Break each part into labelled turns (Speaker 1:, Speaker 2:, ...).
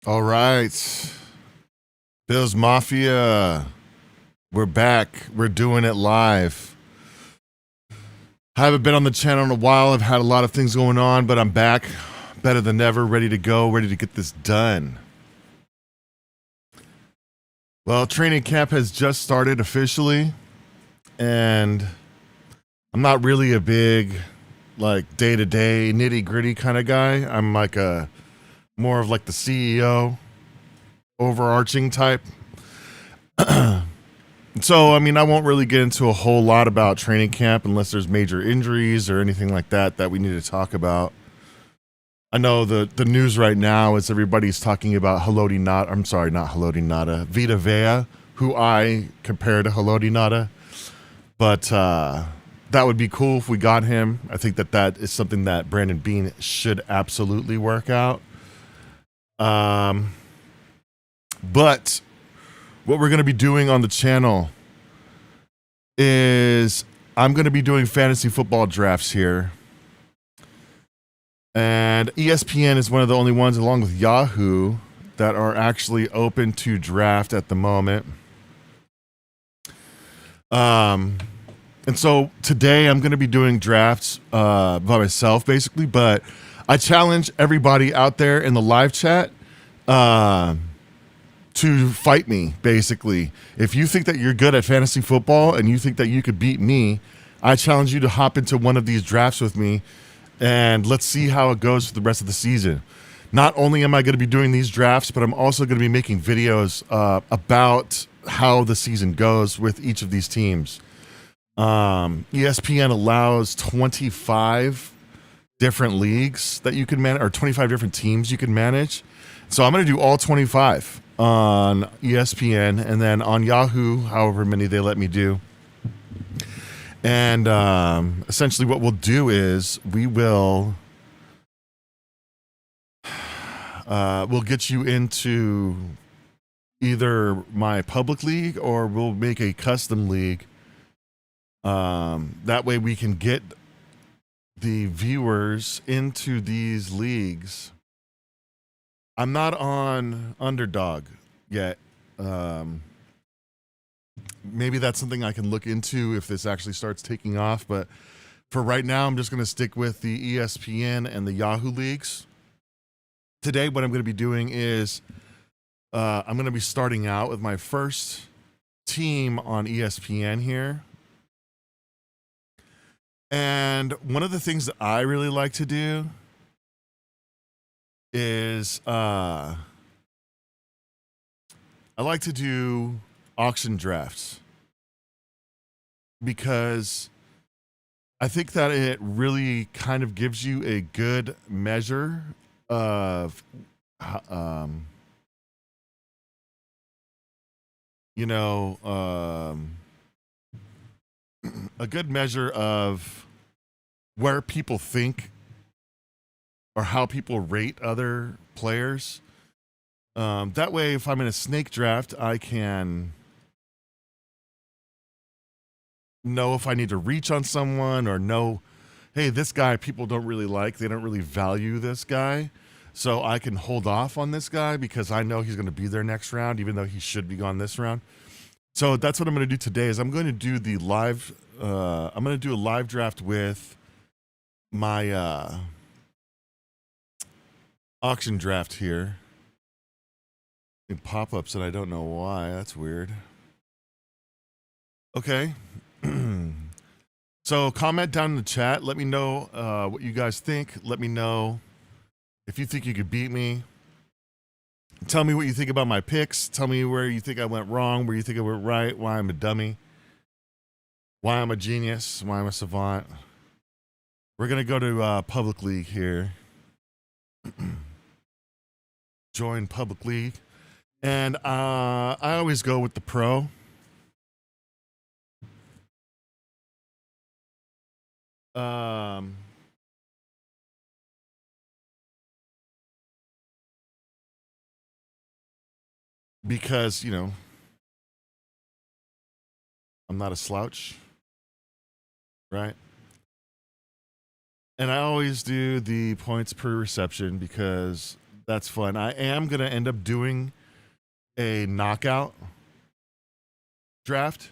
Speaker 1: All right. Bills Mafia. We're back. We're doing it live. I haven't been on the channel in a while. I've had a lot of things going on, but I'm back. Better than ever. Ready to go. Ready to get this done. Well, training camp has just started officially. And I'm not really a big, like, day-to-day, nitty-gritty kind of guy. I'm like more of like the CEO, overarching type. So, I mean, I won't really get into a whole lot about training camp unless there's major injuries or anything like that we need to talk about. I know the news right now is everybody's talking about Vita Vea, who I compare to Haloti Ngata. But that would be cool if we got him. I think that is something that Brandon Beane should absolutely work out. But what we're going to be doing on the channel is I'm going to be doing fantasy football drafts here. And ESPN is one of the only ones, along with Yahoo, that are actually open to draft at the moment. And so today I'm going to be doing drafts by myself, basically. But I challenge everybody out there in the live chat to fight me, basically. If you think that you're good at fantasy football and you think that you could beat me, I challenge you to hop into one of these drafts with me, and let's see how it goes for the rest of the season. Not only am I going to be doing these drafts, but I'm also going to be making videos about how the season goes with each of these teams. ESPN allows 25 different leagues that you can manage, or 25 different teams you can manage. So I'm going to do all 25 on ESPN, and then on Yahoo, however many they let me do. And essentially what we'll do is we'll get you into either my public league or we'll make a custom league. That way we can get the viewers into these leagues. I'm not on Underdog yet. Maybe that's something I can look into if this actually starts taking off. But for right now, I'm just going to stick with the ESPN and the Yahoo leagues. Today, what I'm going to be doing is I'm going to be starting out with my first team on ESPN here. And one of the things that I really like to do is I like to do auction drafts because I think that it really kind of gives you a good measure of a good measure of where people think or how people rate other players. That way, if I'm in a snake draft, I can know if I need to reach on someone or know, hey, this guy people don't really like. They don't really value this guy. So I can hold off on this guy because I know he's going to be there next round, even though he should be gone this round. So that's what I'm going to do today is I'm going to do the live. I'm going to do a live draft with my auction draft here. It pop-ups and I don't know why. That's weird. Okay. So comment down in the chat. Let me know what you guys think. Let me know if you think you could beat me. Tell me what you think about my picks. Tell me where you think I went wrong, where you think I went right, why I'm a dummy, why I'm a genius, why I'm a savant. We're going to go to Public League here. Join Public League. And I always go with the pro. Because, I'm not a slouch, right? And I always do the points per reception because That's fun. I am going to end up doing a knockout draft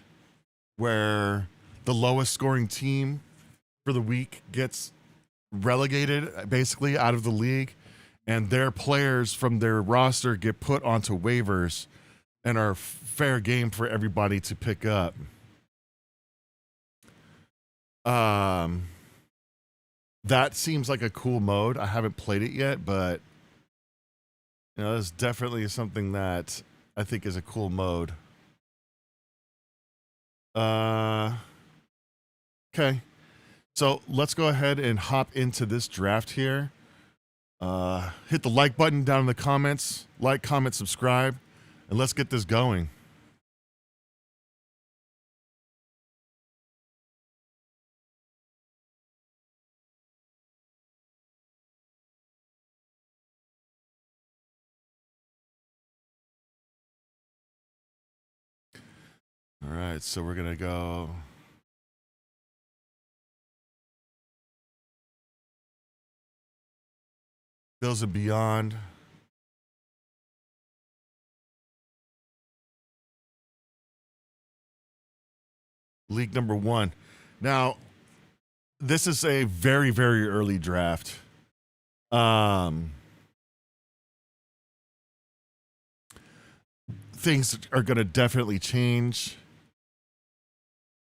Speaker 1: where the lowest scoring team for the week gets relegated basically out of the league, and their players from their roster get put onto waivers and are fair game for everybody to pick up. That seems like a cool mode. I haven't played it yet, but it's definitely something that I think is a cool mode. Okay. So let's go ahead and hop into this draft here. Hit the like button down in the comments. Like, comment, subscribe, and let's get this going. All right, so we're going to go Bills and Beyond. League number 1. Now, this is a very, very early draft. Things are going to definitely change.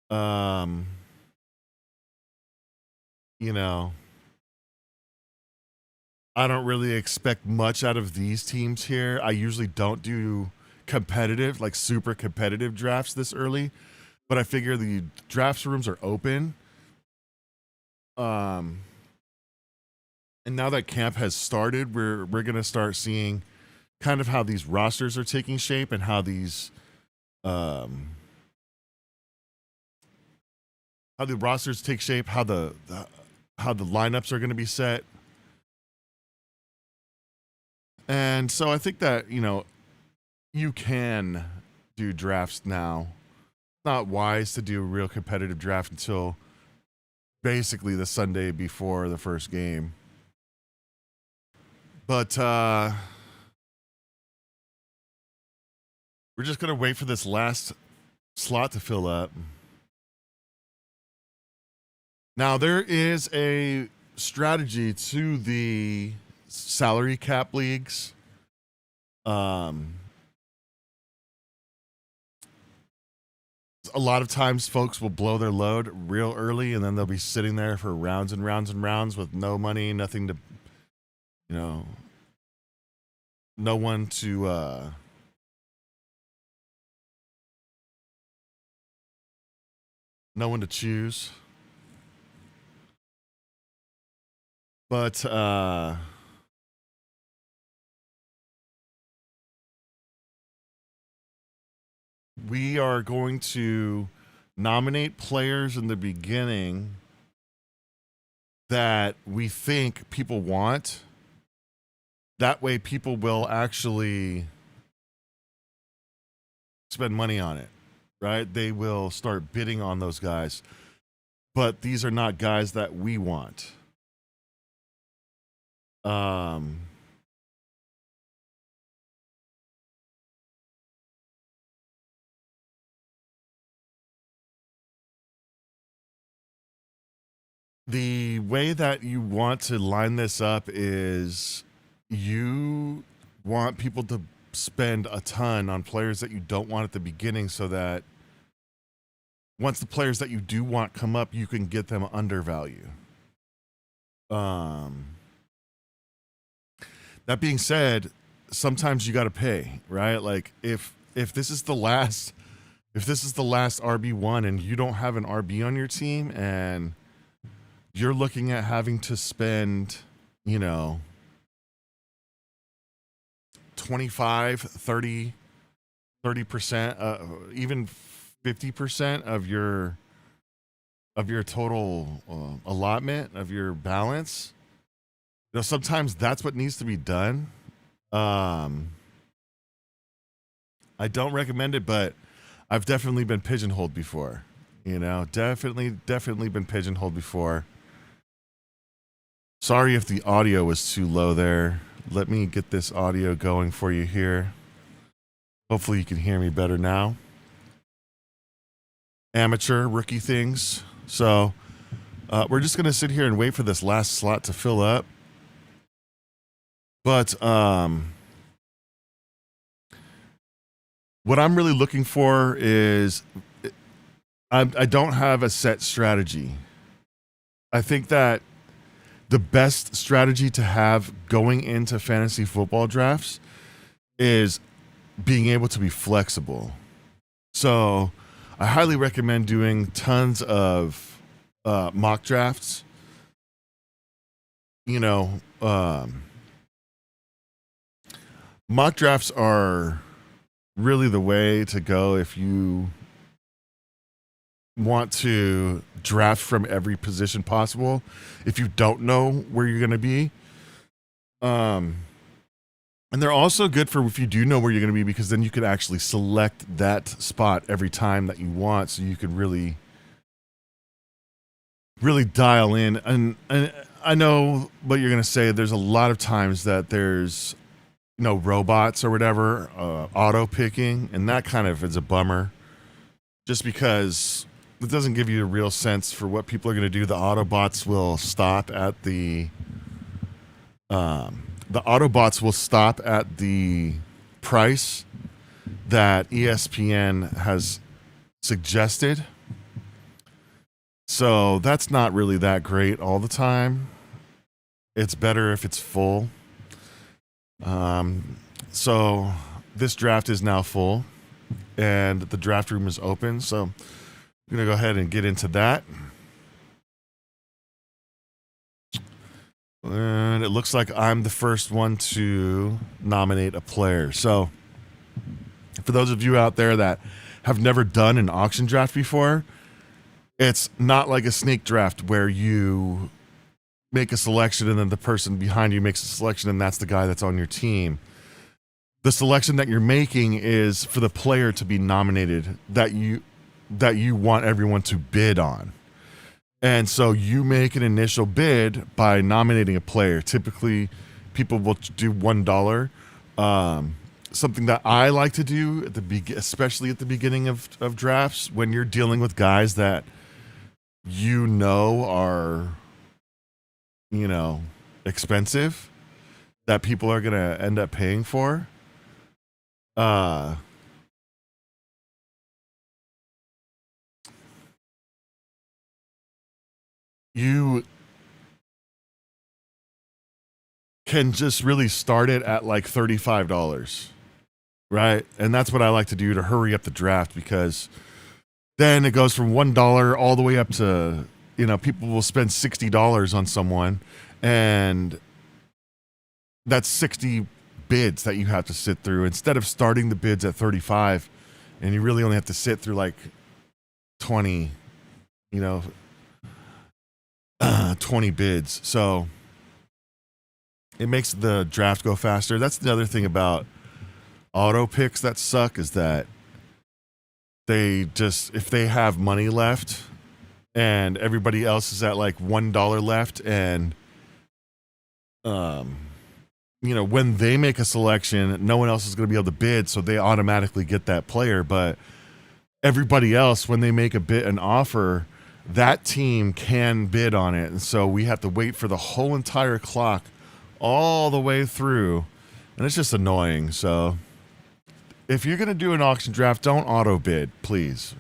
Speaker 1: I don't really expect much out of these teams here. I usually don't do competitive, like super competitive drafts this early, but I figure the draft rooms are open. And now that camp has started, we're going to start seeing kind of how these rosters are taking shape and how these how the rosters take shape, how the lineups are going to be set. And so I think that, you can do drafts now. It's not wise to do a real competitive draft until basically the Sunday before the first game. But we're just going to wait for this last slot to fill up. Now, there is a strategy to the salary cap leagues. A lot of times folks will blow their load real early, and then they'll be sitting there for rounds and rounds and rounds with no money, nothing to, no one to no one to choose. But we are going to nominate players in the beginning that we think people want. That way people will actually spend money on it, right? They will start bidding on those guys. But these are not guys that we want. The way that you want to line this up is you want people to spend a ton on players that you don't want at the beginning, so that once the players that you do want come up, you can get them under value. That being said, sometimes you got to pay, right? Like if this is the last RB1 and you don't have an RB on your team, and you're looking at having to spend, 25, 30%, even 50% of your total allotment of your balance. Sometimes that's what needs to be done. I don't recommend it, but I've definitely been pigeonholed before. Definitely been pigeonholed before. Sorry if the audio was too low there. let me get this audio going for you here. Hopefully you can hear me better now. Amateur rookie things. So we're just going to sit here and wait for this last slot to fill up. But what I'm really looking for is I don't have a set strategy. I think that the best strategy to have going into fantasy football drafts is being able to be flexible. So I highly recommend doing tons of mock drafts. You know, mock drafts are really the way to go if you want to draft from every position possible if you don't know where you're going to be. And they're also good for if you do know where you're going to be, because then you can actually select that spot every time that you want, so you can really dial in. And I know what you're going to say. There's a lot of times that there's robots or whatever auto picking, and that kind of is a bummer, just because it doesn't give you a real sense for what people are going to do. The Autobots will stop at the price that ESPN has suggested. So that's not really that great all the time. It's better if it's full. So this draft is now full, and the draft room is open. So I'm going to go ahead and get into that. And it looks like I'm the first one to nominate a player. So for those of you out there that have never done an auction draft before, it's not like a snake draft where you make a selection and then the person behind you makes a selection and that's the guy that's on your team. The selection that you're making is for the player to be nominated that you want everyone to bid on. And so you make an initial bid by nominating a player. Typically, people will do $1. Something that I like to do, especially at the beginning of drafts, when you're dealing with guys that are, expensive, that people are going to end up paying for. You can just really start it at like $35, right? And that's what I like to do to hurry up the draft, because then it goes from $1 all the way up to, people will spend $60 on someone, and that's 60 bids that you have to sit through instead of starting the bids at 35, and you really only have to sit through like 20 bids. So it makes the draft go faster. That's the other thing about auto picks that suck, is that if they have money left and everybody else is at like $1 left, and when they make a selection, no one else is going to be able to bid, so they automatically get that player. But everybody else, when they make an offer, that team can bid on it, and so we have to wait for the whole entire clock all the way through, and it's just annoying. So if you're going to do an auction draft, don't auto bid, please.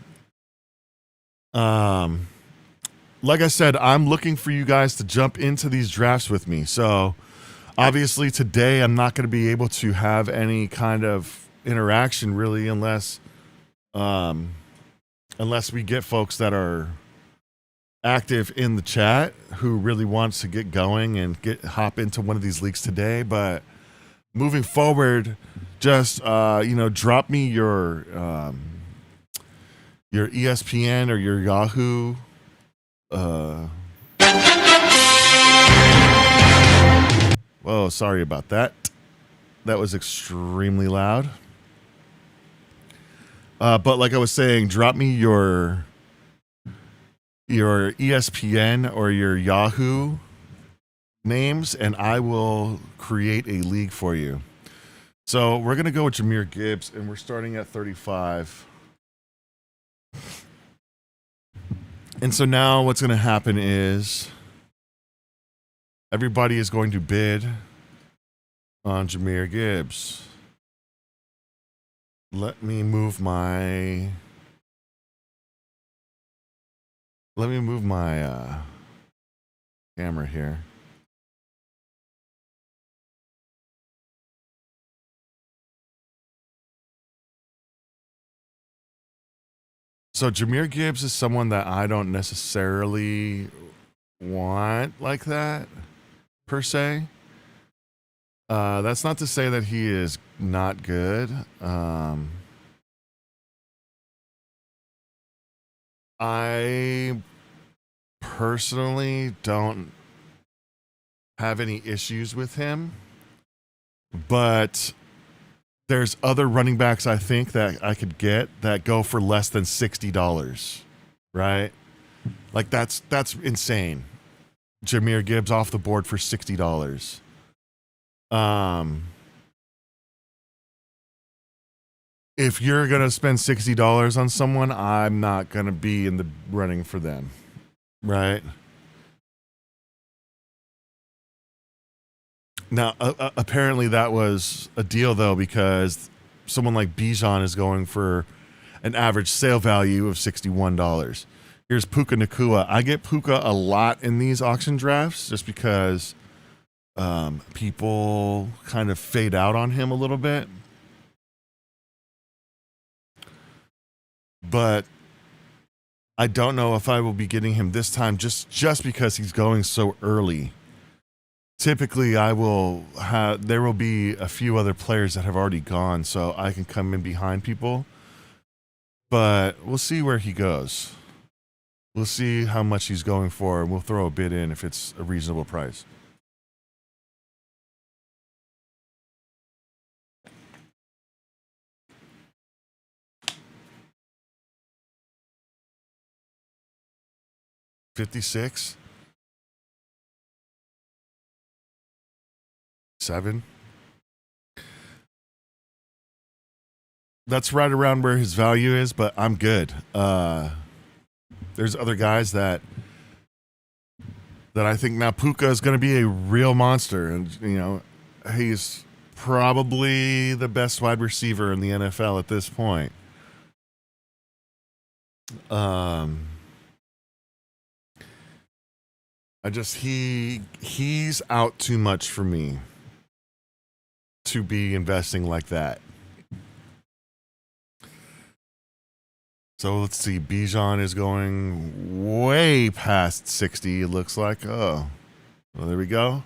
Speaker 1: Like I said, I'm looking for you guys to jump into these drafts with me. So obviously today I'm not going to be able to have any kind of interaction really, unless we get folks that are active in the chat who really wants to get going and hop into one of these leagues today. But moving forward, just drop me your ESPN or your Yahoo whoa, sorry about that. That was extremely loud. But like I was saying, drop me your ESPN or your Yahoo names, and I will create a league for you. So we're going to go with Jahmyr Gibbs, and we're starting at 35. And so now what's going to happen is everybody is going to bid on Jahmyr Gibbs. Let me move my camera here. So Jahmyr Gibbs is someone that I don't necessarily want like that, per se. That's not to say that he is not good. I personally don't have any issues with him, but there's other running backs I think that I could get that go for less than $60, right? Like that's insane. Jahmyr Gibbs off the board for $60. If you're gonna spend $60 on someone, I'm not gonna be in the running for them, right? Now, apparently that was a deal, though, because someone like Bijan is going for an average sale value of $61. Here's Puka Nacua. I get Puka a lot in these auction drafts just because people kind of fade out on him a little bit. But I don't know if I will be getting him this time just because he's going so early. Typically, there will be a few other players that have already gone, so I can come in behind people. But we'll see where he goes. We'll see how much he's going for, and we'll throw a bid in if it's a reasonable price. $56. 7. That's right around where his value is, but I'm good. There's other guys that I think now Puka is going to be a real monster, and he's probably the best wide receiver in the NFL at this point. He's out too much for me to be investing like that. So let's see. Bijan is going way past 60. It looks like. Oh, well, there we go.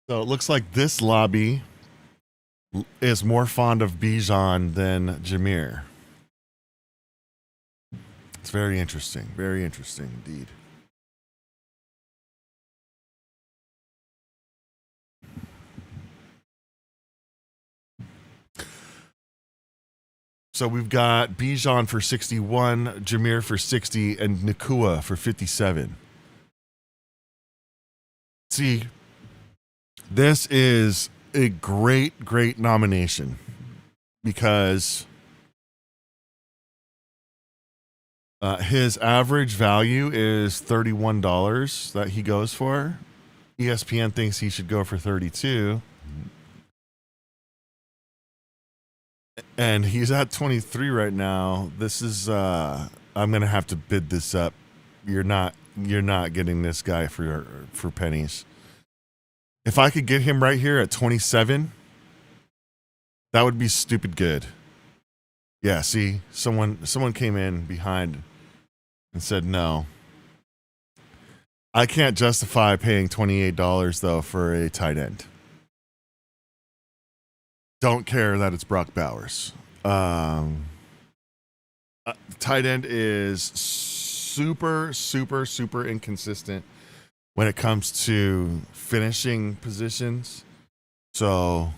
Speaker 1: So it looks like this lobby is more fond of Bijan than Jahmyr. It's very interesting. Very interesting indeed. So we've got Bijan for 61, Jahmyr for 60, and Nacua for 57. See, this is a great nomination because his average value is $31 that he goes for. ESPN thinks he should go for 32. And he's at 23 right now. This is I'm gonna have to bid this up. You're not getting this guy for pennies. If I could get him right here at 27, that would be stupid good. Yeah, see, someone came in behind and said no. I can't justify paying $28 though for a tight end. Don't care that it's Brock Bowers. Tight end is super inconsistent when it comes to finishing positions. So,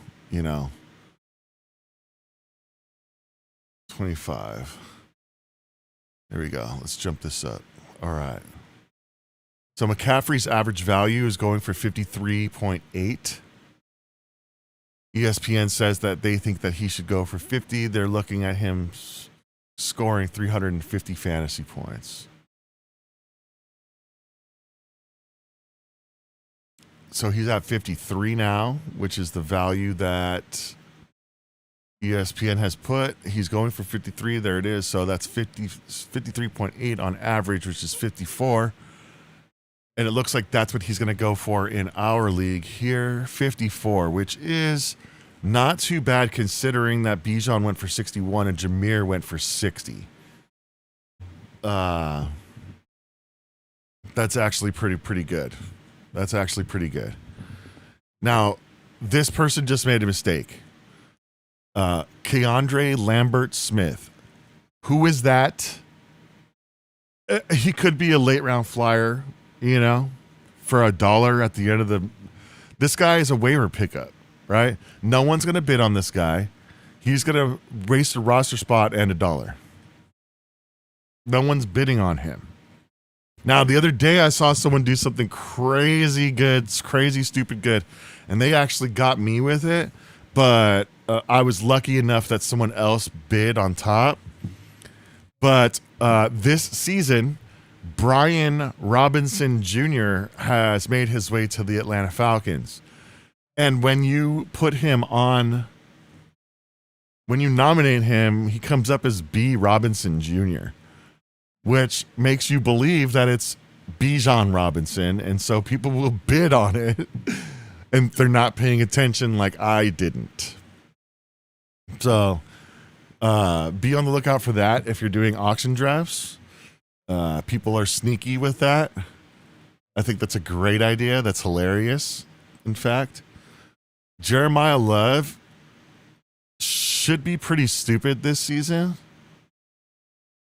Speaker 1: 25. There we go. Let's jump this up. All right. So McCaffrey's average value is going for 53.8. ESPN says that they think that he should go for 50. They're looking at him scoring 350 fantasy points. So he's at 53 now, which is the value that ESPN has put. He's going for 53. There it is. So that's 53.8 on average, which is 54. And it looks like that's what he's going to go for in our league here, 54, which is not too bad considering that Bijan went for 61 and Jameer went for 60. That's actually pretty good. That's actually pretty good. Now, this person just made a mistake. Keandre Lambert Smith. Who is that? He could be a late round flyer, you know, for $1 at the end of the. This guy is a waiver pickup, right? No one's going to bid on this guy. He's going to waste a roster spot and $1. No one's bidding on him. Now, the other day I saw someone do something crazy good, crazy stupid good, and they actually got me with it, but I was lucky enough that someone else bid on top. But this season, Brian Robinson Jr. has made his way to the Atlanta Falcons. And when you put him on, when you nominate him, he comes up as B. Robinson Jr., which makes you believe that it's Bijan Robinson, and so people will bid on it, and they're not paying attention like I didn't. So be on the lookout for that if you're doing auction drafts. People are sneaky with that. I think that's a great idea. That's hilarious, in fact. Jeremiah Love should be pretty stupid this season.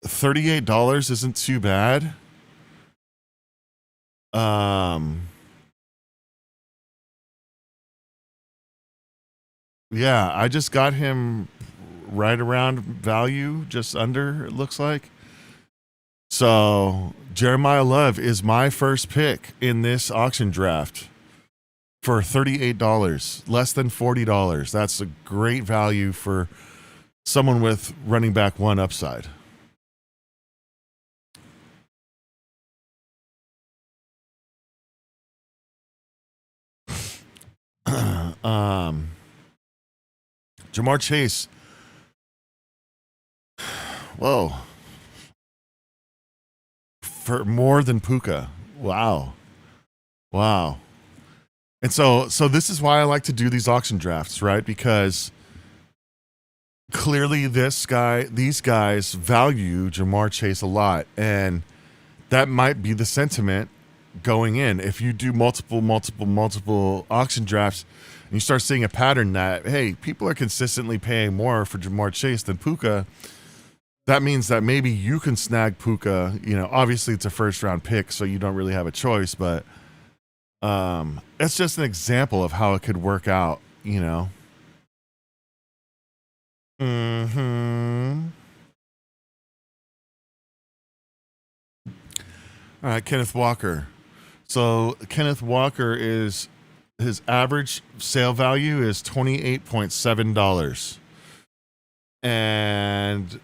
Speaker 1: $38 isn't too bad. Yeah, I just got him right around value, just under, it looks like. So Jeremiah Love is my first pick in this auction draft for $38, less than $40. That's a great value for someone with running back one upside. Jamar Chase. Whoa. For more than Puka. Wow. And so this is why I like to do these auction drafts, right? Because clearly these guys value Jamar Chase a lot. And that might be the sentiment going in. If you do multiple auction drafts, and you start seeing a pattern that, hey, people are consistently paying more for Jamar Chase than Puka, that means that maybe you can snag Puka. You know, obviously it's a first round pick, so you don't really have a choice, but it's just an example of how it could work out, you know. All right, Kenneth Walker. So Kenneth Walker is, his average sale value is $28.7. And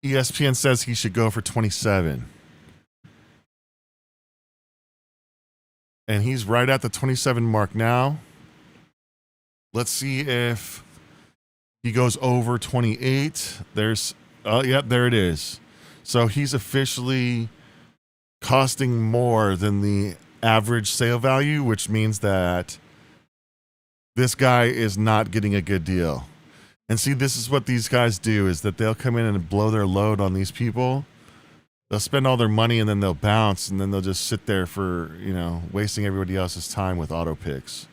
Speaker 1: ESPN says he should go for 27. And he's right at the 27 mark now. Let's see if he goes over 28. There's, yep, there it is. So he's officially costing more than the average sale value, which means that this guy is not getting a good deal. And see, this is what these guys do, is that they'll come in and blow their load on these people. They'll spend all their money and then they'll bounce, and then they'll just sit there for, you know, wasting everybody else's time with auto picks.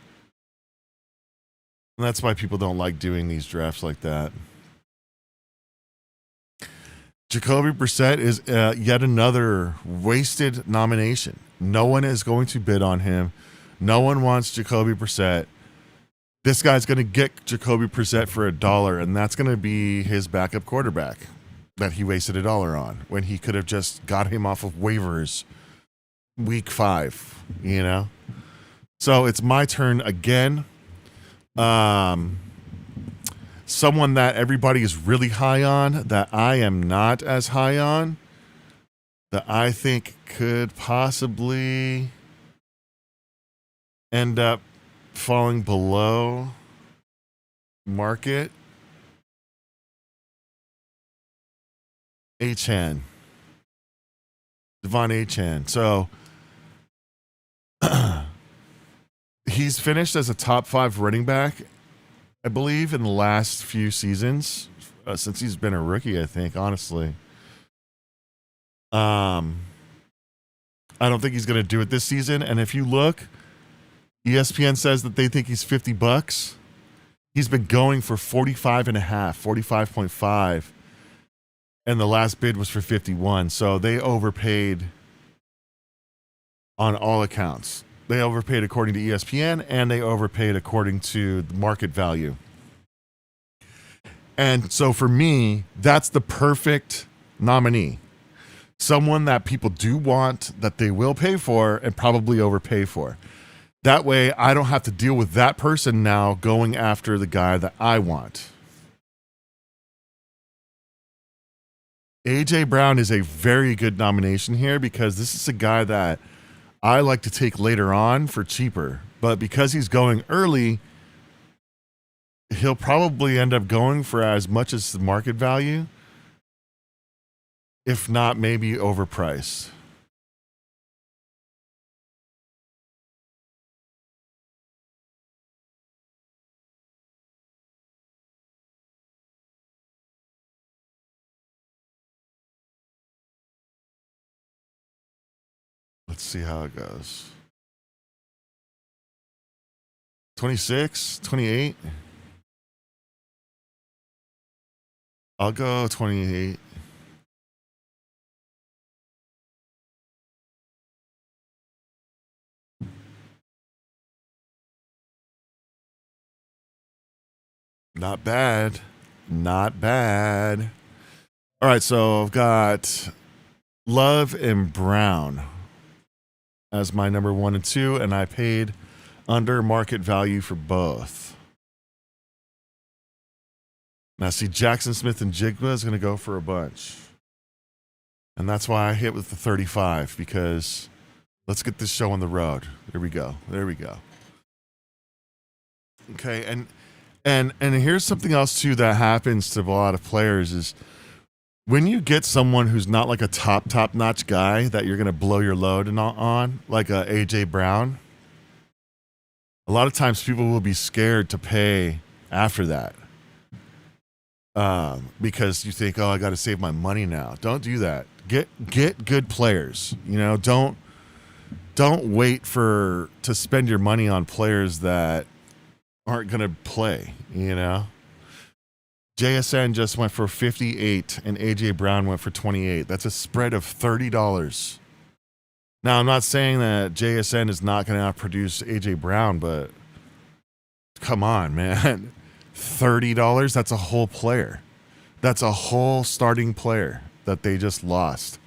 Speaker 1: And that's why people don't like doing these drafts like that. Jacoby Brissett is yet another wasted nomination. No one is going to bid on him. No one wants Jacoby Brissett. This guy's going to get Jacoby Brissett for $1, and that's going to be his backup quarterback that he wasted $1 on when he could have just got him off of waivers week 5, you know? So it's my turn again. Someone that everybody is really high on, that I am not as high on, that I think could possibly end up falling below market. Devon Achane. So he's finished as a top 5 running back, I believe, in the last few seasons, since he's been a rookie, I think, honestly. I don't think he's going to do it this season. And if you look, ESPN says that they think he's $50. He's been going for 45.5, 45.5. And the last bid was for 51. So they overpaid on all accounts. They overpaid according to ESPN, and they overpaid according to the market value. And so for me, that's the perfect nominee. Someone that people do want, that they will pay for and probably overpay for. That way, I don't have to deal with that person now going after the guy that I want. A.J. Brown is a very good nomination here because this is a guy that I like to take later on for cheaper. But because he's going early, he'll probably end up going for as much as the market value, if not maybe overpriced. Let's see how it goes. 26, 28. I'll go 28. Not bad. Not bad. All right, so I've got Love and Brown as my number 1 and 2, and I paid under market value for both. Now, see, Jackson Smith and Jigba is going to go for a bunch. And that's why I hit with the 35, because let's get this show on the road. There we go. There we go. Okay, and here's something else, too, that happens to a lot of players is when you get someone who's not like a top-notch guy that you're going to blow your load on, like a A.J. Brown, a lot of times people will be scared to pay after that. Because you think, oh, I got to save my money now. Don't do that. Get good players. You know, don't wait to spend your money on players that aren't going to play, you know. JSN just went for 58 and AJ Brown went for 28. That's a spread of $30. Now, I'm not saying that JSN is not going to outproduce AJ Brown, but come on, man. $30, that's a whole player. That's a whole starting player that they just lost.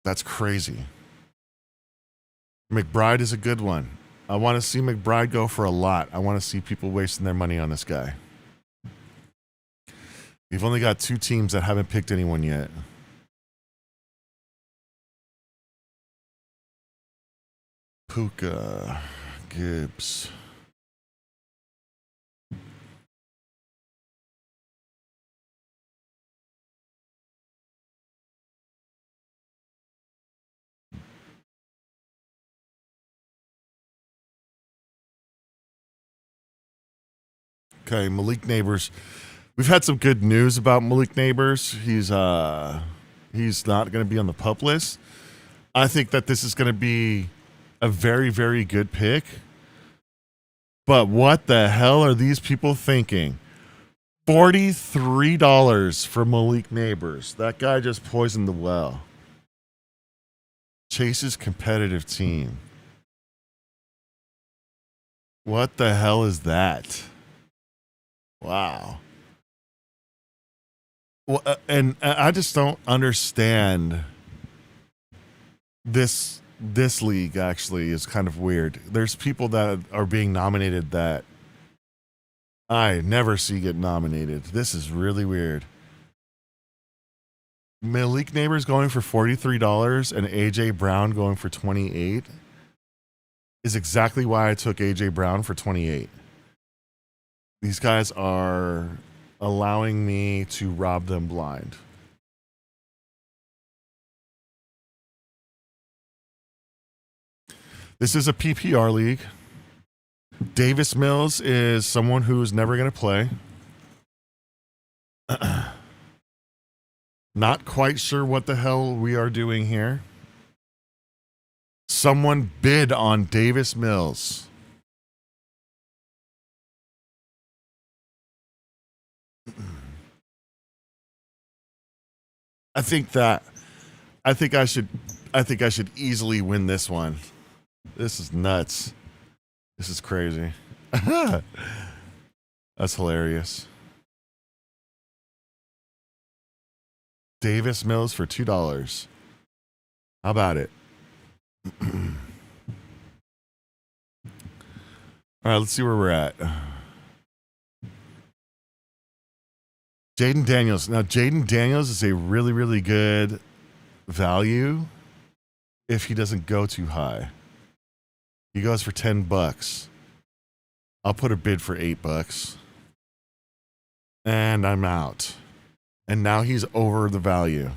Speaker 1: That's crazy. McBride is a good one. I want to see McBride go for a lot. I want to see people wasting their money on this guy. We've only got 2 teams that haven't picked anyone yet. Puka, Gibbs. Okay, Malik Neighbors. We've had some good news about Malik Neighbors. He's not going to be on the PUP list. I think that this is going to be a very, very good pick. But what the hell are these people thinking? $43 for Malik Neighbors. That guy just poisoned the well. Chase's competitive team. What the hell is that? Wow. Well, and I just don't understand this league actually is kind of weird. There's people that are being nominated that I never see get nominated. This is really weird. Malik Neighbors going for $43 and AJ Brown going for 28 is exactly why I took AJ Brown for 28. These guys are allowing me to rob them blind. This is a PPR league. Davis Mills is someone who's never going to play. Not quite sure what the hell we are doing here. Someone bid on Davis Mills. I think I should easily win this one. This is nuts. This is crazy. That's hilarious. Davis Mills for $2. How about it? All right, let's see where we're at. Jaden Daniels. Now, Jaden Daniels is a really, really good value if he doesn't go too high. He goes for $10. I'll put a bid for $8. And I'm out. And now he's over the value.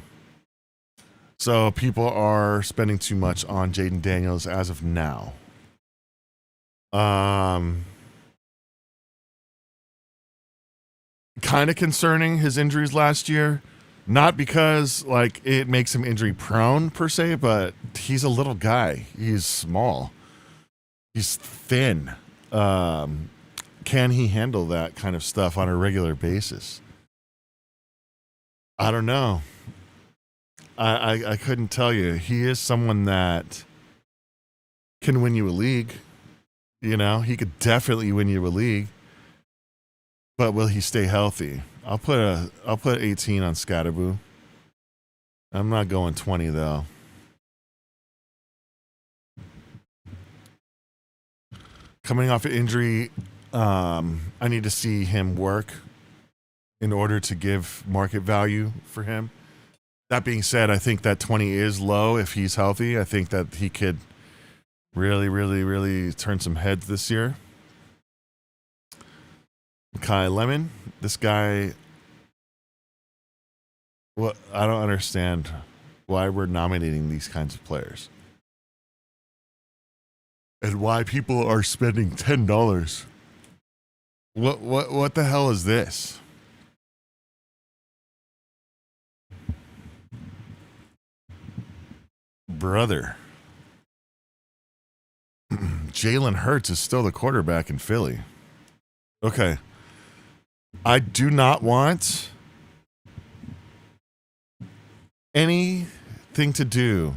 Speaker 1: So people are spending too much on Jaden Daniels as of now. Kind of concerning his injuries last year. Not because like it makes him injury prone per se, but he's a little guy. He's small. He's thin. Can he handle that kind of stuff on a regular basis? I don't know. I couldn't tell you. He is someone that can win you a league. You know, he could definitely win you a league. But will he stay healthy? I'll put 18 on Scatterboo. I'm not going 20 though. Coming off an injury, I need to see him work in order to give market value for him. That being said, I think that 20 is low if he's healthy. I think that he could really, really, really turn some heads this year. Kai Lemon, this guy, well, I don't understand why we're nominating these kinds of players. And why people are spending $10. What the hell is this? Brother. Jalen Hurts is still the quarterback in Philly. Okay. I do not want anything to do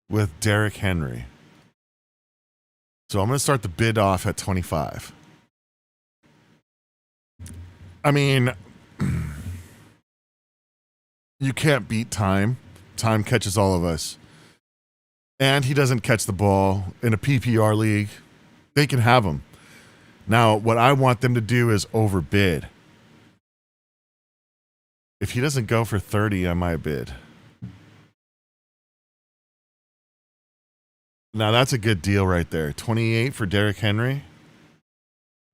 Speaker 1: with Derrick Henry. So I'm going to start the bid off at 25. I mean, you can't beat time. Time catches all of us. And he doesn't catch the ball in a PPR league. They can have him. Now, what I want them to do is overbid. If he doesn't go for 30, I might bid. Now, that's a good deal right there. 28 for Derrick Henry.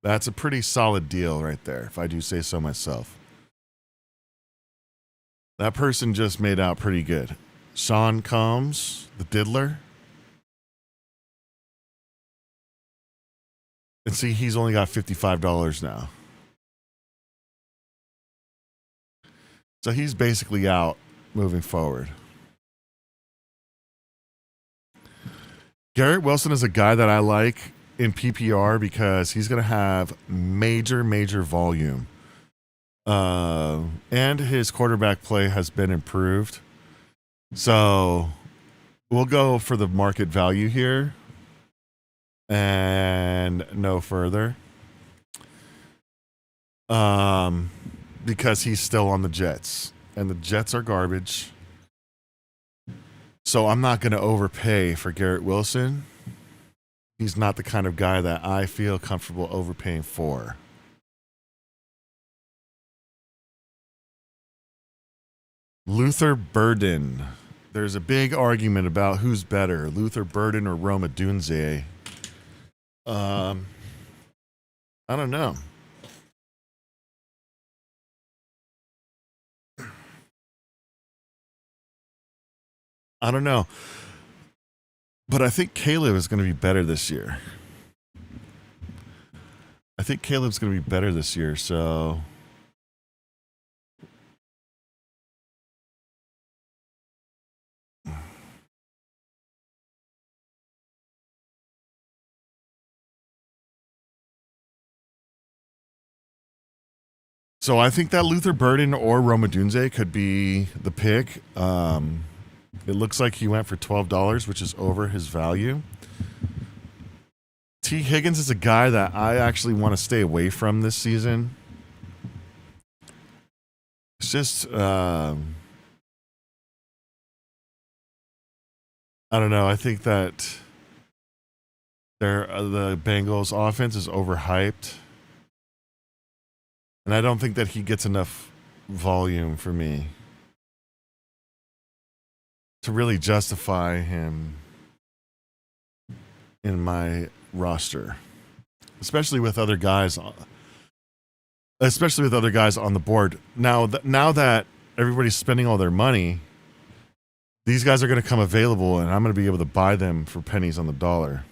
Speaker 1: That's a pretty solid deal right there, if I do say so myself. That person just made out pretty good. Sean Combs, the diddler. And see, he's only got $55 now. So he's basically out moving forward. Garrett Wilson is a guy that I like in PPR because he's going to have major, major volume. And his quarterback play has been improved. So we'll go for the market value here and no further. Because he's still on the Jets, and the Jets are garbage. So I'm not going to overpay for Garrett Wilson. He's not the kind of guy that I feel comfortable overpaying for. Luther Burden. There's a big argument about who's better, Luther Burden or Roma Dunze. I don't know. I don't know. But I think Caleb is going to be better this year. I think Caleb's going to be better this year, so... So I think that Luther Burden or Roma Dunze could be the pick. It looks like he went for $12, which is over his value. T. Higgins is a guy that I actually want to stay away from this season. It's just, I don't know. I think that the Bengals offense is overhyped. And I don't think that he gets enough volume for me to really justify him in my roster, especially with other guys on the board. Now that everybody's spending all their money, these guys are going to come available, and I'm going to be able to buy them for pennies on the dollar.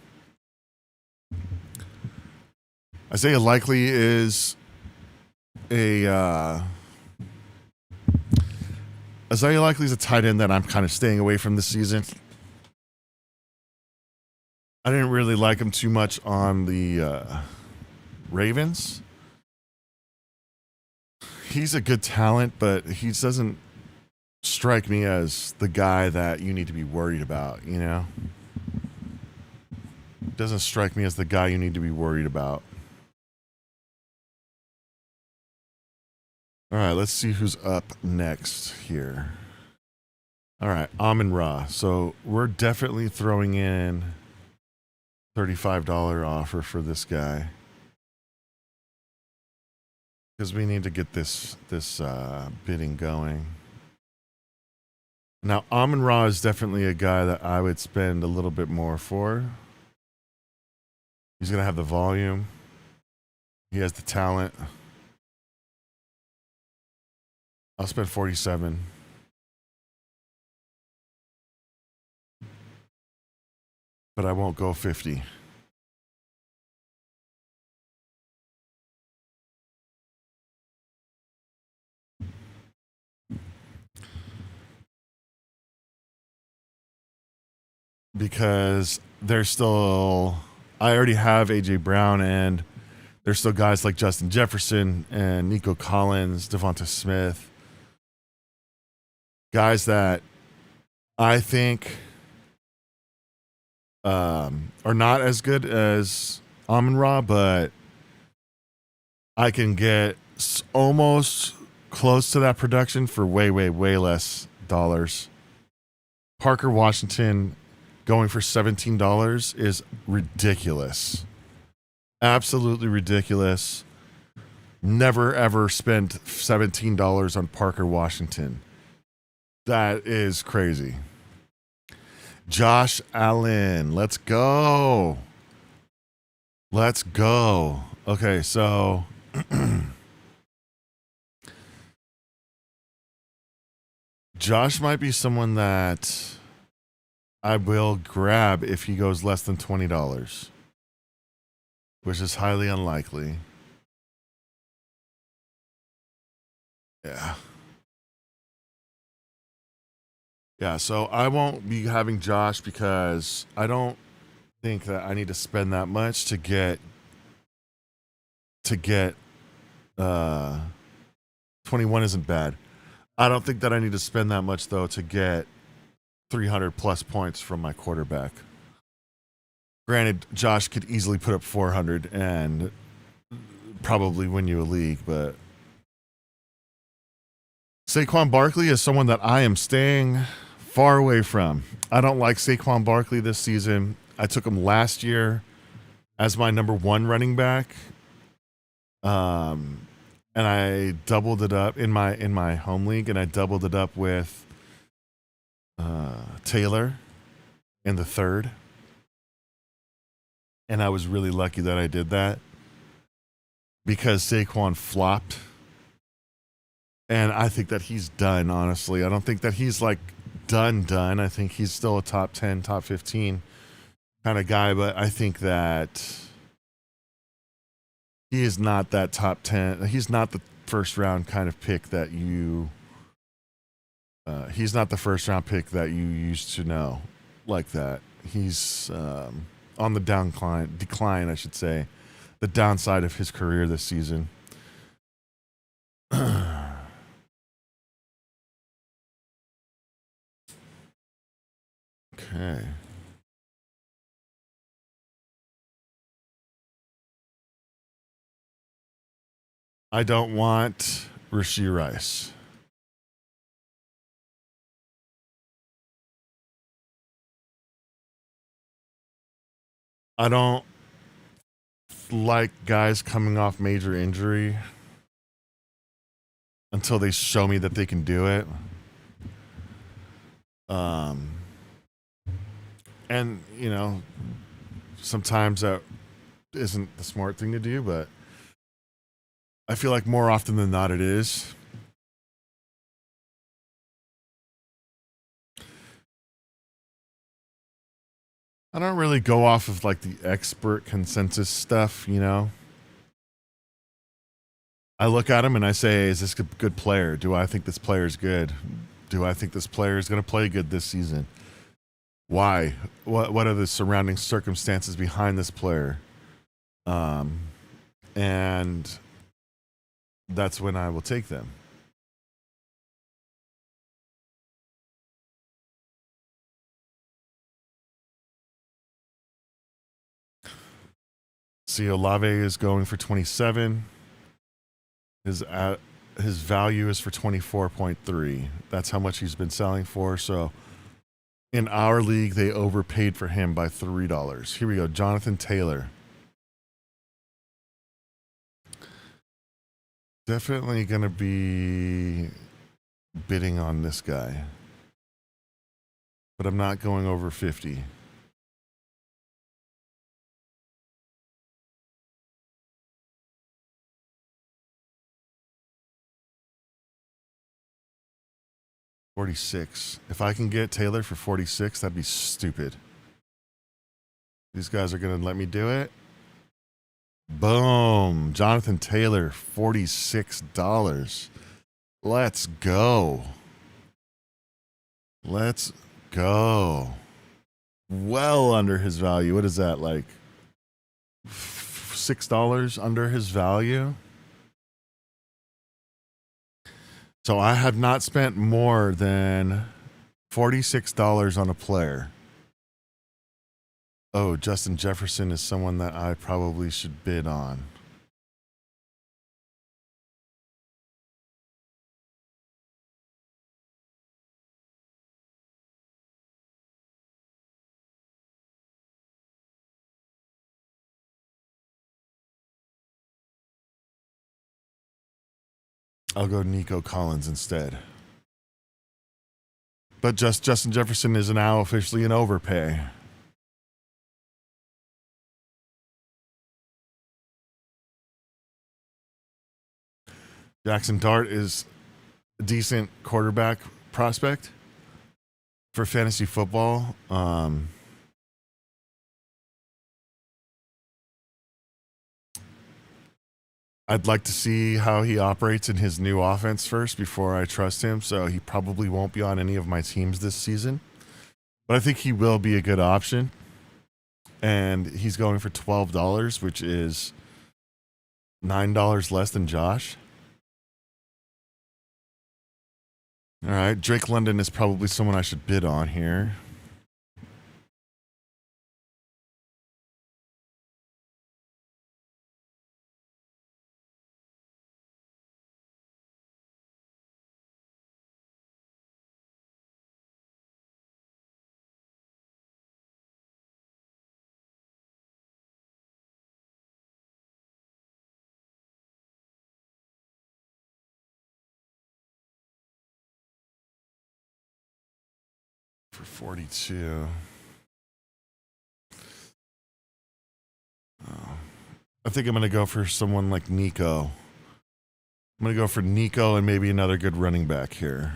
Speaker 1: Isaiah Likely is Isaiah Likely is a tight end that I'm kind of staying away from this season. I didn't really like him too much on the Ravens. He's a good talent, but he doesn't strike me as the guy that you need to be worried about, you know? Doesn't strike me as the guy you need to be worried about. All right, let's see who's up next here. All right, Amon-Ra. So we're definitely throwing in $35 offer for this guy because we need to get this bidding going. Now, Amon-Ra is definitely a guy that I would spend a little bit more for. He's going to have the volume. He has the talent. I'll spend 47. But I won't go 50. Because there's still, I already have AJ Brown, and there's still guys like Justin Jefferson and Nico Collins, Devonta Smith. Guys that I think are not as good as Amon-Ra, but I can get almost close to that production for way, way, way less dollars. Parker Washington going for $17 is ridiculous. Absolutely ridiculous. Never, ever spent $17 on Parker Washington. That is crazy. Josh Allen. Let's go. Let's go. Okay, so Josh might be someone that I will grab if he goes less than $20, which is highly unlikely. Yeah. Yeah, so I won't be having Josh because I don't think that I need to spend that much to get 21 isn't bad. I don't think that I need to spend that much though to get 300 plus points from my quarterback. Granted, Josh could easily put up 400 and probably win you a league, but Saquon Barkley is someone that I am staying far away from. I don't like Saquon Barkley this season. I took him last year as my number 1 running back. And I doubled it up in my home league, and I doubled it up with Taylor in the 3rd. And I was really lucky that I did that because Saquon flopped. And I think that he's done, honestly. I don't think that he's like done. I think he's still a top 10, top 15 kind of guy, but I think that he is not that top 10. He's not the first round kind of pick that you he's not the first round pick that you used to know like that. He's on the decline, I should say, the downside of his career this season. Okay. I don't want Rashee Rice. I don't like guys coming off major injury until they show me that they can do it. And, you know, sometimes that isn't the smart thing to do, but I feel like more often than not it is. I don't really go off of like the expert consensus stuff, you know. I look at him and I say, is this a good player? Do I think this player is good? Do I think this player is going to play good this season? Why? What are the surrounding circumstances behind this player? And that's when I will take them. See, Olave is going for 27. His value is for 24.3. That's how much he's been selling for. So in our league, they overpaid for him by $3. Here we go. Jonathan Taylor. Definitely going to be bidding on this guy. But I'm not going over 50. $46. If I can get Taylor for 46, that'd be stupid. These guys are going to let me do it. Boom. Jonathan Taylor, $46. Let's go. Let's go. Well under his value. What is that, like $6 under his value? So I have not spent more than $46 on a player. Oh, Justin Jefferson is someone that I probably should bid on. I'll go Nico Collins instead. But Justin Jefferson is now officially an overpay. Jackson Dart is a decent quarterback prospect for fantasy football. I'd like to see how he operates in his new offense first before I trust him. So he probably won't be on any of my teams this season. But I think he will be a good option. And he's going for $12, which is $9 less than Josh. All right. Drake London is probably someone I should bid on here. for 42. I think I'm going to go for someone like Nico. I'm going to go for Nico and maybe another good running back here.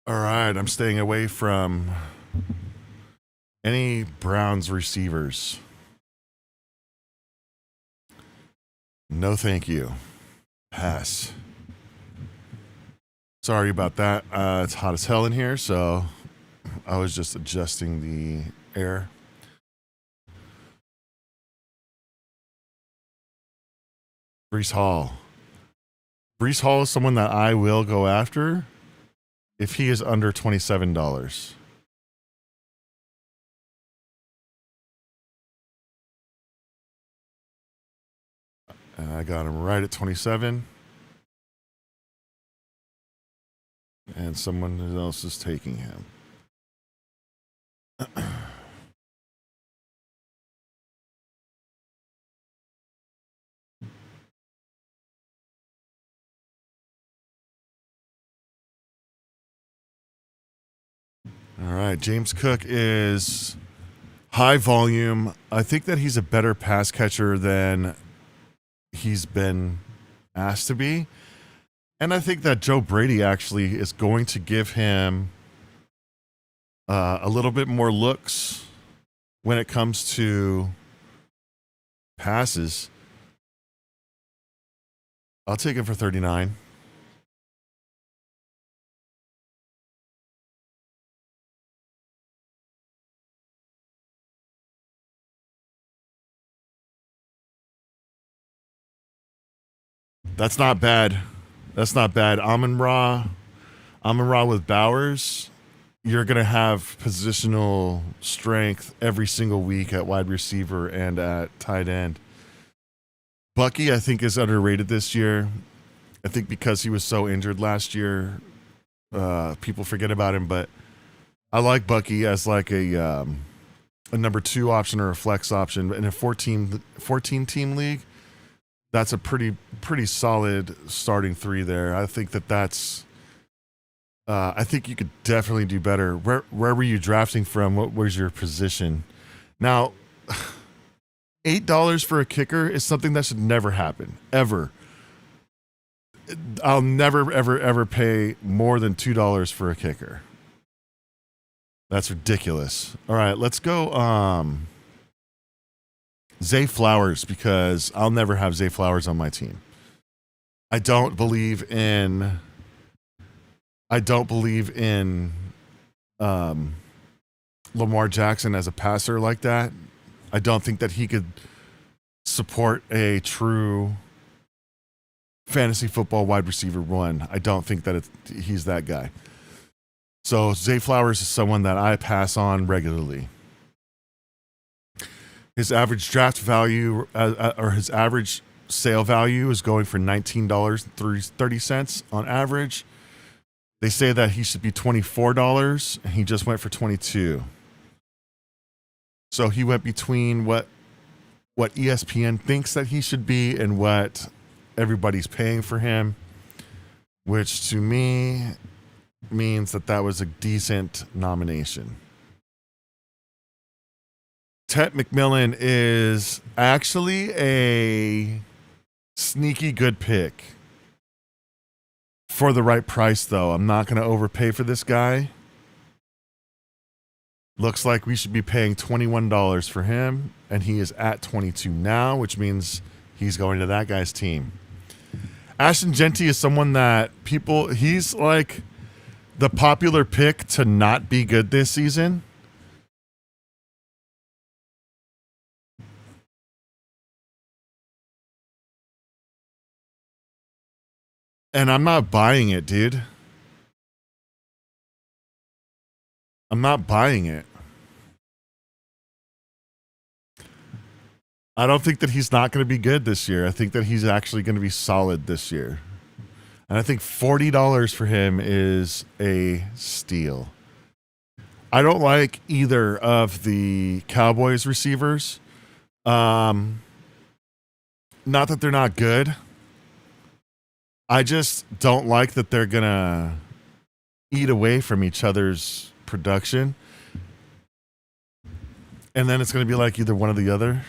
Speaker 1: All right, I'm staying away from any Browns receivers. No, thank you. Pass. Sorry about that. It's hot as hell in here, so I was just adjusting the air. Breece Hall. Breece Hall is someone that I will go after if he is under $27. And I got him right at 27. And someone else is taking him. All right, James Cook is high volume. I think that he's a better pass catcher than he's been asked to be. And I think that Joe Brady actually is going to give him a little bit more looks when it comes to passes. I'll take him for 39. That's not bad. That's not bad. Amon-Ra with Bowers. You're going to have positional strength every single week at wide receiver and at tight end. Bucky, I think, is underrated this year. I think because he was so injured last year, people forget about him. But I like Bucky as like a number 2 option or a flex option in a 14 team league. That's a pretty solid starting 3 there. I think that's. I think you could definitely do better. Where were you drafting from? What was your position? Now, $8 for a kicker is something that should never happen, ever. I'll never, ever pay more than $2 for a kicker. That's ridiculous. All right, let's go Zay Flowers, because I'll never have Zay Flowers on my team. I don't believe in Lamar Jackson as a passer like that. I don't think that he could support a true fantasy football wide receiver 1. I don't think that he's that guy. So Zay Flowers is someone that I pass on regularly. His average draft value or his average sale value is going for $19.30 on average. They say that he should be $24, and he just went for $22. So he went between what ESPN thinks that he should be and what everybody's paying for him, which to me means that was a decent nomination. Ted McMillan is actually a sneaky good pick. For the right price, though. I'm not going to overpay for this guy. Looks like we should be paying $21 for him, and he is at 22 now, which means he's going to that guy's team. Ashton Genty is someone that he's like the popular pick to not be good this season. And I'm not buying it, dude. I'm not buying it. I don't think that he's not going to be good this year. I think that he's actually going to be solid this year. And I think $40 for him is a steal. I don't like either of the Cowboys receivers. Not that they're not good. I just don't like that they're going to eat away from each other's production. And then it's going to be like either one or the other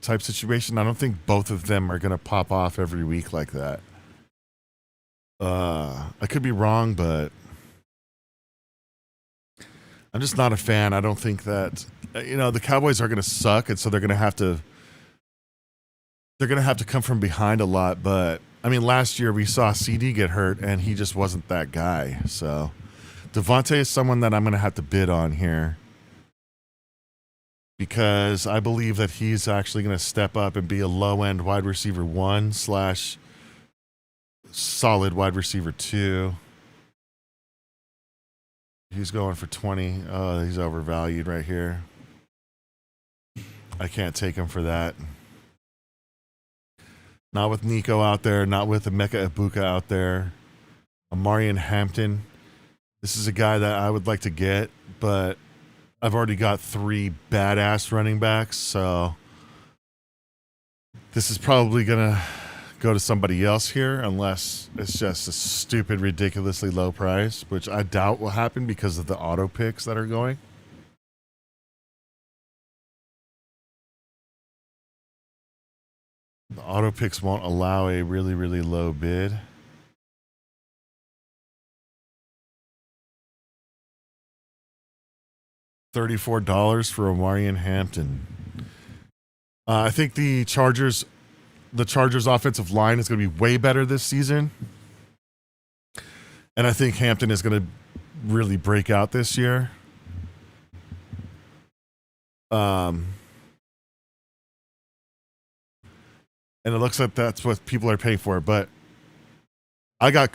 Speaker 1: type situation. I don't think both of them are going to pop off every week like that. I could be wrong, but I'm just not a fan. I don't think that, the Cowboys are going to suck, and so they're going to have to come from behind a lot. But I mean, last year we saw CD get hurt, and he just wasn't that guy. So Devontae is someone that I'm going to have to bid on here, because I believe that he's actually going to step up and be a low-end wide receiver 1 / solid wide receiver 2. He's going for 20. Oh, he's overvalued right here. I can't take him for that. Not with Nico out there. Not with Emeka Egbuka out there. Amarian Hampton. This is a guy that I would like to get, but I've already got 3 badass running backs, so this is probably going to go to somebody else here, unless it's just a stupid, ridiculously low price, which I doubt will happen because of the auto picks that are going. The auto picks won't allow a really, really low bid. $34 for Amarian Hampton. I think the Chargers offensive line is going to be way better this season. And I think Hampton is going to really break out this year. And it looks like that's what people are paying for. But I got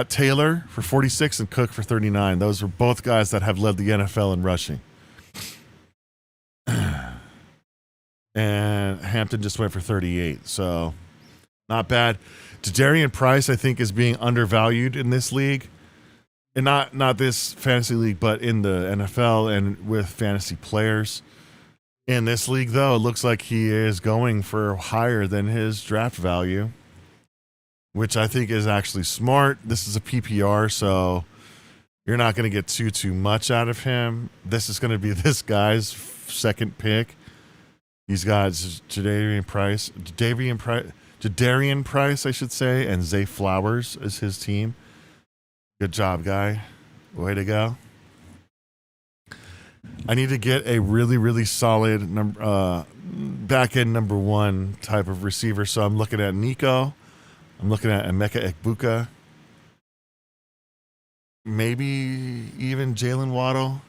Speaker 1: Taylor for 46 and Cook for 39. Those are both guys that have led the NFL in rushing. And Hampton just went for 38, so not bad. Jadarian Price, I think, is being undervalued in this league, and not this fantasy league, but in the NFL and with fantasy players. In this league, though, it looks like he is going for higher than his draft value, which I think is actually smart. This is a PPR, so you're not going to get too much out of him. This is going to be this guy's second pick. He's got Jadarian Price, I should say, and Zay Flowers as his team. Good job, guy. Way to go. I need to get a really, really solid back-end number 1 type of receiver. So I'm looking at Nico. I'm looking at Emeka Egbuka. Maybe even Jalen Waddle.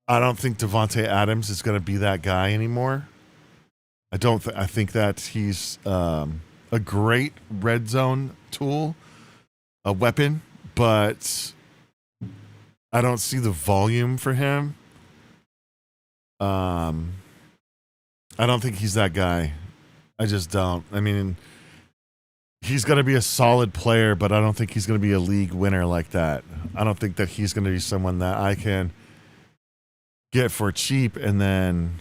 Speaker 1: I don't think Devontae Adams is going to be that guy anymore. I think that he's a great red zone tool, a weapon, but I don't see the volume for him. I don't think he's that guy. I just don't. I mean, he's going to be a solid player, but I don't think he's going to be a league winner like that. I don't think that he's going to be someone that I can get for cheap and then,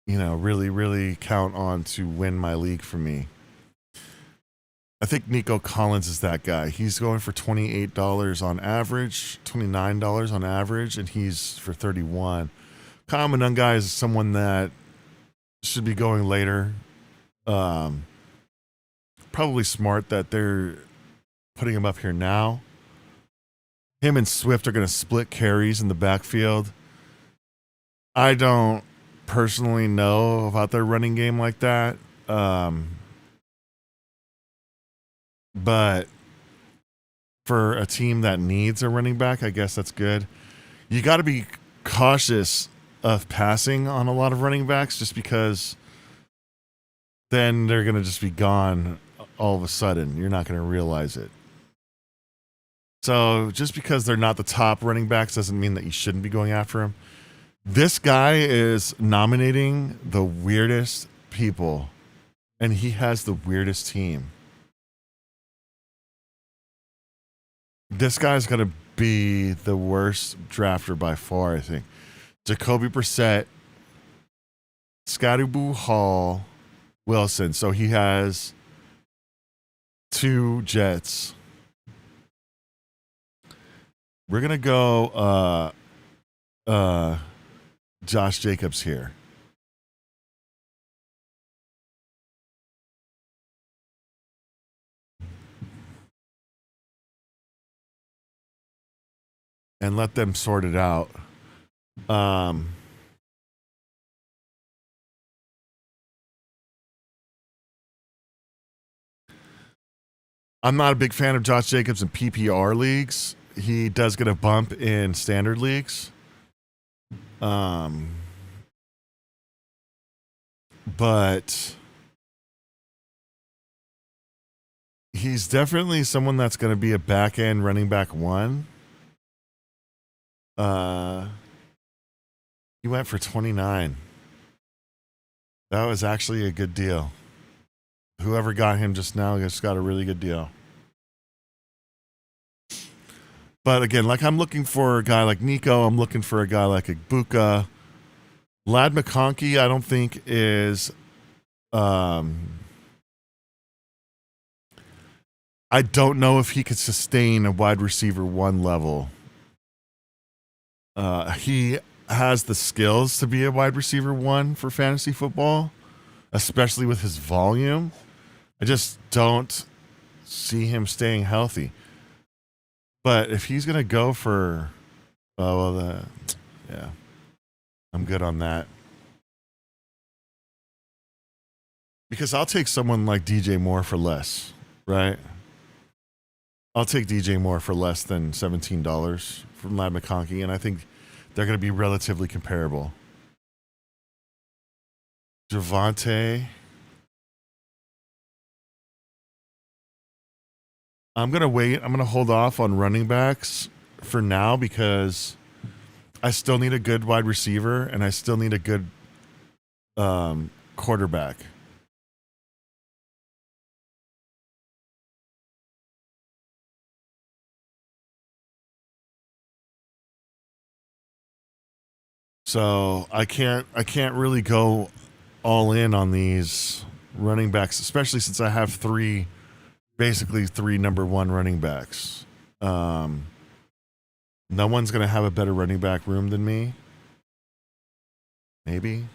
Speaker 1: really, really count on to win my league for me. I think Nico Collins is that guy. He's going for $28 on average, $29 on average, and he's for $31. Kyle Monunga is someone that should be going later. Probably smart that they're putting him up here now. Him and Swift are going to split carries in the backfield. I don't personally know about their running game like that. But for a team that needs a running back, I guess that's good. You got to be cautious of passing on a lot of running backs just because then they're going to just be gone all of a sudden. You're not going to realize it. So just because they're not the top running backs doesn't mean that you shouldn't be going after them. This guy is nominating the weirdest people, and he has the weirdest team. This guy's going to be the worst drafter by far, I think. Jacoby Brissett, Scotty Hall, Wilson. So he has 2 Jets. We're going to go Josh Jacobs here. And let them sort it out. I'm not a big fan of Josh Jacobs in PPR leagues. He does get a bump in standard leagues. But he's definitely someone that's going to be a back end running back 1. He went for 29. That was actually a good deal. Whoever got him just now just got a really good deal. But again, like I'm looking for a guy like Nico. I'm looking for a guy like Ibuka. Lad McConkey, I don't think is... I don't know if he could sustain a wide receiver 1 level. He has the skills to be a wide receiver 1 for fantasy football, especially with his volume. I just don't see him staying healthy. But if he's going to go for, yeah, I'm good on that. Because I'll take someone like DJ Moore for less, right? I'll take DJ Moore for less than $17 from Lad McConkey, and I think they're going to be relatively comparable. Javonte. I'm going to wait. I'm going to hold off on running backs for now because I still need a good wide receiver and I still need a good quarterback. So I can't really go all in on these running backs, especially since I have basically three number 1 running backs. No one's going to have a better running back room than me. Maybe.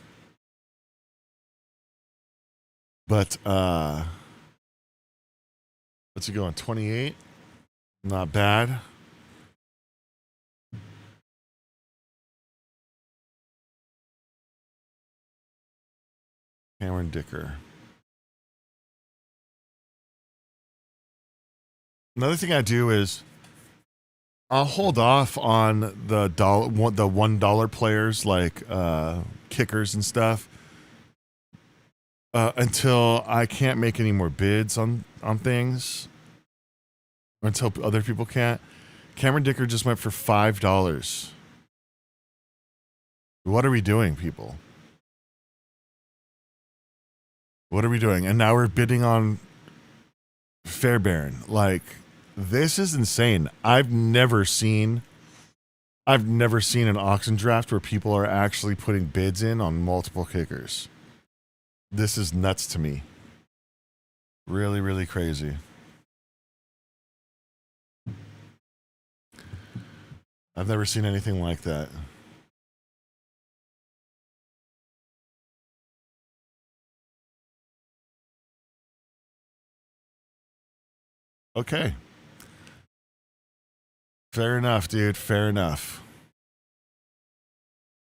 Speaker 1: But what's he going? 28? Not bad. Cameron Dicker. Another thing I do is I'll hold off on the $1 players like kickers and stuff until I can't make any more bids on things, until other people can't. Cameron Dicker just went for $5. What are we doing, people? What are we doing? And now we're bidding on Fairbairn. Like, this is insane. I've never seen an auction draft where people are actually putting bids in on multiple kickers. This is nuts to me. Really, really crazy. I've never seen anything like that. Okay. Fair enough, dude. Fair enough.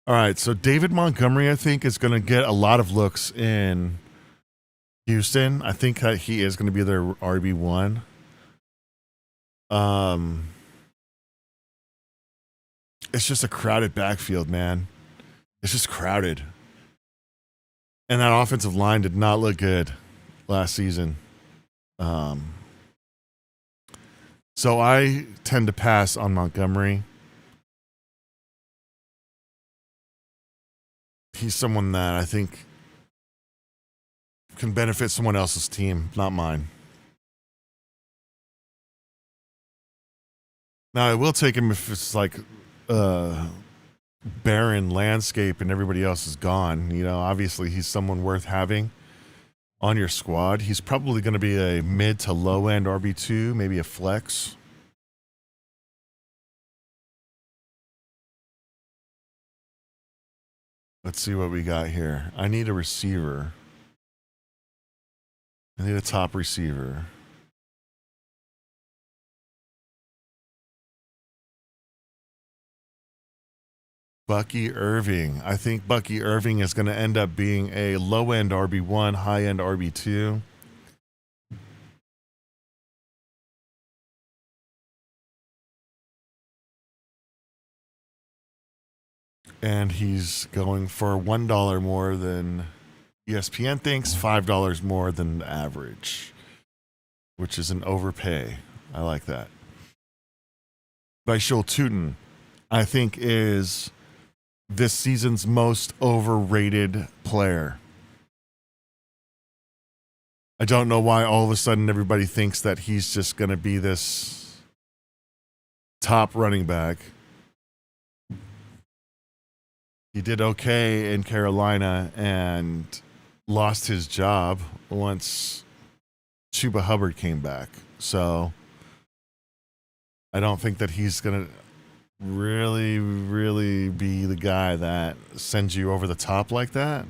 Speaker 1: All right, so David Montgomery, I think, is going to get a lot of looks in Houston. I think that he is going to be their RB1. It's just a crowded backfield, man. It's just crowded. And that offensive line did not look good last season. Um, so I tend to pass on Montgomery. He's someone that I think can benefit someone else's team, not mine. Now, I will take him if it's like barren landscape and everybody else is gone. You know, obviously he's someone worth having on your squad. He's probably going to be a mid to low end RB2, maybe a flex. Let's see what we got here. I need a receiver. I need a top receiver. Bucky Irving. I think Bucky Irving is going to end up being a low end RB1, high end RB2. And he's going for $1 more than ESPN thinks, $5 more than the average, which is an overpay. I like that. Vishal Tootin, I think, is this season's most overrated player. I don't know why all of a sudden everybody thinks that he's just going to be this top running back. He did okay in Carolina and lost his job once Chuba Hubbard came back. So I don't think that he's going to really be the guy that sends you over the top like that.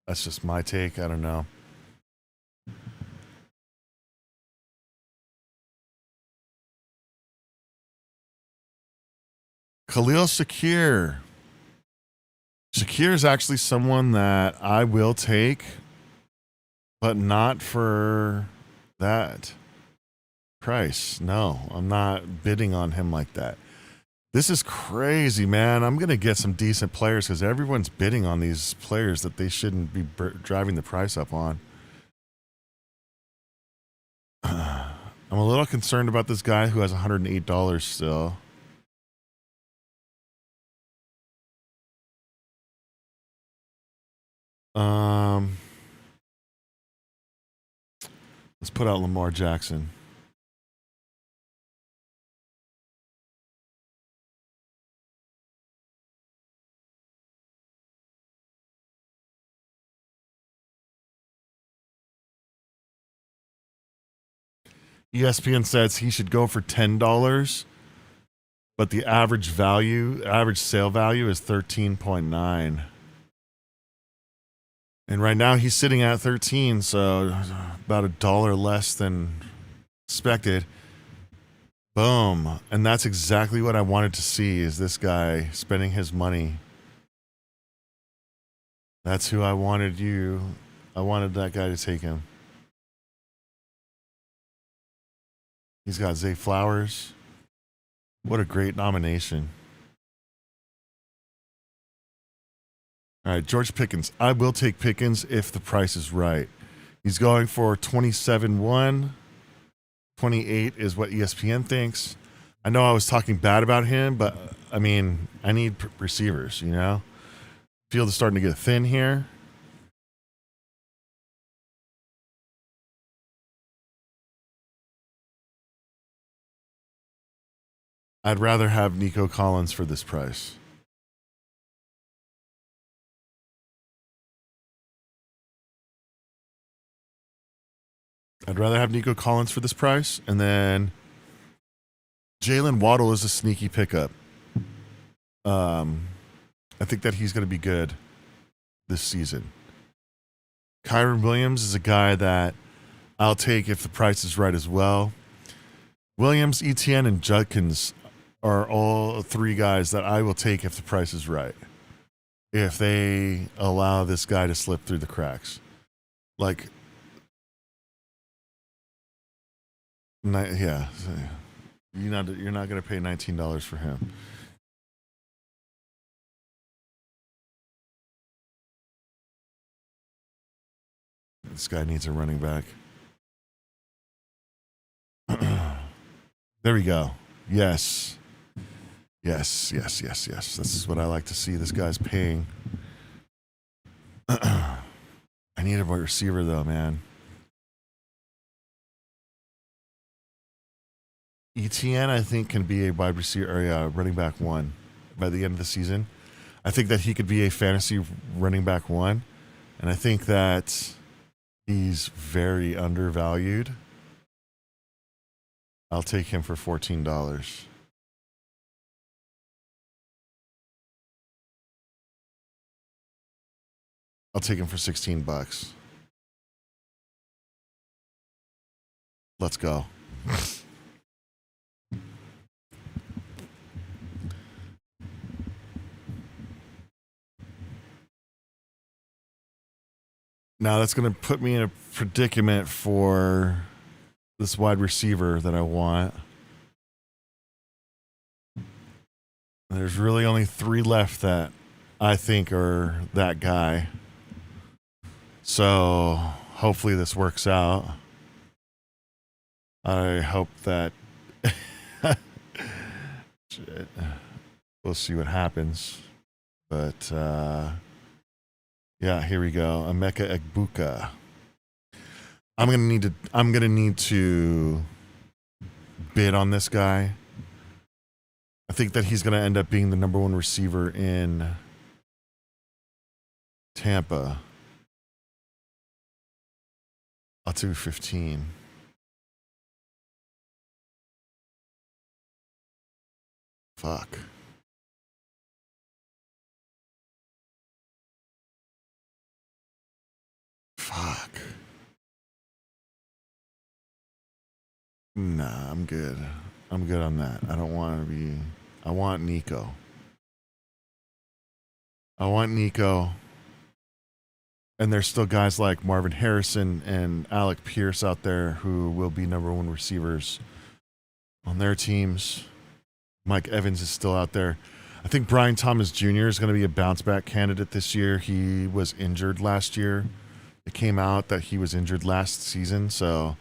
Speaker 1: That's just my take. I don't know. Khalil Shakir. Shakir is actually someone that I will take, but not for that price. No, I'm not bidding on him like that. This is crazy, man. I'm going to get some decent players because everyone's bidding on these players that they shouldn't be driving the price up on. I'm a little concerned about this guy who has $108 still. Let's put out Lamar Jackson. ESPN says he should go for $10, but the average sale value is 13.9. And right now he's sitting at 13, so about $1 less than expected. Boom. And that's exactly what I wanted to see, is this guy spending his money. That's who I wanted I wanted that guy to take him. He's got Zay Flowers. What a great nomination. All right, George Pickens. I will take Pickens if the price is right. He's going for 27-1. 28 is what ESPN thinks. I know I was talking bad about him, but I mean, I need receivers, you know? Field is starting to get thin here. I'd rather have Nico Collins for this price. I'd rather have Nico Collins for this price. And then Jalen Waddle is a sneaky pickup. I think that he's going to be good this season. Kyron Williams is a guy that I'll take if the price is right as well. Williams, Etienne, and Judkins are all three guys that I will take if the price is right. If they allow this guy to slip through the cracks. Like, yeah. You're not going to pay $19 for him. This guy needs a running back. There we go. Yes. Yes. This is what I like to see. This guy's paying. I need a wide receiver, though, man. ETN, I think, can be a wide receiver or a running back 1 by the end of the season. I think that he could be a fantasy running back 1. And I think that he's very undervalued. I'll take him for $14. I'll take him for $16. Let's go. Now that's going to put me in a predicament for this wide receiver that I want. There's really only 3 left that I think are that guy. So hopefully this works out. I hope that shit. We'll see what happens. But yeah, here we go. Emeka Egbuka. I'm gonna need to bid on this guy. I think that he's gonna end up being the number 1 receiver in Tampa. I'll do 15. Fuck. Fuck. Nah, I'm good. I'm good on that. I don't want to be... I want Nico. And there's still guys like Marvin Harrison and Alec Pierce out there who will be number 1 receivers on their teams. Mike Evans is still out there. I think Brian Thomas Jr. is going to be a bounce back candidate this year. He was injured last year. It came out that he was injured last season, so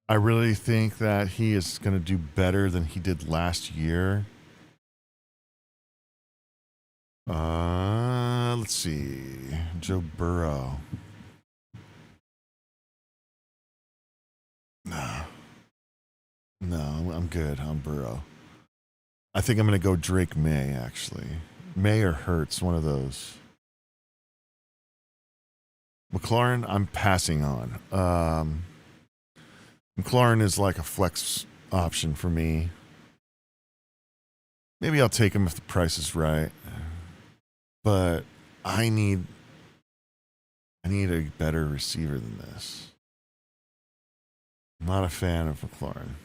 Speaker 1: I really think that he is going to do better than he did last year. Let's see. Joe Burrow. No, I'm good on Burrow. I think I'm going to go Drake May, actually. May or Hurts, one of those. McLaurin, I'm passing on. McLaurin is like a flex option for me. Maybe I'll take him if the price is right. But I need a better receiver than this. I'm not a fan of McLaurin.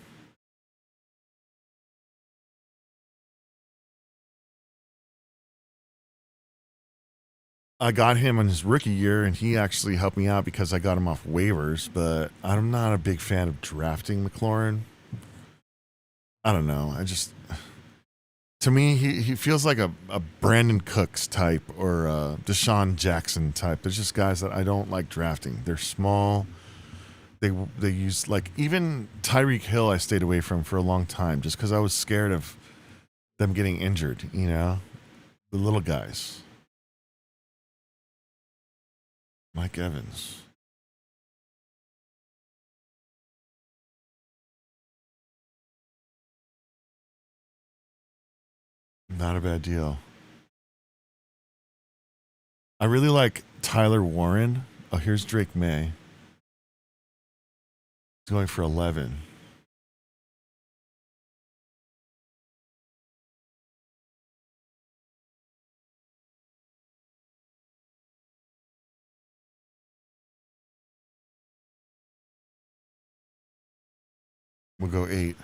Speaker 1: I got him in his rookie year, and he actually helped me out because I got him off waivers, but I'm not a big fan of drafting McLaurin. I don't know. To me, he feels like a Brandon Cooks type or a Deshaun Jackson type. There's just guys that I don't like drafting. They're small. They use, like, even Tyreek Hill I stayed away from for a long time just because I was scared of them getting injured, you know? The little guys. Mike Evans. Not a bad deal. I really like Tyler Warren. Oh, here's Drake May. He's going for 11. We'll go 8.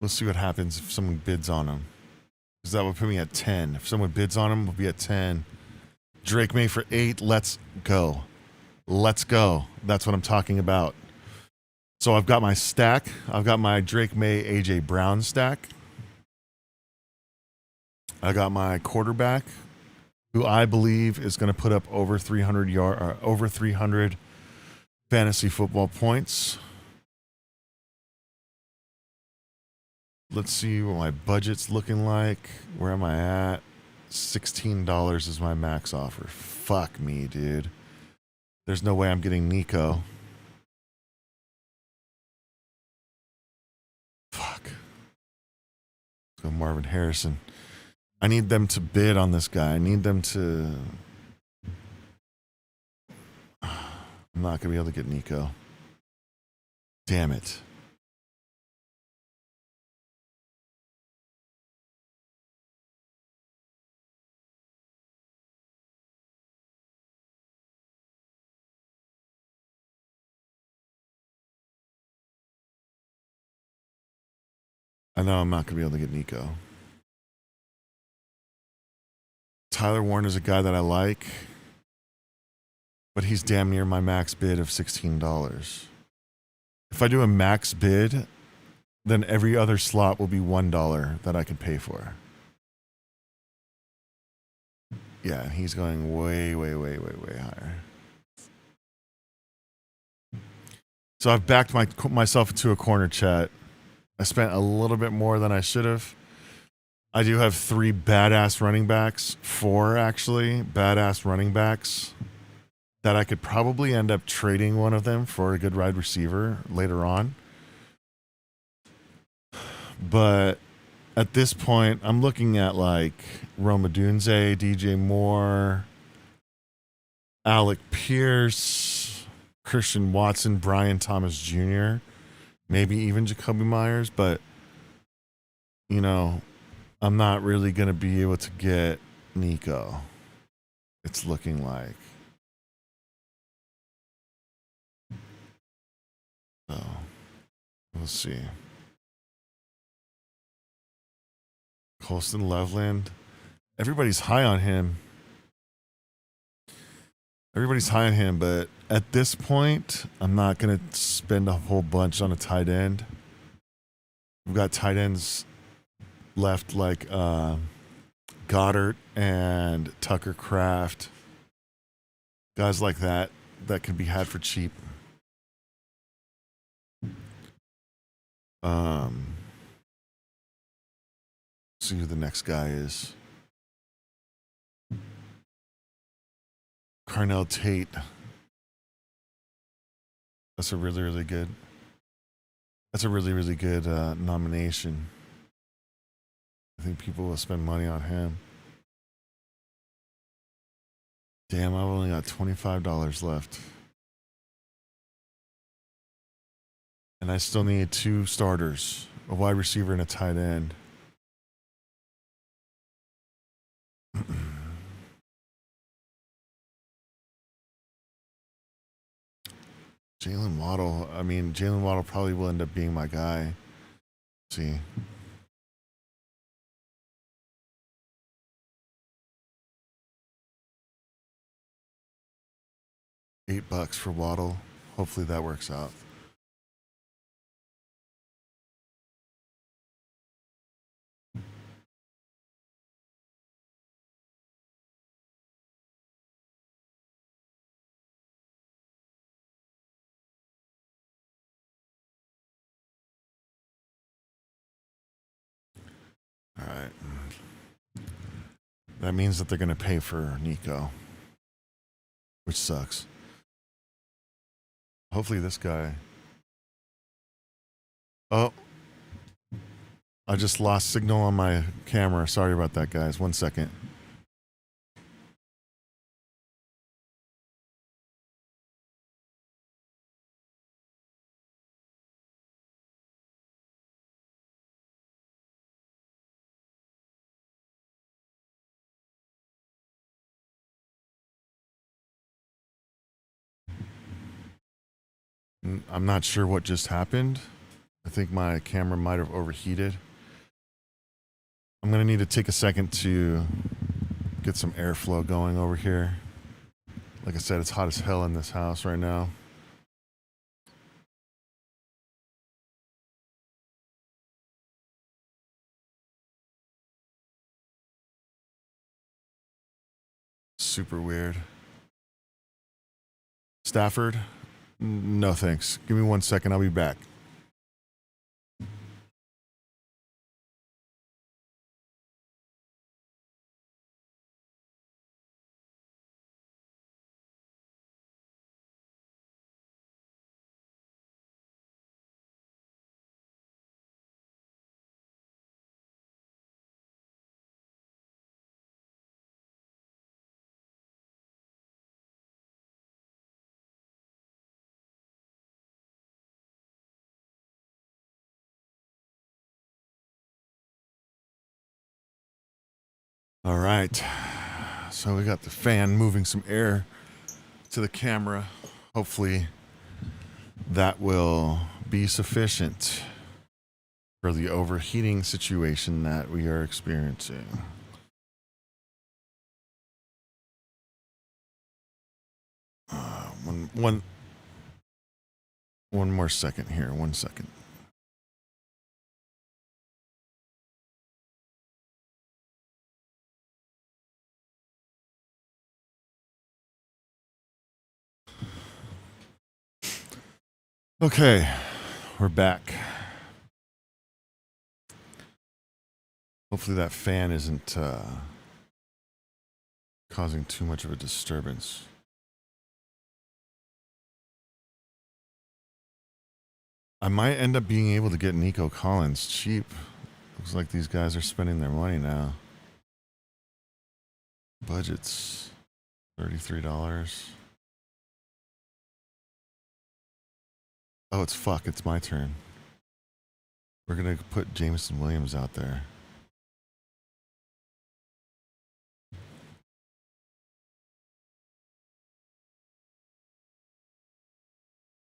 Speaker 1: Let's see what happens if someone bids on him. Because that would put me at 10. If someone bids on him, we'll be at 10. Drake May for 8. Let's go. Let's go. That's what I'm talking about. So I've got my stack. I've got my Drake May, AJ Brown stack. I got my quarterback, who I believe is going to put up over 300 fantasy football points. Let's see what my budget's looking like. Where am I at? $16 is my max offer. Fuck me, dude. There's no way I'm getting Nico. Fuck. Let's go Marvin Harrison. I need them to bid on this guy. I need them to... I'm not going to be able to get Nico. Damn it. I know I'm not going to be able to get Nico. Tyler Warner's a guy that I like, but he's damn near my max bid of $16. If I do a max bid, then every other slot will be $1 that I can pay for. Yeah, he's going way, way, way, way, way higher. So I've backed myself into a corner, chat. I spent a little bit more than I should have. I do have 3 badass running backs, 4 actually, badass running backs that I could probably end up trading one of them for a good wide receiver later on. But at this point, I'm looking at like Rome Odunze, DJ Moore, Alec Pierce, Christian Watson, Brian Thomas Jr., maybe even Jacoby Myers. But, you know, I'm not really going to be able to get Nico. It's looking like. So, we'll see. Colston Loveland. Everybody's high on him. But at this point, I'm not going to spend a whole bunch on a tight end. We've got tight ends left like Goddard and Tucker Kraft. Guys like that can be had for cheap. See who the next guy is. Carnell Tate. That's a really, really good. That's a really, really good nomination. I think people will spend money on him. Damn, I've only got $25 left. And I still need 2 starters, a wide receiver and a tight end. Jalen Waddle probably will end up being my guy. Let's see. $8 for Waddle. Hopefully that works out. All right. That means that they're going to pay for Nico, which sucks. Hopefully this guy. Oh, I just lost signal on my camera. Sorry about that, guys. 1 second. I'm not sure what just happened. I think my camera might have overheated. I'm going to need to take a second to get some airflow going over here. Like I said, it's hot as hell in this house right now. Super weird. Stafford? No thanks. Give me 1 second. I'll be back. All right. So we got the fan moving some air to the camera. Hopefully that will be sufficient for the overheating situation that we are experiencing. One more second here. 1 second. Okay, we're back. Hopefully that fan isn't causing too much of a disturbance. I might end up being able to get Nico Collins cheap. Looks like these guys are spending their money now. Budget's $33. Oh, it's my turn. We're going to put Jameson Williams out there.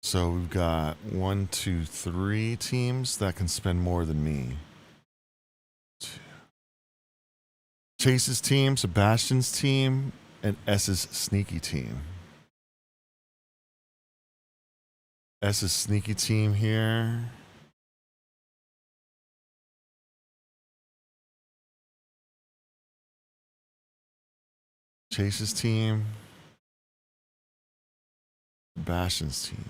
Speaker 1: So we've got 1, 2, 3 teams that can spend more than me. Chase's team, Sebastian's team, and S's sneaky team. S's sneaky team here. Chase's team. Sebastian's team.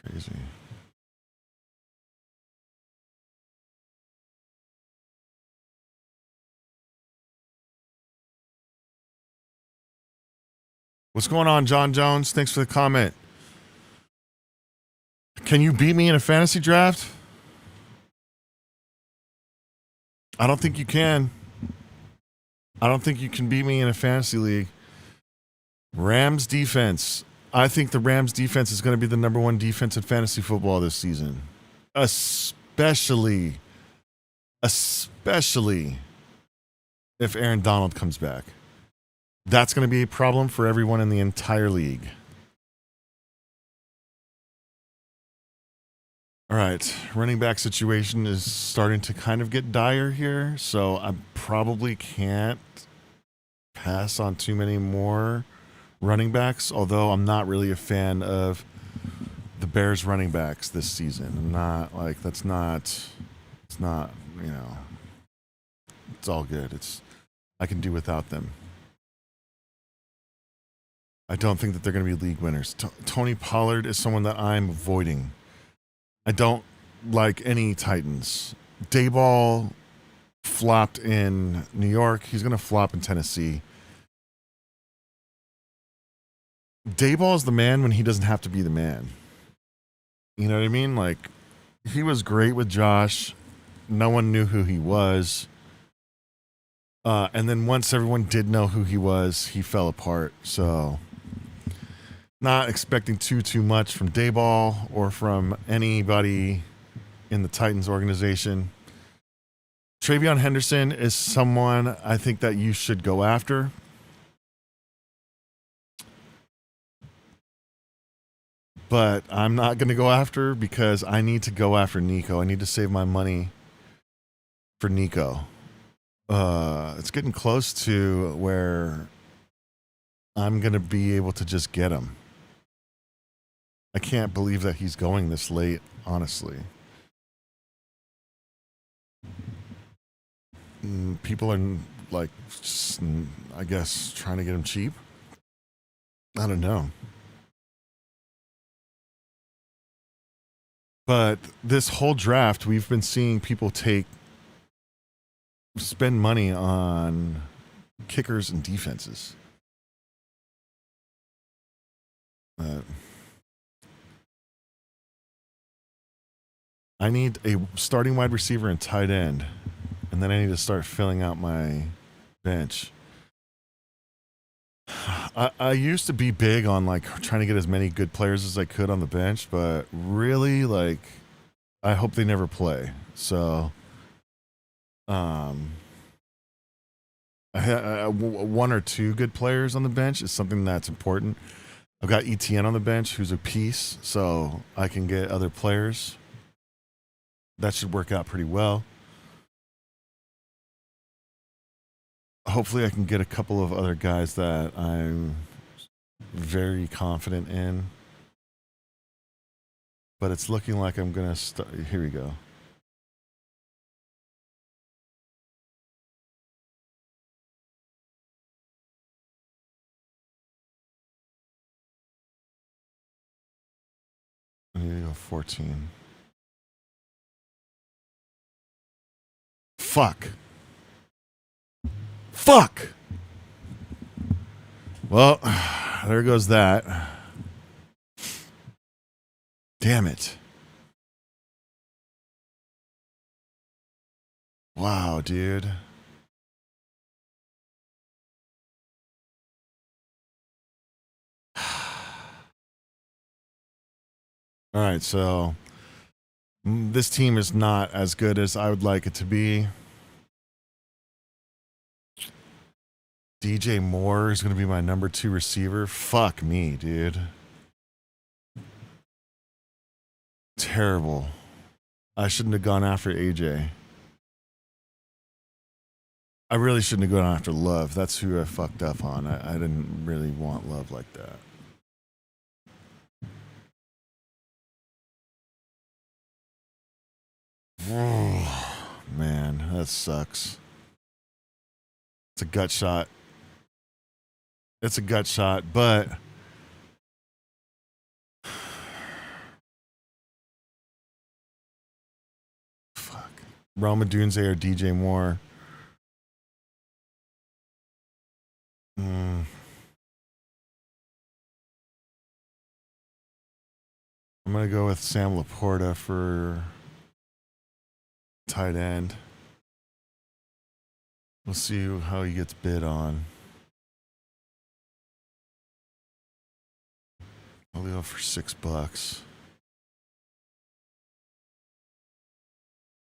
Speaker 1: Crazy. What's going on, John Jones? Thanks for the comment. Can you beat me in a fantasy draft? I don't think you can. I don't think you can beat me in a fantasy league. Rams defense. I think the Rams defense is going to be the number 1 defense in fantasy football this season. Especially if Aaron Donald comes back. That's going to be a problem for everyone in the entire league. All right, running back situation is starting to kind of get dire here, so I probably can't pass on too many more running backs, although I'm not really a fan of the Bears running backs this season. I'm not like, it's not, you know, it's all good. I can do without them. I don't think that they're going to be league winners. Tony Pollard is someone that I'm avoiding. I don't like any Titans. Dayball flopped in New York. He's going to flop in Tennessee. Dayball is the man when he doesn't have to be the man. You know what I mean? Like, he was great with Josh. No one knew who he was. And then once everyone did know who he was, he fell apart. So, not expecting too much from Dayball or from anybody in the Titans organization. Travion Henderson is someone I think that you should go after. But I'm not going to go after because I need to go after Nico. I need to save my money for Nico. It's getting close to where I'm going to be able to just get him. I can't believe that he's going this late, honestly. People are, like, just, I guess, trying to get him cheap. I don't know. But this whole draft, we've been seeing people spend money on kickers and defenses. I need a starting wide receiver and tight end, and then I need to start filling out my bench. I used to be big on like trying to get as many good players as I could on the bench, but really, like, I hope they never play. So, one or two good players on the bench is something that's important. I've got ETN on the bench, who's a piece, so I can get other players. That should work out pretty well. Hopefully I can get a couple of other guys that I'm very confident in. But it's looking like I'm going to start. Here we go. I need to go 14. Fuck. Fuck. Well, there goes that. Damn it. Wow, dude. All right, so this team is not as good as I would like it to be. DJ Moore is going to be my number 2 receiver. Fuck me, dude. Terrible. I shouldn't have gone after AJ. I really shouldn't have gone after Love. That's who I fucked up on. I didn't really want Love like that. Man, that sucks. It's a gut shot. It's a gut shot, but fuck. Roma Dunze or DJ Moore. I'm gonna go with Sam Laporta for tight end. We'll see how he gets bid on. I'll go for $6.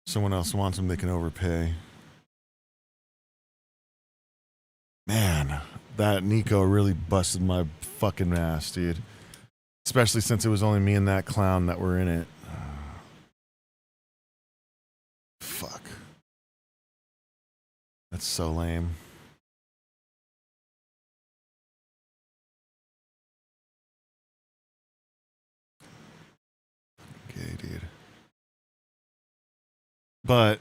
Speaker 1: Someone else wants him, they can overpay. Man, that Nico really busted my fucking ass, dude. Especially since it was only me and that clown that were in it. Fuck. That's so lame. Okay, dude. But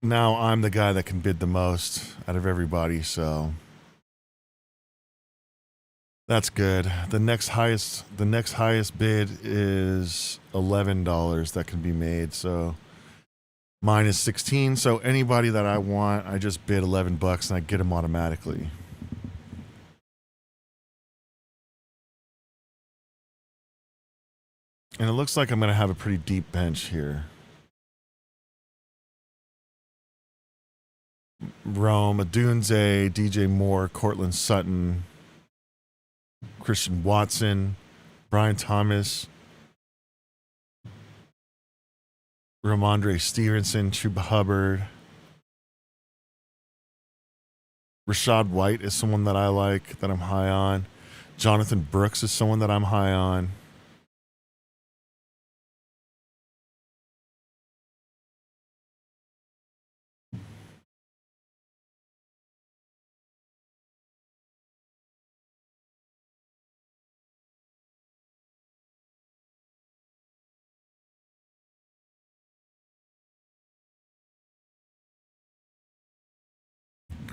Speaker 1: now I'm the guy that can bid the most out of everybody, so that's good. The next highest bid is $11 that can be made. So mine is 16. So anybody that I want, I just bid $11 and I get them automatically. And it looks like I'm going to have a pretty deep bench here. Rome, Adunze, DJ Moore, Cortland Sutton, Christian Watson, Brian Thomas, Ramondre Stevenson, Chuba Hubbard. Rashad White is someone that I like, that I'm high on. Jonathan Brooks is someone that I'm high on.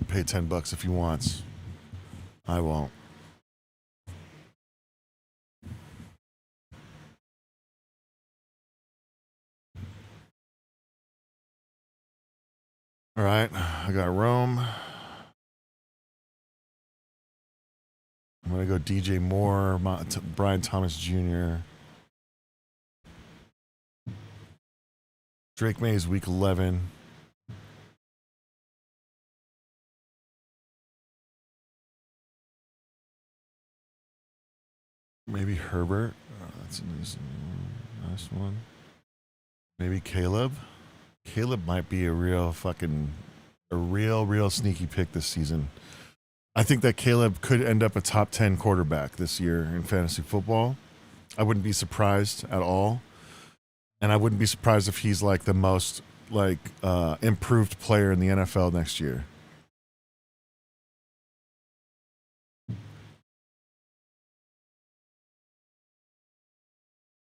Speaker 1: Pay $10 if he wants. I won't. All right, I got Rome. I'm going to go DJ Moore, Brian Thomas Jr. Drake May is week 11. Maybe Herbert. That's a nice one. Maybe Caleb. Caleb might be a real sneaky pick this season. I think that Caleb could end up a top 10 quarterback this year in fantasy football. I wouldn't be surprised at all. And I wouldn't be surprised if he's like the most improved player in the NFL next year.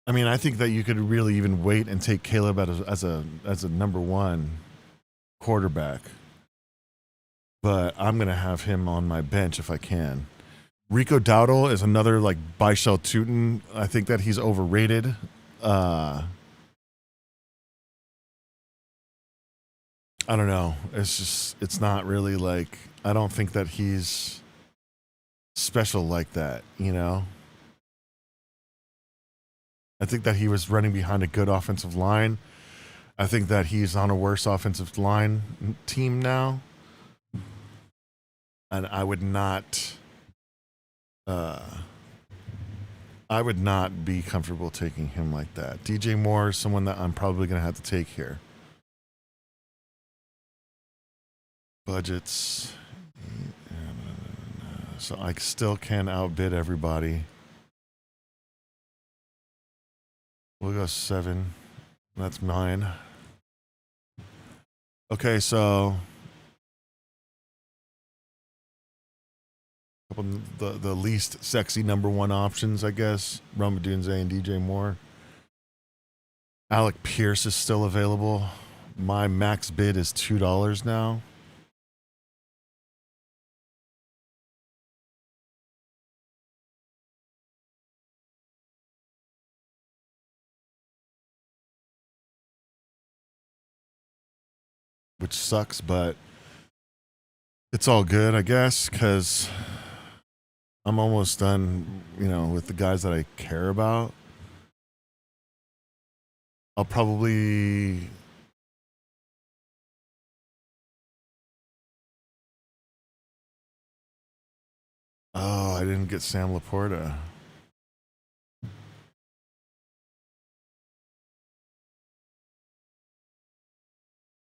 Speaker 1: I mean, I think that you could really even wait and take Caleb as a number one quarterback. But I'm going to have him on my bench if I can. Rico Dowdle is another like Byshell Tootin. I think that he's overrated. I don't know. It's not really like, I don't think that he's special like that, you know? I think that he was running behind a good offensive line. I think that he's on a worse offensive line team now. And I would not be comfortable taking him like that. DJ Moore is someone that I'm probably going to have to take here. Budgets. So I still can outbid everybody. We'll go 7. That's mine. Okay, so the least sexy number one options, I guess. Rome Odunze and DJ Moore. Alec Pierce is still available. My max bid is $2 now. Which sucks, but it's all good, I guess, because I'm almost done, with the guys that I care about. I'll probably I didn't get Sam Laporta.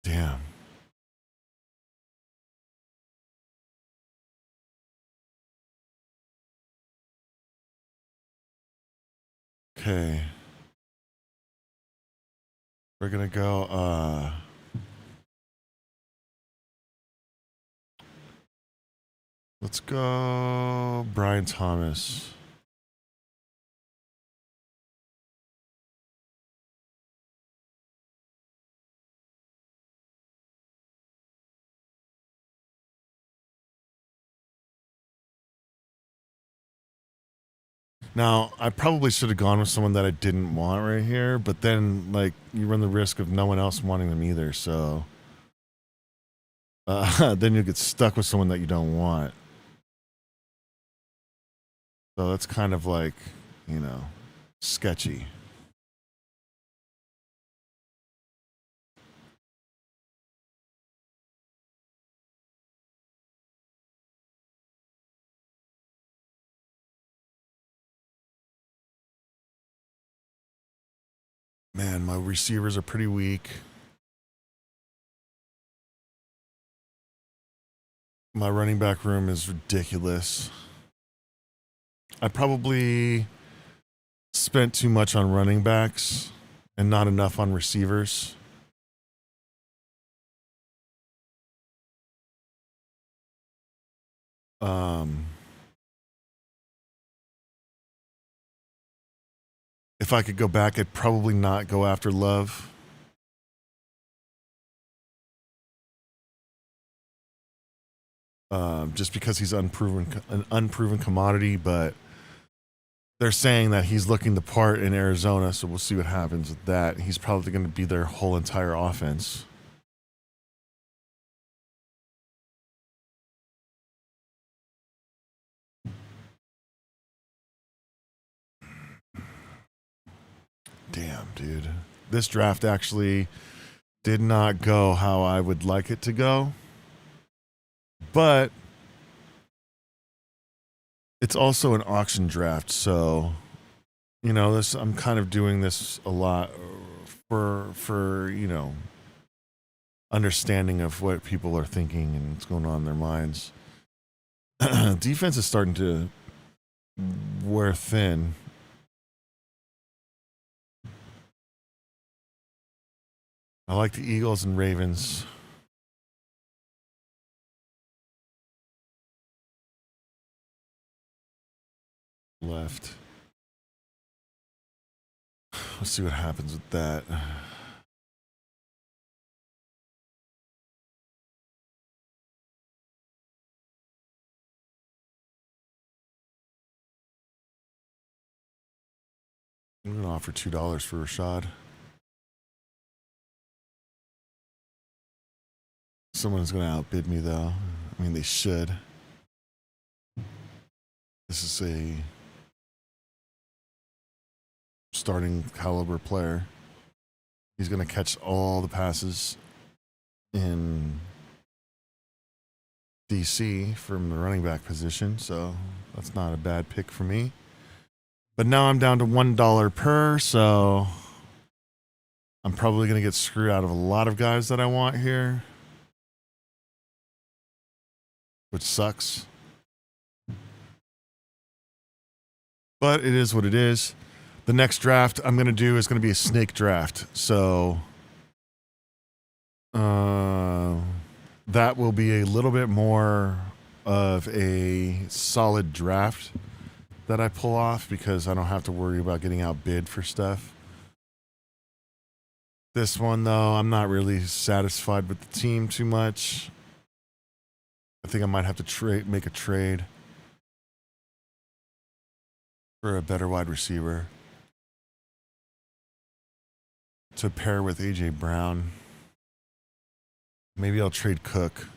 Speaker 1: Damn. Okay. We're gonna go let's go Brian Thomas. Now, I probably should have gone with someone that I didn't want right here, but then, you run the risk of no one else wanting them either, so then you get stuck with someone that you don't want. So that's kind of sketchy. Man, my receivers are pretty weak. My running back room is ridiculous. I probably spent too much on running backs and not enough on receivers. If I could go back, I'd probably not go after Love. Just because he's an unproven commodity, but they're saying that he's looking the part in Arizona, so we'll see what happens with that. He's probably going to be their whole entire offense. Damn, dude. This draft actually did not go how I would like it to go. But It's also an auction draft, so you know this. I'm kind of doing this a lot for you know understanding of what people are thinking and what's going on in their minds. Defense is starting to wear thin. I like the Eagles and Ravens. Left. Let's see what happens with that. I'm going to offer $2 for Rashad. Someone's going to outbid me, though. I mean, they should. This is a starting caliber player. He's going to catch all the passes in DC from the running back position, so that's not a bad pick for me. But now I'm down to $1 per, so I'm probably going to get screwed out of a lot of guys that I want here, which sucks. But it is what it is. The next draft I'm going to do is going to be a snake draft. So that will be a little bit more of a solid draft that I pull off because I don't have to worry about getting outbid for stuff. This one, though, I'm not really satisfied with the team too much. I think I might have to make a trade for a better wide receiver to pair with A.J. Brown. Maybe I'll trade Cook.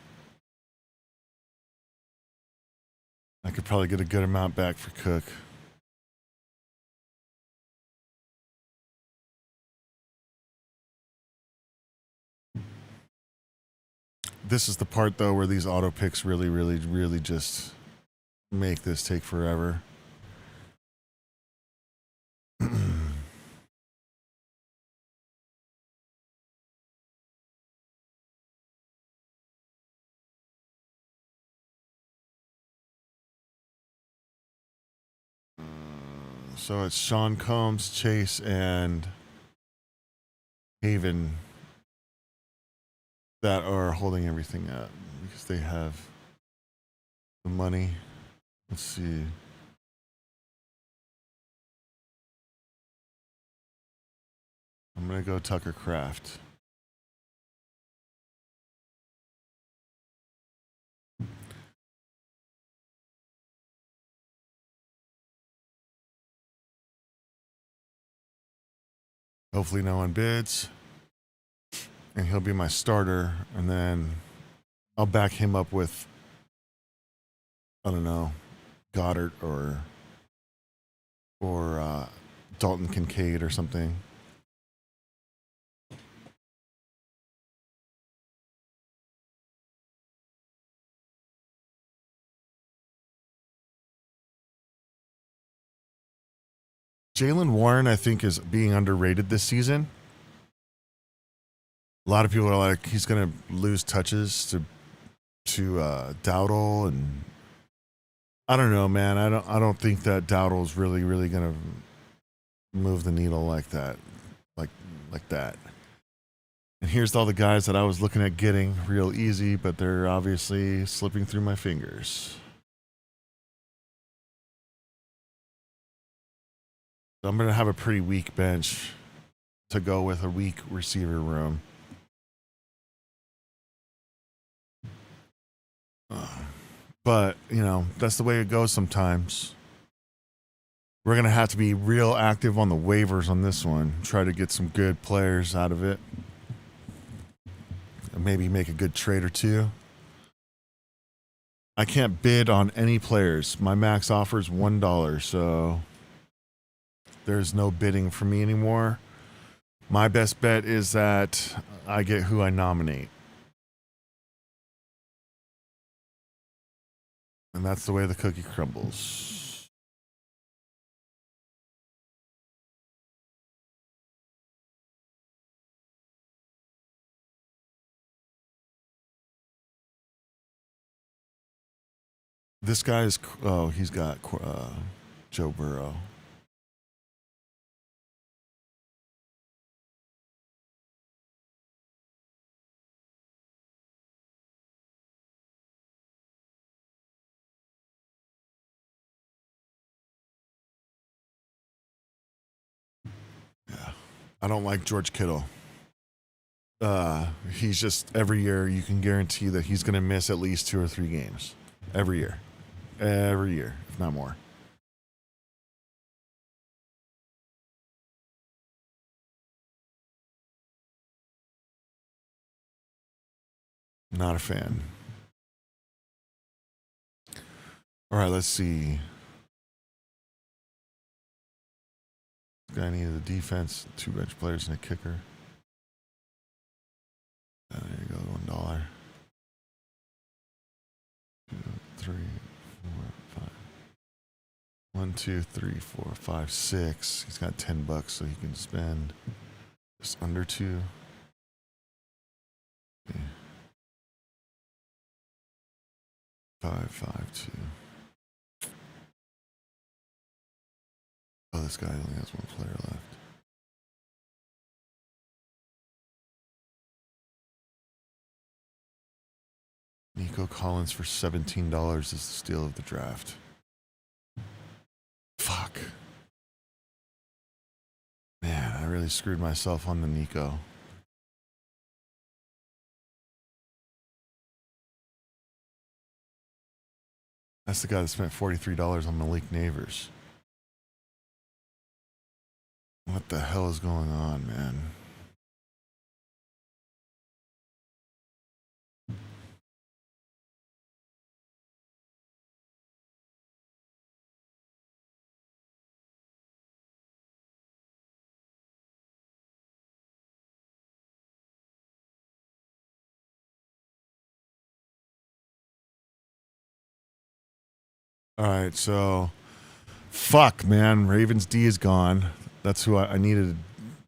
Speaker 1: I could probably get a good amount back for Cook. This is the part, though, where these auto picks really just make this take forever. So it's Sean Combs, Chase, and Haven that are holding everything up because they have the money. Let's see. I'm going to go Tucker Kraft. Hopefully no one bids. And he'll be my starter. And then I'll back him up with, I don't know, Goddard or Dalton Kincaid or something. Jaylen Warren, I think, is being underrated this season. A lot of people are like, he's going to lose touches to Dowdle, and I don't know, man. I don't think that Dowdle is really going to move the needle like that, like that. And here's all the guys that I was looking at getting real easy, but they're obviously slipping through my fingers. So I'm going to have a pretty weak bench to go with a weak receiver room. But, you know, that's the way it goes sometimes. We're going to have to be real active on the waivers on this one. Try to get some good players out of it. And maybe make a good trade or two. I can't bid on any players. My max offer is $1, so there's no bidding for me anymore. My best bet is that I get who I nominate. And that's the way the cookie crumbles. This guy's, oh, he's got Joe Burrow. Yeah. I don't like George Kittle. He's just, every year you can guarantee that he's going to miss at least 2 or 3 games. Every year, if not more. Not a fan. All right, let's see. This guy needed a defense, 2 bench players, and a kicker. There you go, $1. 2, 3, 4, 5. 1, 2, 3, 4, 5, 6. He's got $10, so he can spend just under 2. Okay. 5, 5, 2. Oh, this guy only has 1 player left. Nico Collins for $17 is the steal of the draft. Fuck. Man, I really screwed myself on the Nico. That's the guy that spent $43 on Malik Neighbors. What the hell is going on, man? All right, so fuck, man. Ravens D is gone. That's who I needed,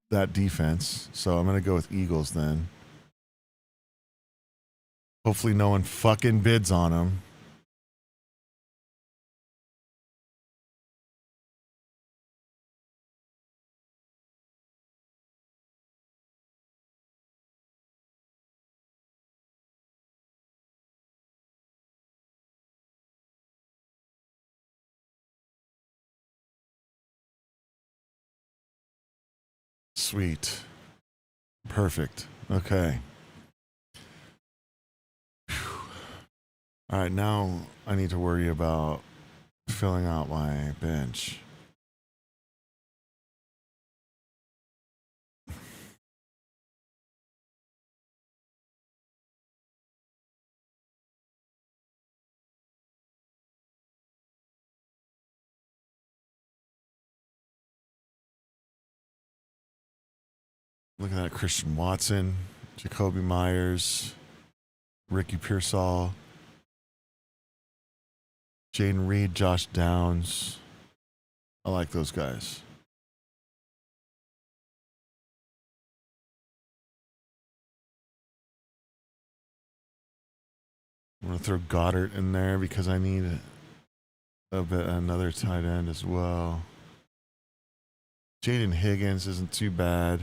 Speaker 1: that defense. So I'm going to go with Eagles then. Hopefully no one fucking bids on him. Sweet. Perfect. Okay. Whew. All right, now I need to worry about filling out my bench. Look at that. Christian Watson, Jacoby Myers, Ricky Pearsall, Jaden Reed, Josh Downs. I like those guys. I'm going to throw Goddard in there because I need another tight end as well. Jaden Higgins isn't too bad.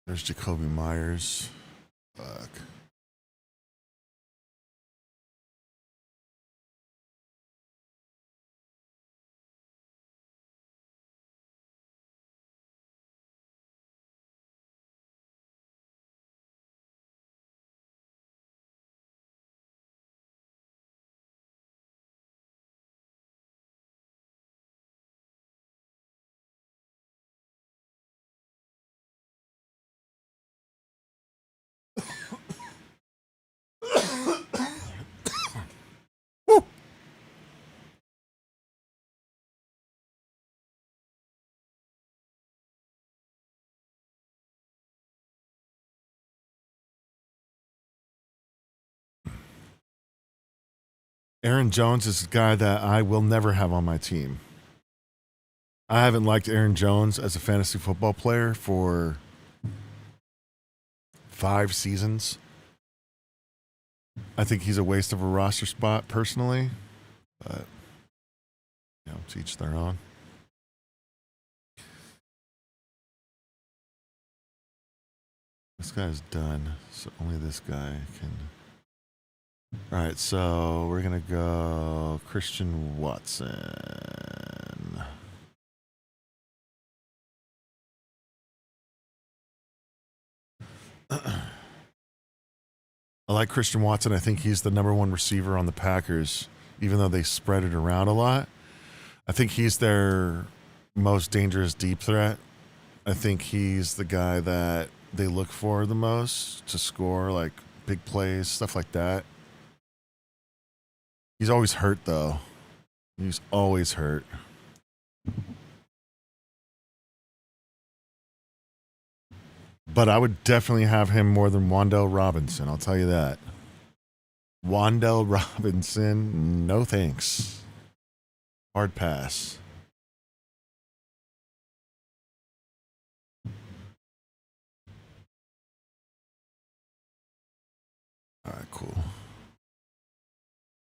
Speaker 1: There's Jacoby Myers. Fuck. Aaron Jones is a guy that I will never have on my team. I haven't liked Aaron Jones as a fantasy football player for 5 seasons. I think he's a waste of a roster spot personally, but to each their own. This guy's done, so only this guy can. All right, so we're gonna go Christian Watson. I like Christian Watson. I think he's the number 1 receiver on the Packers, even though they spread it around a lot. I think he's their most dangerous deep threat. I think he's the guy that they look for the most to score, like big plays, stuff like that. He's always hurt, though. He's always hurt. But I would definitely have him more than Wan'Dale Robinson, I'll tell you that. Wan'Dale Robinson, no thanks. Hard pass. All right, cool.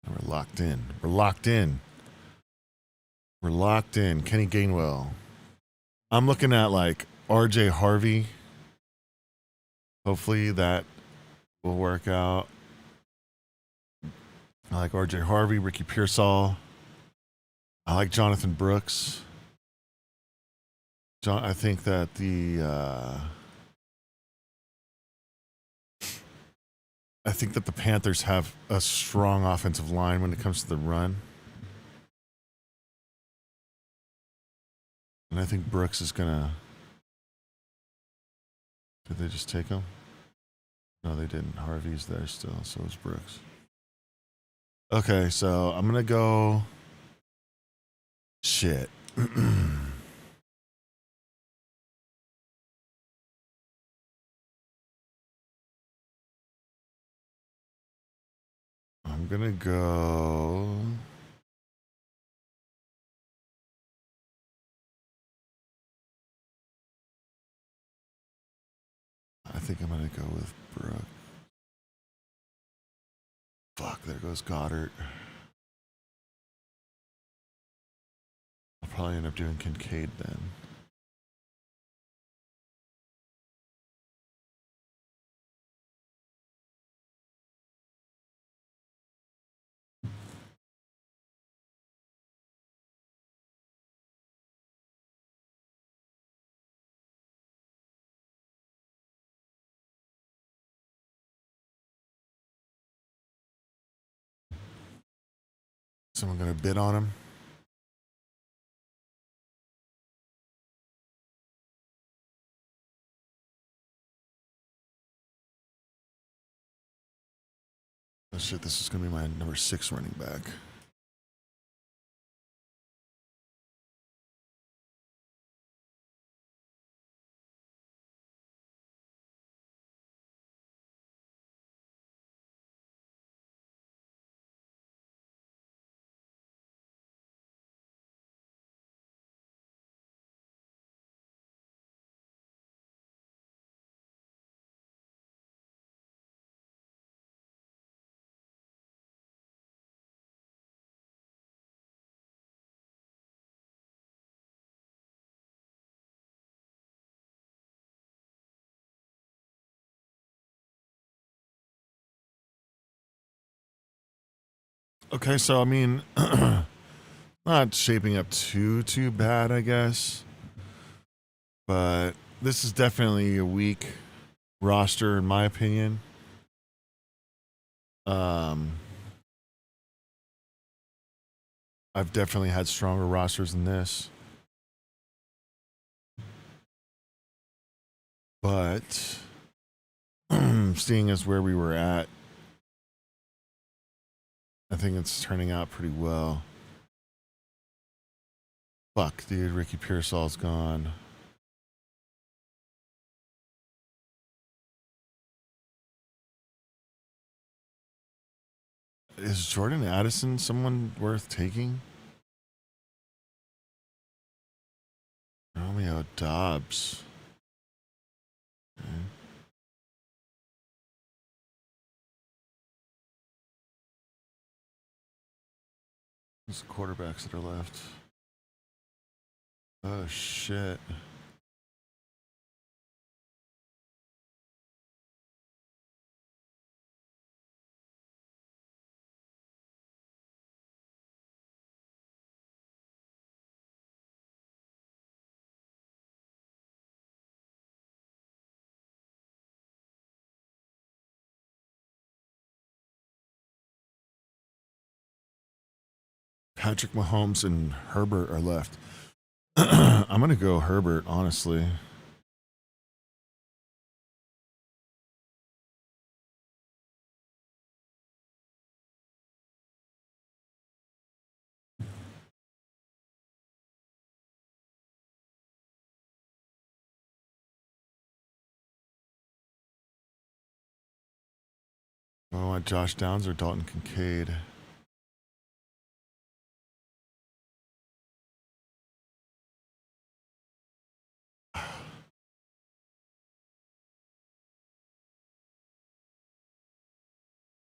Speaker 1: We're locked in. We're locked in. We're locked in. Kenny Gainwell. I'm looking at like RJ Harvey. Hopefully that will work out. I like RJ Harvey, Ricky Pearsall. I like Jonathan Brooks. I think that the Panthers have a strong offensive line when it comes to the run. And I think Brooks is gonna. Did they just take him? No, they didn't. Harvey's there still, so is Brooks. Okay, so I'm gonna go. Shit. I'm gonna go. I think I'm gonna go with Brooke. Fuck, there goes Goddard. I'll probably end up doing Kincaid then. Someone gonna bid on him? Oh shit, this is gonna be my number 6 running back. Okay, so I mean, not shaping up too bad, I guess. But this is definitely a weak roster, in my opinion. I've definitely had stronger rosters than this. But seeing as where we were at, I think it's turning out pretty well. Fuck, dude, Ricky Pearsall's gone. Is Jordan Addison someone worth taking? Romeo Dobbs. Okay. Who's the quarterbacks that are left? Oh, shit. Patrick Mahomes and Herbert are left. I'm going to go Herbert, honestly. I want Josh Downs or Dalton Kincaid.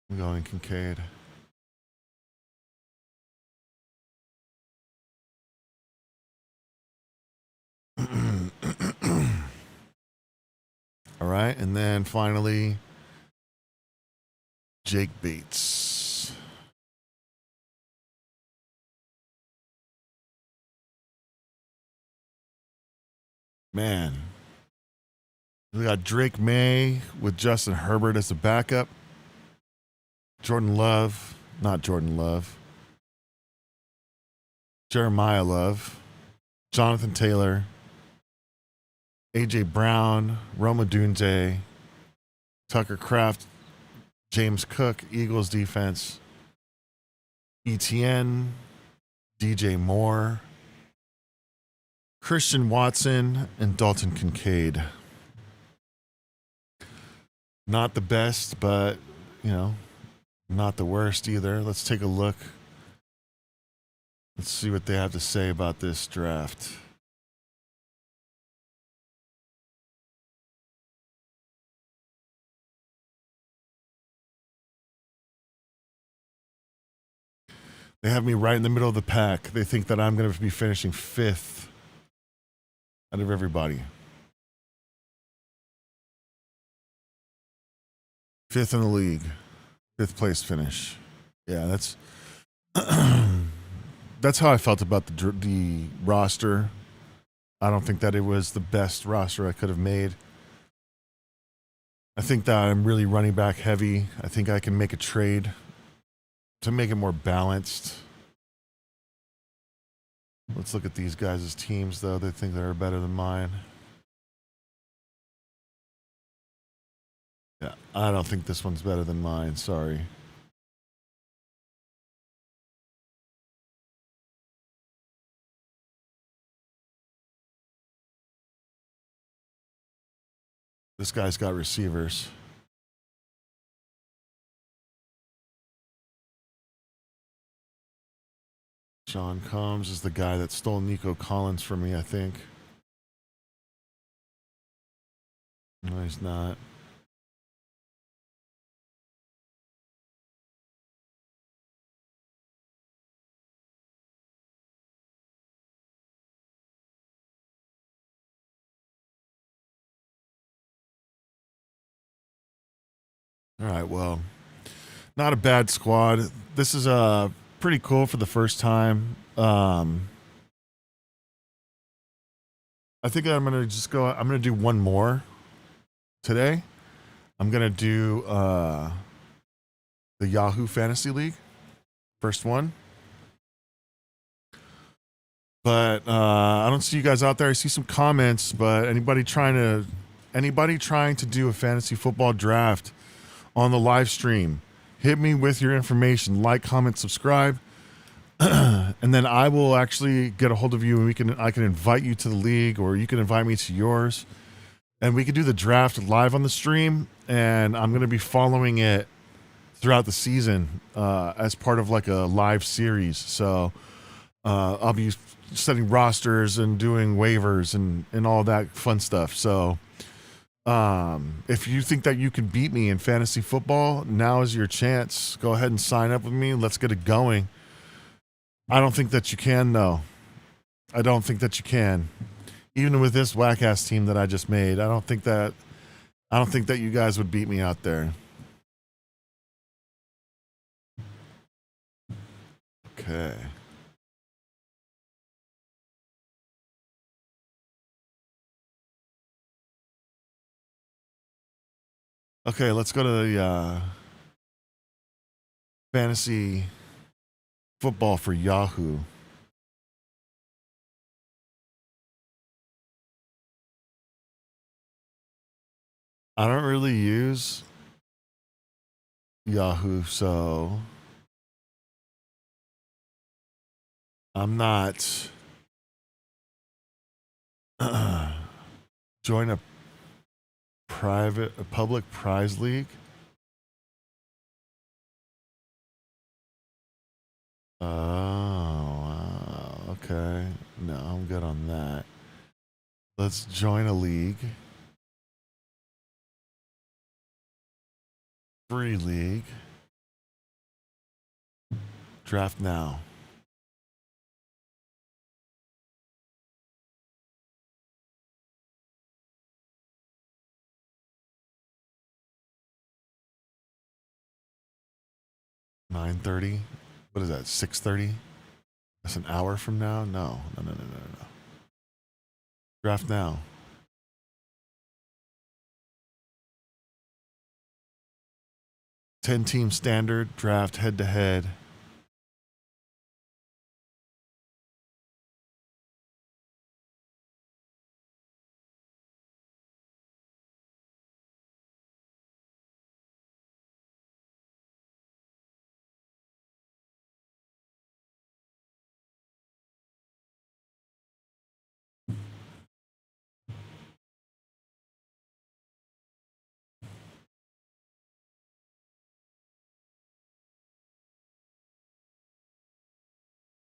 Speaker 1: I'm going Kincaid. All right, and then finally, Jake Bates. Man, we got Drake May with Justin Herbert as the backup. Jordan Love, not Jordan Love. Jeremiah Love, Jonathan Taylor, AJ Brown, Roma Dunze, Tucker Kraft, James Cook, Eagles defense, ETN, DJ Moore, Christian Watson, and Dalton Kincaid. Not the best, but, not the worst either. Let's take a look. Let's see what they have to say about this draft. They have me right in the middle of the pack. They think that I'm going to be finishing 5th out of everybody. 5th in the league. 5th place finish. Yeah, that's that's how I felt about the roster. I don't think that it was the best roster I could have made. I think that I'm really running back heavy. I think I can make a trade to make it more balanced. Let's look at these guys' teams, though. They think they're better than mine. Yeah, I don't think this one's better than mine. Sorry. This guy's got receivers. Sean Combs is the guy that stole Nico Collins from me, I think. No, he's not. All right, well, not a bad squad. This is pretty cool for the first time. I think I'm going to do one more today. I'm going to do the Yahoo Fantasy League. First one. But I don't see you guys out there. I see some comments, but anybody trying to do a fantasy football draft on the live stream, hit me with your information, like, comment, subscribe, and then I will actually get a hold of you, and I can invite you to the league, or you can invite me to yours, and we can do the draft live on the stream. And I'm going to be following it throughout the season as part of like a live series. So I'll be setting rosters and doing waivers and all that fun stuff. So if you think that you can beat me in fantasy football, now is your chance. Go ahead and sign up with me. Let's get it going. I don't think that you can, though. I don't think that you can. Even with this whack-ass team that I just made, I don't think that you guys would beat me out there. Okay. Okay, let's go to the fantasy football for Yahoo. I don't really use Yahoo, so I'm not join a public prize league. Oh, okay. No, I'm good on that. Let's join a league. Free league. Draft now. $9:30. What is that? 6:30. That's an hour from now. No. Draft now. Ten-team standard draft head-to-head.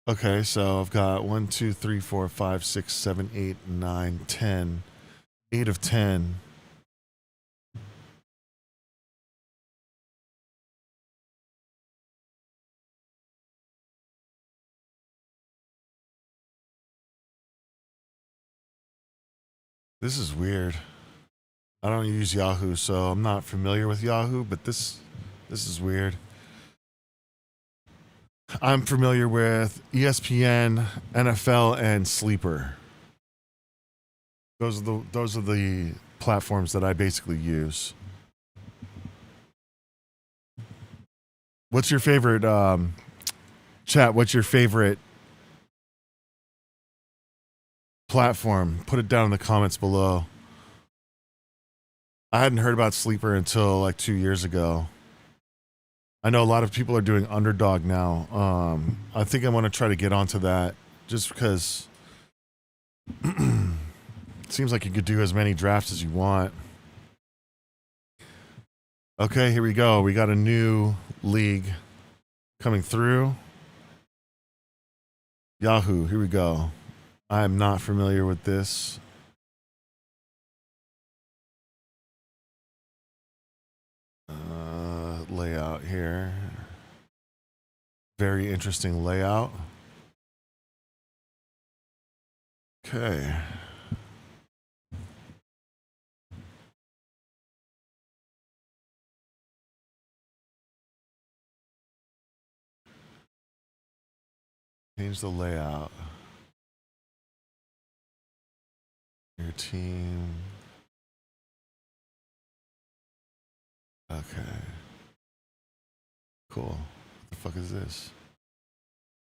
Speaker 1: Okay, so I've got 1, 2, 3, 4, 5, 6, 7, 8, 9, 10. 8 of 10. This is weird. I don't use Yahoo, so I'm not familiar with Yahoo, but this is weird. I'm familiar with ESPN, NFL, and Sleeper. Those are the platforms that I basically use. What's your favorite chat? What's your favorite platform? Put it down in the comments below. I hadn't heard about Sleeper until like 2 years ago. I know a lot of people are doing Underdog now. I think I want to try to get onto that just because it seems like you could do as many drafts as you want. Okay, here we go. We got a new league coming through. Yahoo, here we go. I am not familiar with this. Layout here. Very interesting layout. Okay. Change the layout. Your team. Okay. Cool. What the fuck is this?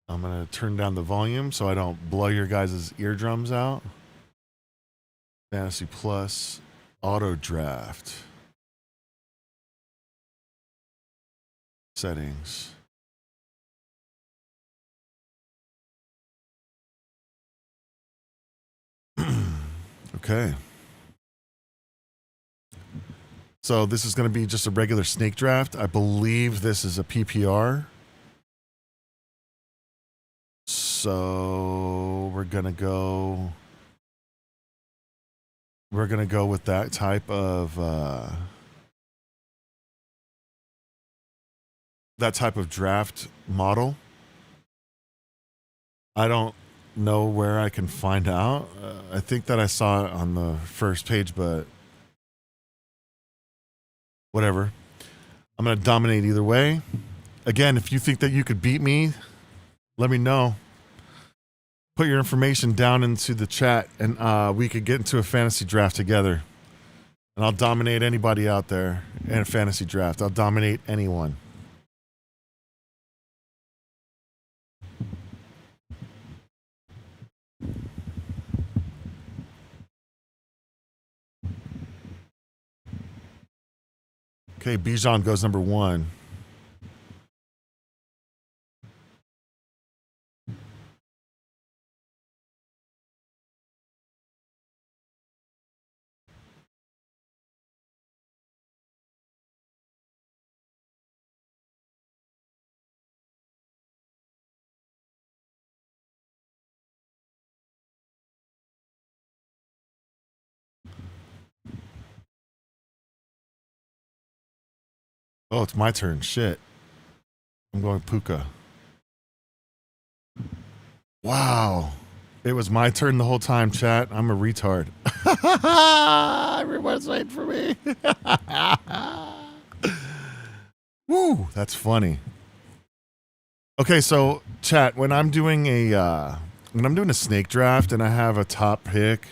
Speaker 1: I'm going to turn down the volume so I don't blow your guys' eardrums out. Fantasy Plus Auto Draft. Settings. Okay. So this is going to be just a regular snake draft. I believe this is a PPR. So we're going to go with that type of draft model. I don't know where I can find out. I think that I saw it on the first page, but whatever. I'm going to dominate either way. Again, if you think that you could beat me, let me know. Put your information down into the chat, and we could get into a fantasy draft together. And I'll dominate anybody out there in a fantasy draft. I'll dominate anyone. Okay, Bijan goes number 1. Oh, it's my turn. Shit. I'm going Puka. Wow. It was my turn the whole time, chat. I'm a retard. Everyone's waiting for me. Woo, that's funny. Okay, so chat, when I'm doing a snake draft and I have a top pick,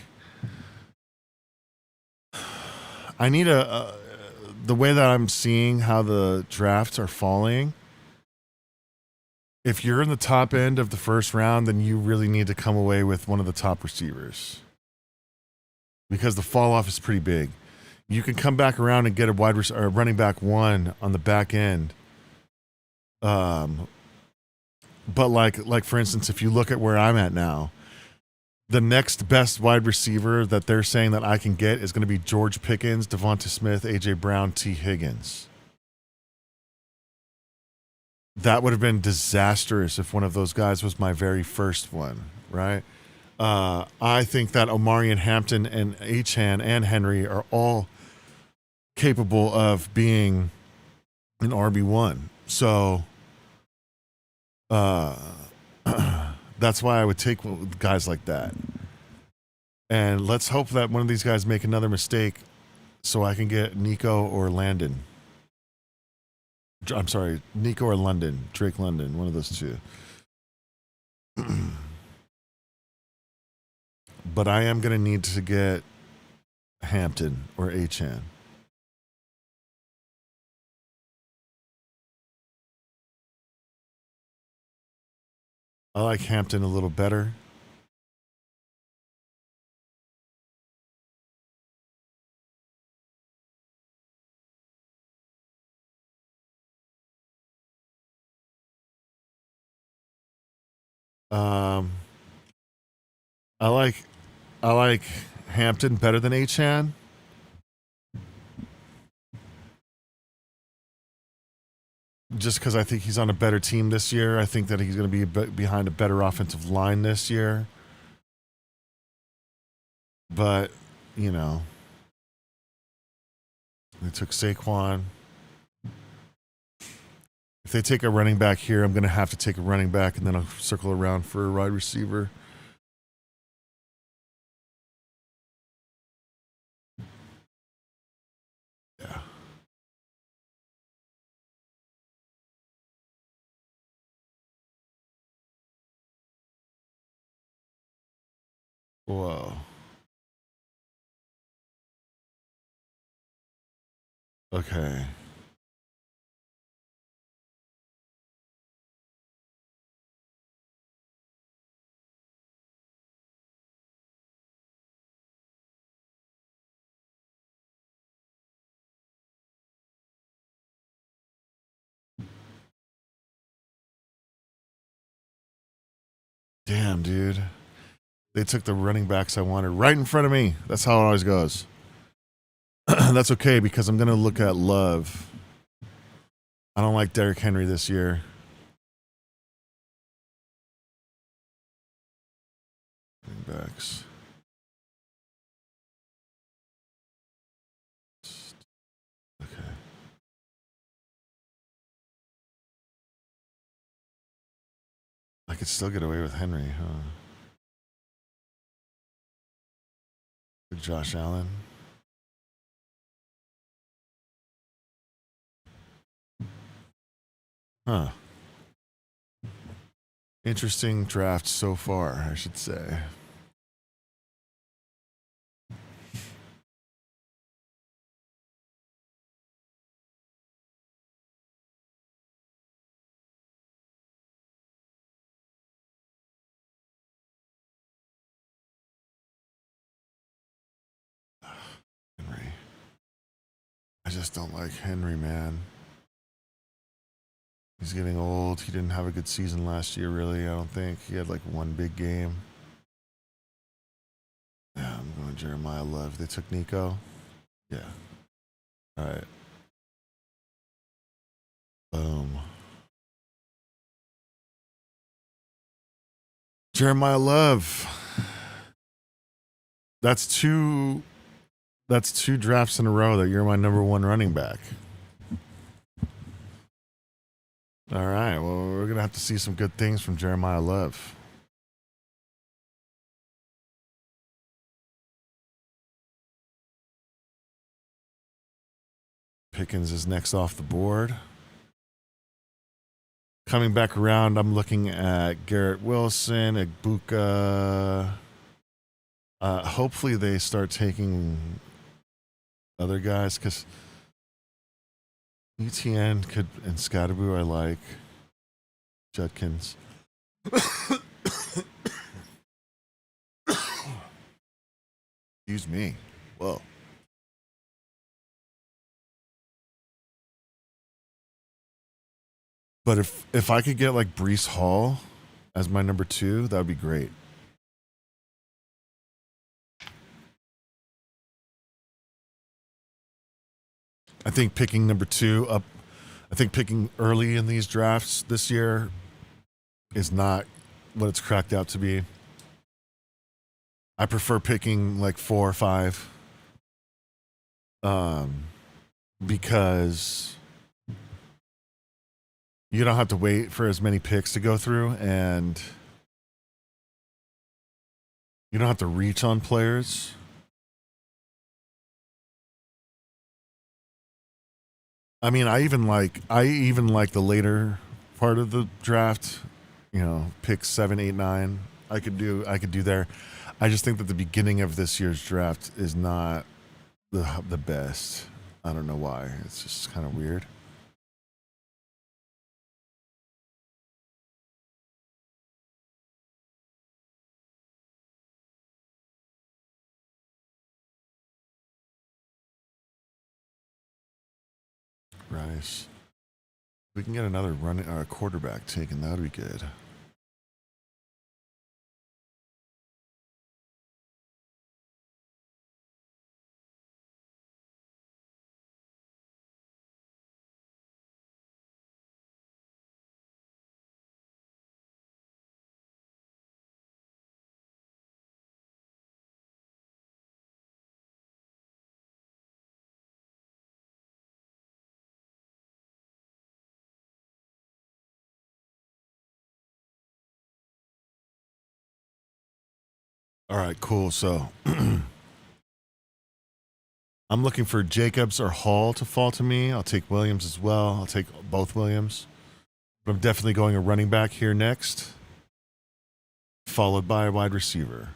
Speaker 1: I need the way that I'm seeing how the drafts are falling. If you're in the top end of the first round, then you really need to come away with one of the top receivers, because the fall off is pretty big. You can come back around and get a running back 1 on the back end. But like for instance, if you look at where I'm at now, the next best wide receiver that they're saying that I can get is going to be George Pickens, Devonta Smith, AJ Brown, T. Higgins. That would have been disastrous if one of those guys was my very first one, right? I think that Omarion Hampton and Achane and Henry are all capable of being an RB1. So that's why I would take guys like that. And let's hope that one of these guys make another mistake so I can get Nico or Landon. I'm sorry, Nico or London. Drake London, one of those two. But I am going to need to get Hampton or Achane. I like Hampton a little better. I like Hampton better than Achane. Just because I think he's on a better team this year. I think that he's going to be behind a better offensive line this year. But, you know, they took Saquon. If they take a running back here, I'm going to have to take a running back, and then I'll circle around for a wide receiver. Yeah. Whoa. Okay. Damn, dude. They took the running backs I wanted right in front of me. That's how it always goes. That's okay because I'm going to look at Love. I don't like Derrick Henry this year. Backs. Okay. I could still get away with Henry, huh? Josh Allen. Huh. Interesting draft so far, I should say. Henry. I just don't like Henry, man. He's getting old. He didn't have a good season last year, really. I don't think. He had like one big game. Yeah, I'm going Jeremiah Love. They took Nico. Yeah. All right. Boom. Jeremiah Love. That's two drafts in a row that you're my number one running back. All right. Well, we're going to have to see some good things from Jeremiah Love. Pickens is next off the board. Coming back around, I'm looking at Garrett Wilson, Egbuka. Hopefully they start taking other guys because ETN could and Scottaboo I like. Judkins. Excuse me. Whoa. But if I could get like Breece Hall as my number 2, that would be great. I think picking number 2 up. I think picking early in these drafts this year is not what it's cracked out to be. I prefer picking like 4 or 5. Because you don't have to wait for as many picks to go through, and you don't have to reach on players. I mean, I even like the later part of the draft. You know, picks 7, 8, 9. I could do there. I just think that the beginning of this year's draft is not the best. I don't know why. It's just kind of weird. Rice. We can get another quarterback taken. That would be good. All right, cool. So I'm looking for Jacobs or Hall to fall to me. I'll take Williams as well. I'll take both Williams. But I'm definitely going a running back here next, followed by a wide receiver.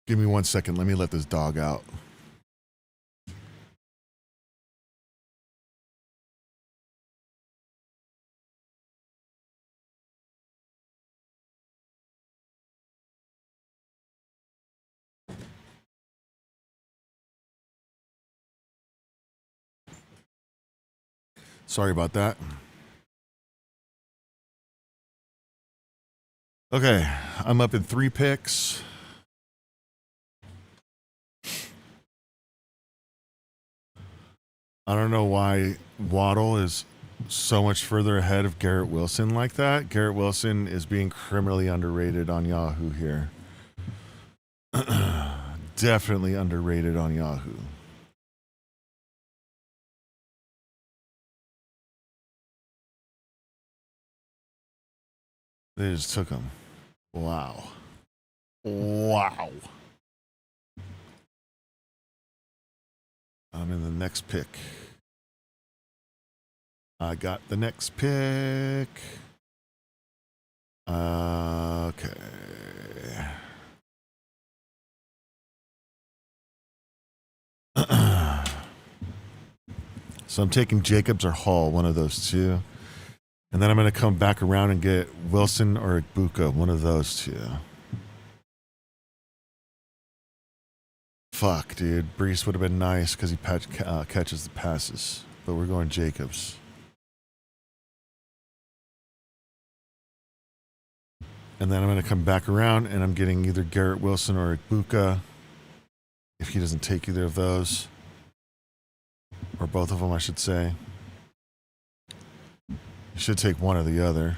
Speaker 1: Give me 1 second. Let me let this dog out. Sorry about that. Okay, I'm up in 3 picks. I don't know why Waddle is so much further ahead of Garrett Wilson like that. Garrett Wilson is being criminally underrated on Yahoo here. Definitely underrated on Yahoo. They just took him. Wow. Wow. I'm in the next pick. I got the next pick. Okay. So I'm taking Jacobs or Hall, one of those two. And then I'm going to come back around and get Wilson or Ibuka, one of those two. Fuck, dude. Brees would have been nice because he catches the passes. But we're going Jacobs. And then I'm going to come back around and I'm getting either Garrett Wilson or Ibuka. If he doesn't take either of those. Or both of them, I should say. He should take one or the other.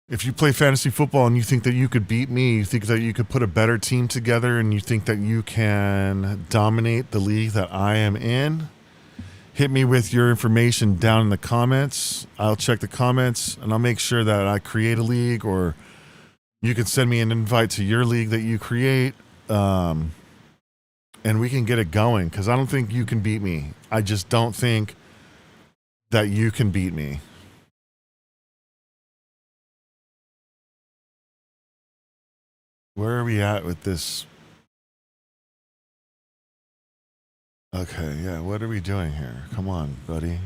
Speaker 1: If you play fantasy football and you think that you could beat me, you think that you could put a better team together, and you think that you can dominate the league that I am in, hit me with your information down in the comments. I'll check the comments, and I'll make sure that I create a league, or you can send me an invite to your league that you create, and we can get it going, because I don't think you can beat me. I just don't think that you can beat me. Where are we at with this? Okay, yeah, what are we doing here? Come on, buddy.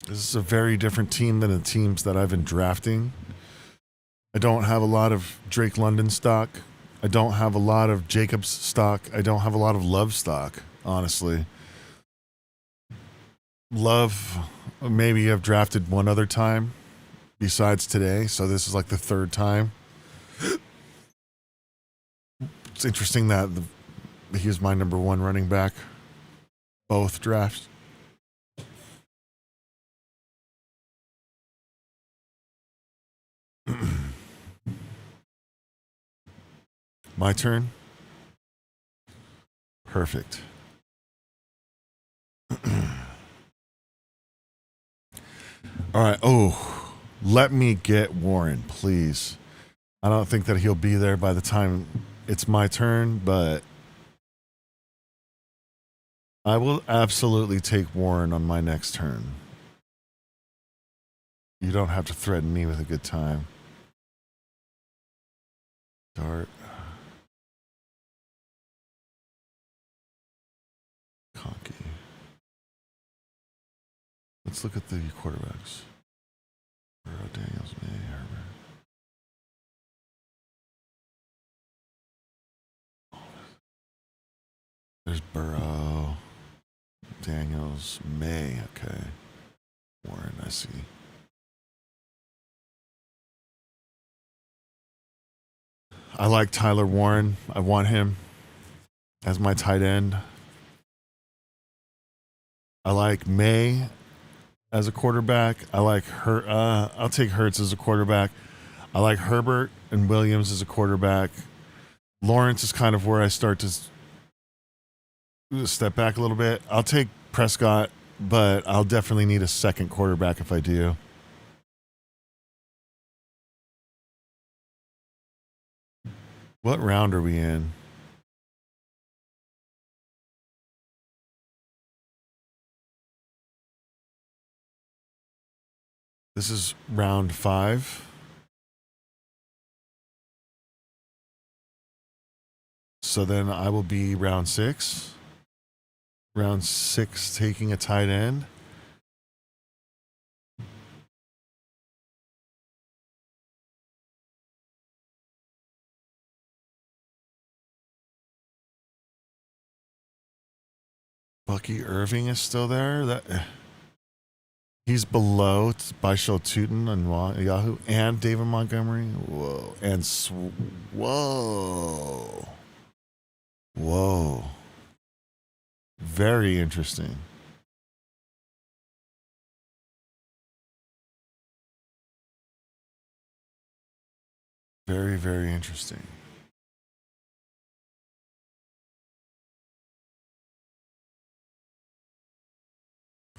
Speaker 1: This is a very different team than the teams that I've been drafting. I don't have a lot of Drake London stock. I don't have a lot of Jacobs stock. I don't have a lot of Love stock, honestly. Love, maybe I've drafted one other time besides today, so this is like the third time. It's interesting that he was my number one running back, both drafts. My turn. Perfect. All right. Oh, let me get Warren, please. I don't think that he'll be there by the time it's my turn, but I will absolutely take Warren on my next turn. You don't have to threaten me with a good time. Dart. Conky. Let's look at the quarterbacks. Burrow, Daniels, May, Herbert. There's Burrow, Daniels, May. Okay. Warren, I see. I like Tyler Warren. I want him as my tight end. I like May as a quarterback. I like I'll take Hurts as a quarterback. I like Herbert and Williams as a quarterback. Lawrence is kind of where I start to step back a little bit. I'll take Prescott, but I'll definitely need a second quarterback if I do. What round are we in? This is round 5. So then I will be round 6. Round 6 taking a tight end. Bucky Irving is still there. He's below Baishal Tutin on Yahoo and David Montgomery. Whoa. And whoa. Whoa. Very interesting. Very, very interesting.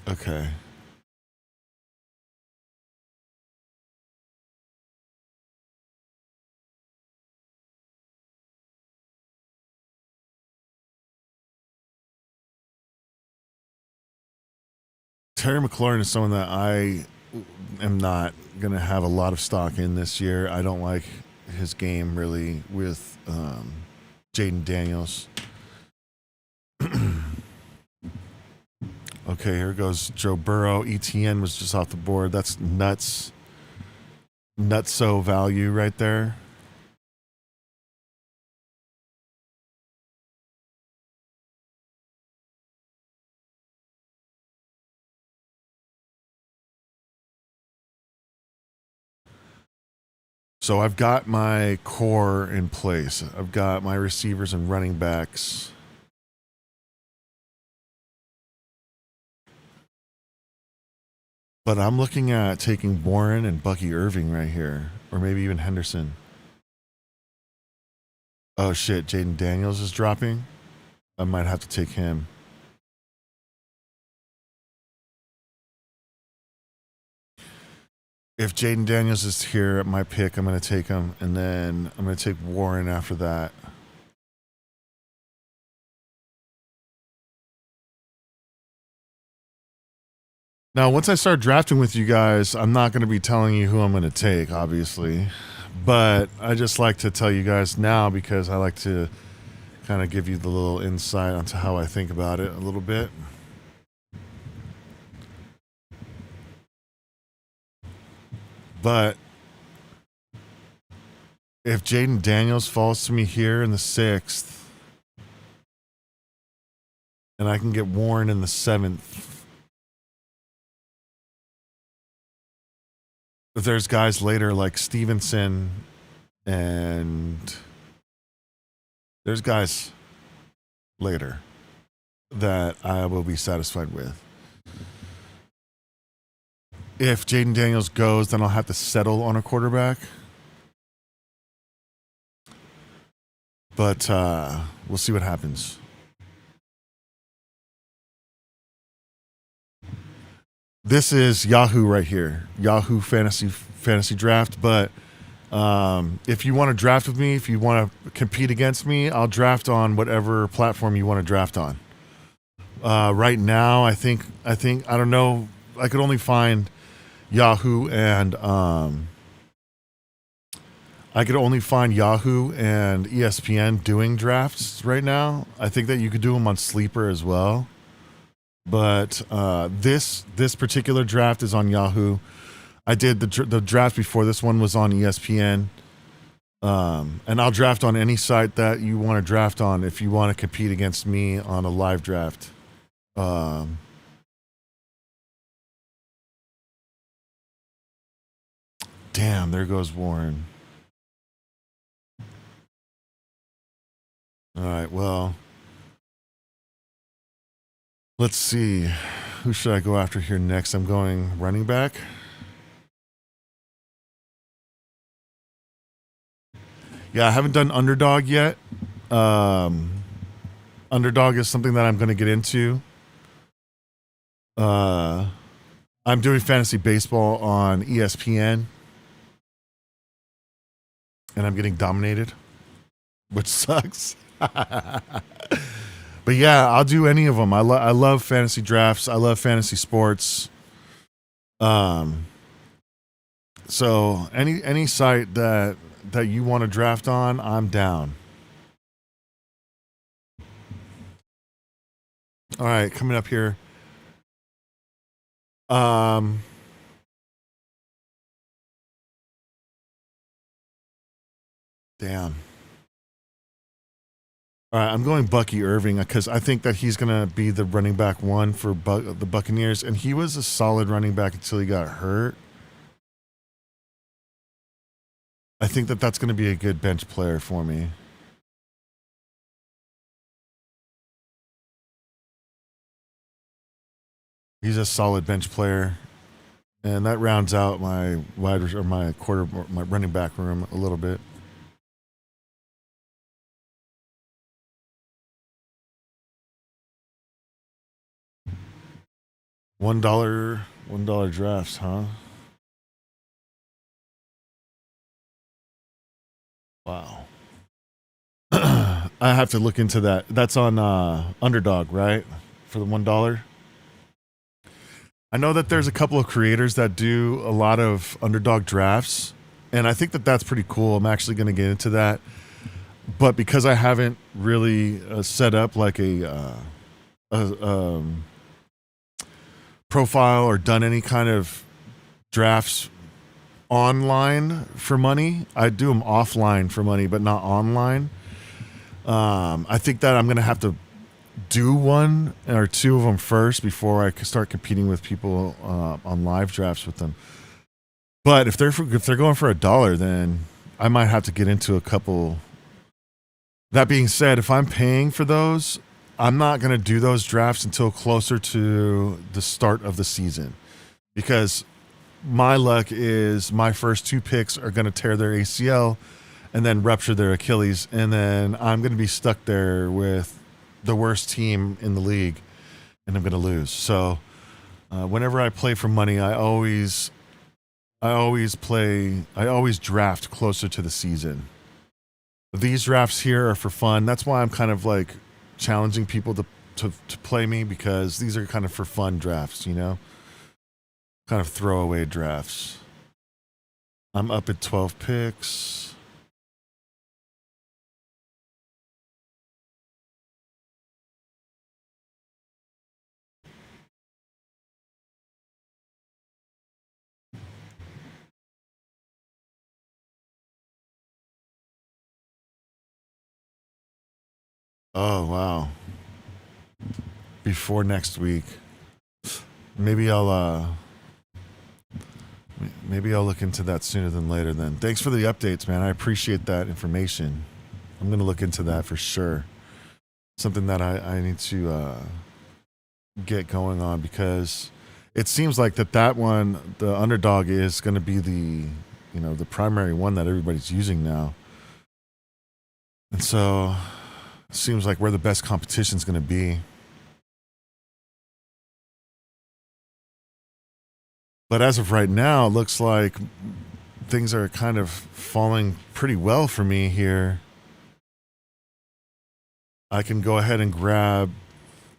Speaker 1: Okay. Terry McLaurin is someone that I am not going to have a lot of stock in this year. I don't like his game really with Jaden Daniels. Okay, here goes Joe Burrow. ETN was just off the board. That's nuts. Nutso value right there. So I've got my core in place. I've got my receivers and running backs. But I'm looking at taking Warren and Bucky Irving right here. Or maybe even Henderson. Oh shit, Jaden Daniels is dropping. I might have to take him. If Jaden Daniels is here at my pick, I'm going to take him. And then I'm going to take Warren after that. Now, once I start drafting with you guys, I'm not going to be telling you who I'm going to take, obviously. But I just like to tell you guys now because I like to kind of give you the little insight onto how I think about it a little bit. But if Jaden Daniels falls to me here in the 6th, and I can get Warren in the 7th, if there's guys later like Stevenson and there's guys later that I will be satisfied with. If Jaden Daniels goes, then I'll have to settle on a quarterback. But we'll see what happens. This is Yahoo right here, Yahoo Fantasy Draft. But if you want to draft with me, if you want to compete against me, I'll draft on whatever platform you want to draft on. Right now, I think I don't know. I could only find Yahoo and ESPN doing drafts right now. I think that you could do them on Sleeper as well. But this particular draft is on Yahoo. I did the draft before this one was on ESPN. And I'll draft on any site that you want to draft on if you want to compete against me on a live draft. Damn, there goes Warren. All right, well, let's see. Who should I go after here next? I'm going running back. Yeah, I haven't done Underdog yet. Underdog is something that I'm going to get into. I'm doing fantasy baseball on ESPN. And I'm getting dominated, which sucks. But yeah, I'll do any of them. I love fantasy drafts. I love fantasy sports. So any site that you want to draft on, I'm down. All right, coming up here. Damn. All right, I'm going Bucky Irving because I think that he's going to be the running back one for the Buccaneers, and he was a solid running back until he got hurt. I think that that's going to be a good bench player for me. He's a solid bench player, and that rounds out my my running back room a little bit. $1 drafts, huh? Wow. I have to look into that. That's on Underdog, right? For the $1. I know that there's a couple of creators that do a lot of Underdog drafts, and I think that that's pretty cool. I'm actually going to get into that, but because I haven't really set up like a profile or done any kind of drafts online for money, I do them offline for money, but not online. I think that I'm going to have to do one or two of them first before I start competing with people on live drafts with them. But if they're going for $1, then I might have to get into a couple. That being said, if I'm paying for those, I'm not going to do those drafts until closer to the start of the season, because my luck is my first 2 picks are going to tear their ACL and then rupture their Achilles, and then I'm going to be stuck there with the worst team in the league, and I'm going to lose. So whenever I play for money, I always draft closer to the season. These drafts here are for fun. That's why I'm kind of like challenging people to play me, because these are kind of for fun drafts, you know, kind of throwaway drafts. I'm up at 12 picks. Oh, wow. Before next week. Maybe I'll look into that sooner than later then. Thanks for the updates, man. I appreciate that information. I'm going to look into that for sure. Something that I need to get going on, because it seems like that one, the Underdog, is going to be the primary one that everybody's using now. And so it seems like where the best competition is going to be. But as of right now, it looks like things are kind of falling pretty well for me here. I can go ahead and grab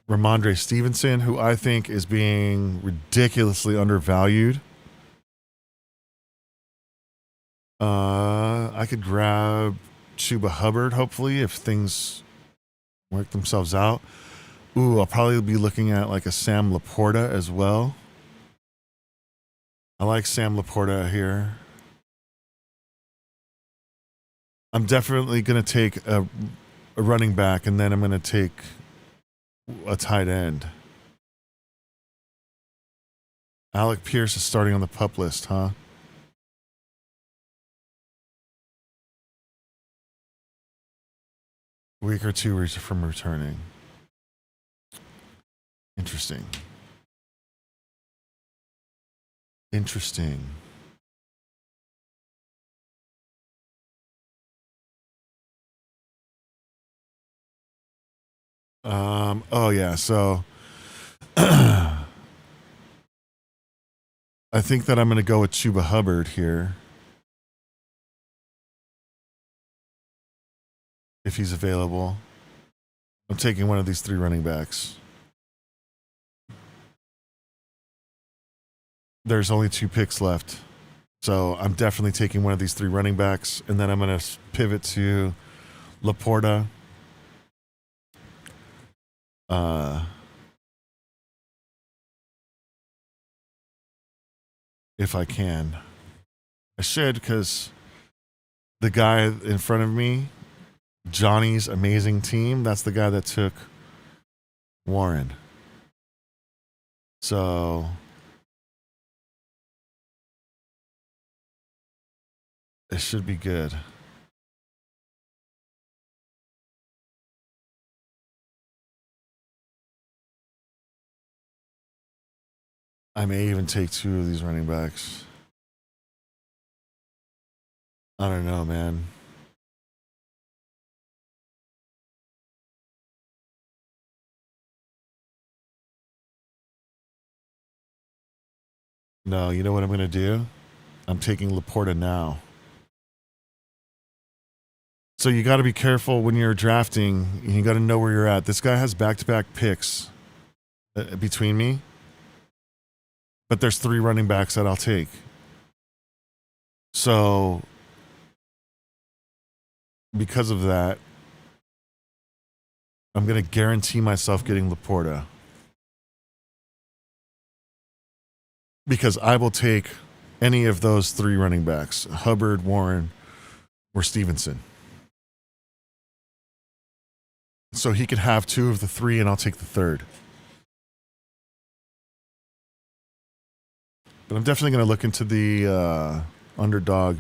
Speaker 1: Ramondre Stevenson, who I think is being ridiculously undervalued. I could grab Chuba Hubbard, hopefully, if things work themselves out. Ooh, I'll probably be looking at like a Sam Laporta as well. I like Sam Laporta here. I'm definitely going to take a running back, and then I'm going to take a tight end. Alec Pierce is starting on the pup list, huh? Week or two from returning. Interesting. Oh yeah, so I think that I'm going to go with Chuba Hubbard here, if he's available. I'm taking one of these 3 running backs. There's only 2 picks left, so I'm definitely taking one of these 3 running backs, and then I'm going to pivot to Laporta. If I can. I should, because the guy in front of me Johnny's amazing team. That's the guy that took Warren. So it should be good. I may even take 2 of these running backs. I don't know, man. No, you know what I'm going to do? I'm taking Laporta now. So you got to be careful when you're drafting. You got to know where you're at. This guy has back-to-back picks between me. But there's 3 running backs that I'll take. So because of that, I'm going to guarantee myself getting Laporta. Because I will take any of those 3 running backs, Hubbard, Warren, or Stevenson. So he could have 2 of the 3, and I'll take the 3rd. But I'm definitely going to look into the Underdog.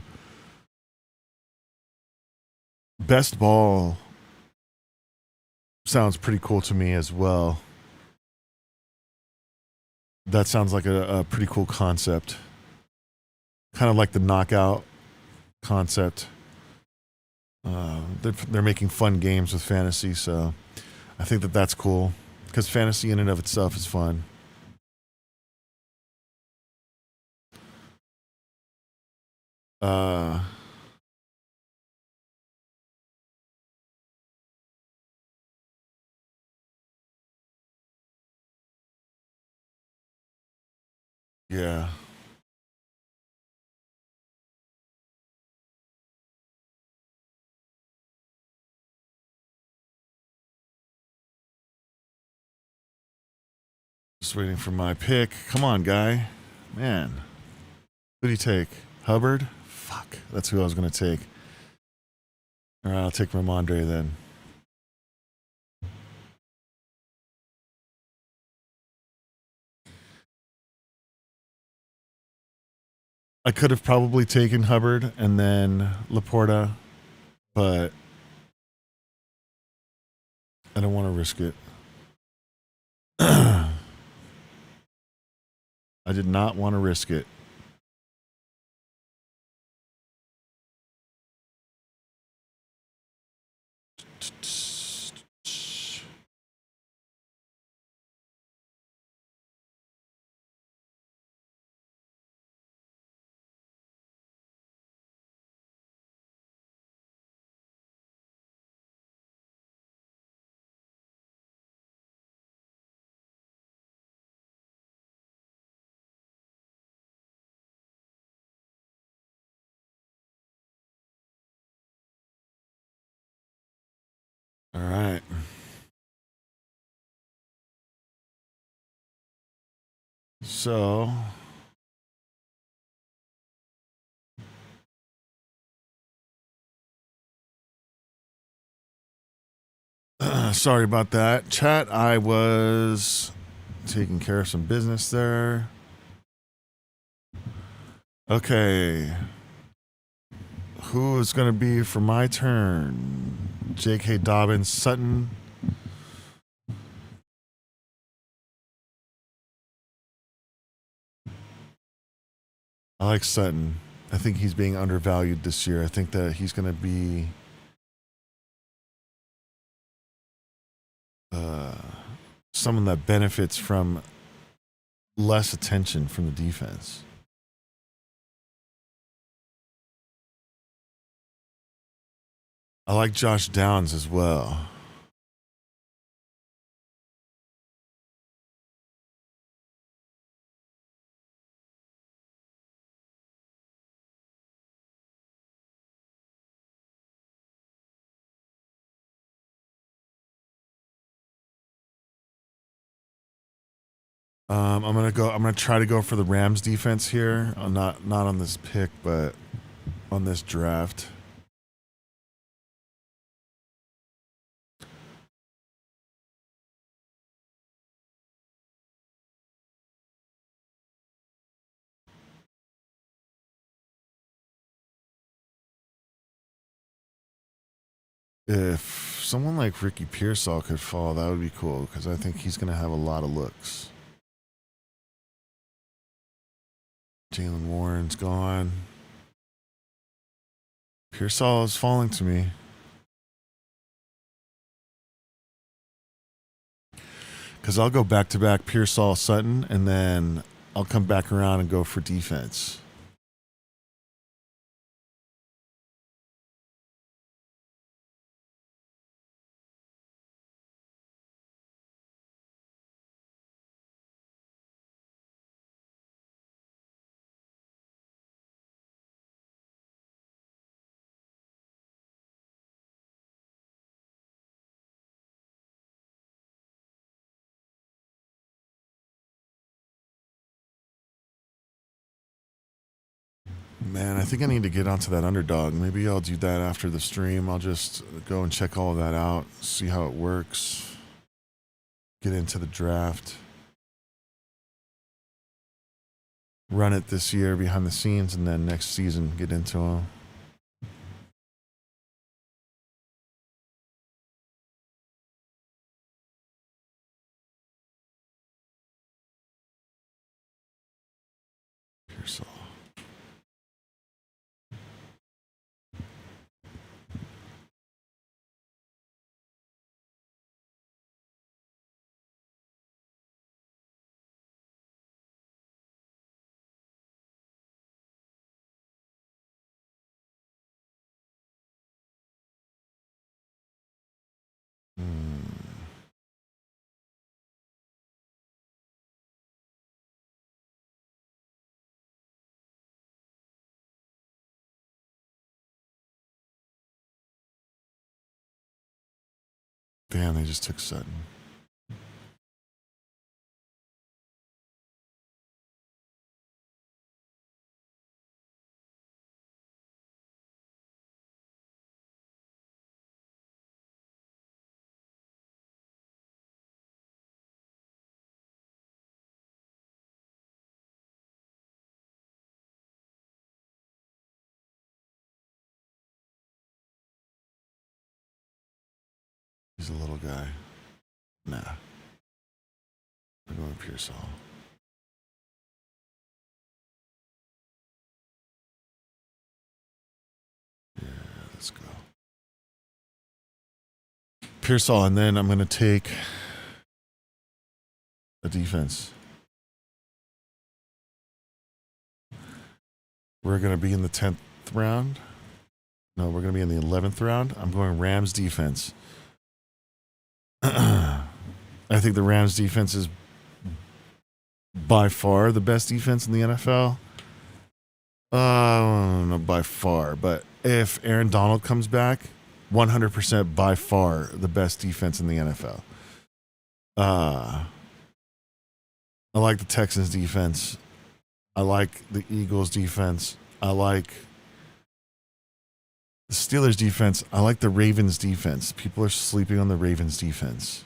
Speaker 1: Best ball sounds pretty cool to me as well. That sounds like a pretty cool concept. Kind of like the knockout concept. They're making fun games with fantasy, so I think that's cool. Because fantasy in and of itself is fun. Yeah. Just waiting for my pick. Come on, guy. Man. Who do you take? Hubbard? Fuck. That's who I was going to take. All right, I'll take Ramondre then. I could have probably taken Hubbard and then Laporta, but I don't want to risk it. I did not want to risk it. All right. So sorry about that. Chat, I was taking care of some business there. Okay. Who is going to be for my turn? J.K. Dobbins, Sutton. I like Sutton. I think he's being undervalued this year. I think that he's going to be someone that benefits from less attention from the defense. I like Josh Downs as well. I'm gonna try to go for the Rams defense here. Not on this pick, but on this draft. If someone like Ricky Pearsall could fall, that would be cool because I think he's going to have a lot of looks. Jalen Warren's gone. Pearsall is falling to me. Because I'll go back-to-back Pearsall Sutton, and then I'll come back around and go for defense. Man, I think I need to get onto that Underdog. Maybe I'll do that after the stream. I'll just go and check all of that out, see how it works, get into the draft, run it this year behind the scenes, and then next season get into them. Pearsall. Damn, they just took Sutton. He's a little guy. Nah. I'm going Pearsall. Yeah, let's go. Pearsall, and then I'm going to take a defense. We're going to be in the 10th round. No, we're going to be in the 11th round. I'm going Rams defense. I think the Rams defense is by far the best defense in the NFL. Not by far, but if Aaron Donald comes back, 100% by far the best defense in the NFL. I like the Texans defense. I like the Eagles defense. I like the Steelers defense. I like the Ravens defense. People are sleeping on the Ravens defense.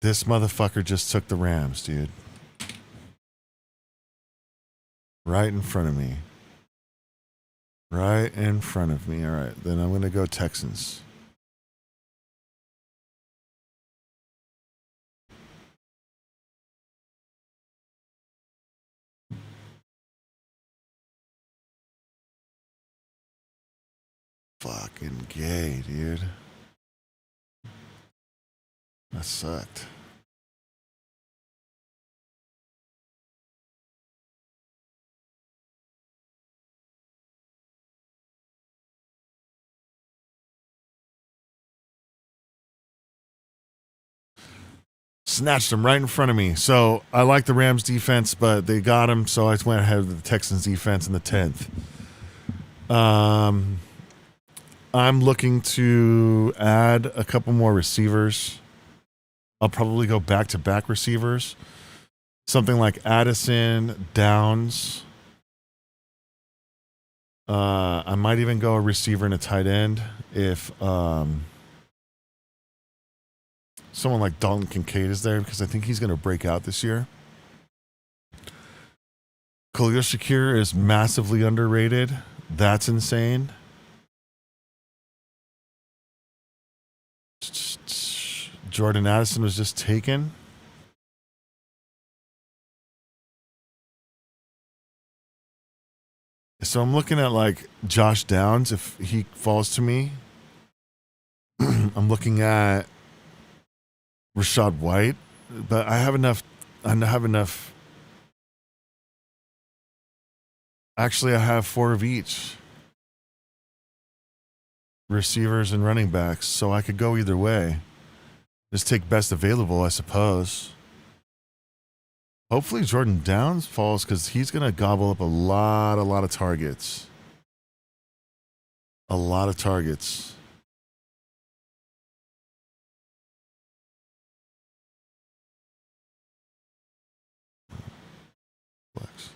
Speaker 1: This motherfucker just took the Rams, dude. Right in front of me. Right in front of me. All right, then I'm going to go Texans. Fucking gay, dude. That sucked. Snatched him right in front of me. So I like the Rams defense, but they got him, so I just went ahead with the Texans defense in the 10th. I'm looking to add a couple more receivers. I'll probably go back-to-back receivers. Something like Addison, Downs. I might even go a receiver and a tight end if someone like Dalton Kincaid is there, because I think he's going to break out this year. Khalil Shakir is massively underrated. That's insane. Jordan Addison was just taken. So I'm looking at like Josh Downs if he falls to me. I'm looking at Rachaad White, but I have enough. Actually, I have 4 of each. Receivers and running backs, so I could go either way. Just take best available, I suppose. Hopefully Jordan Downs falls because he's going to gobble up a lot of targets. A lot of targets. Flex.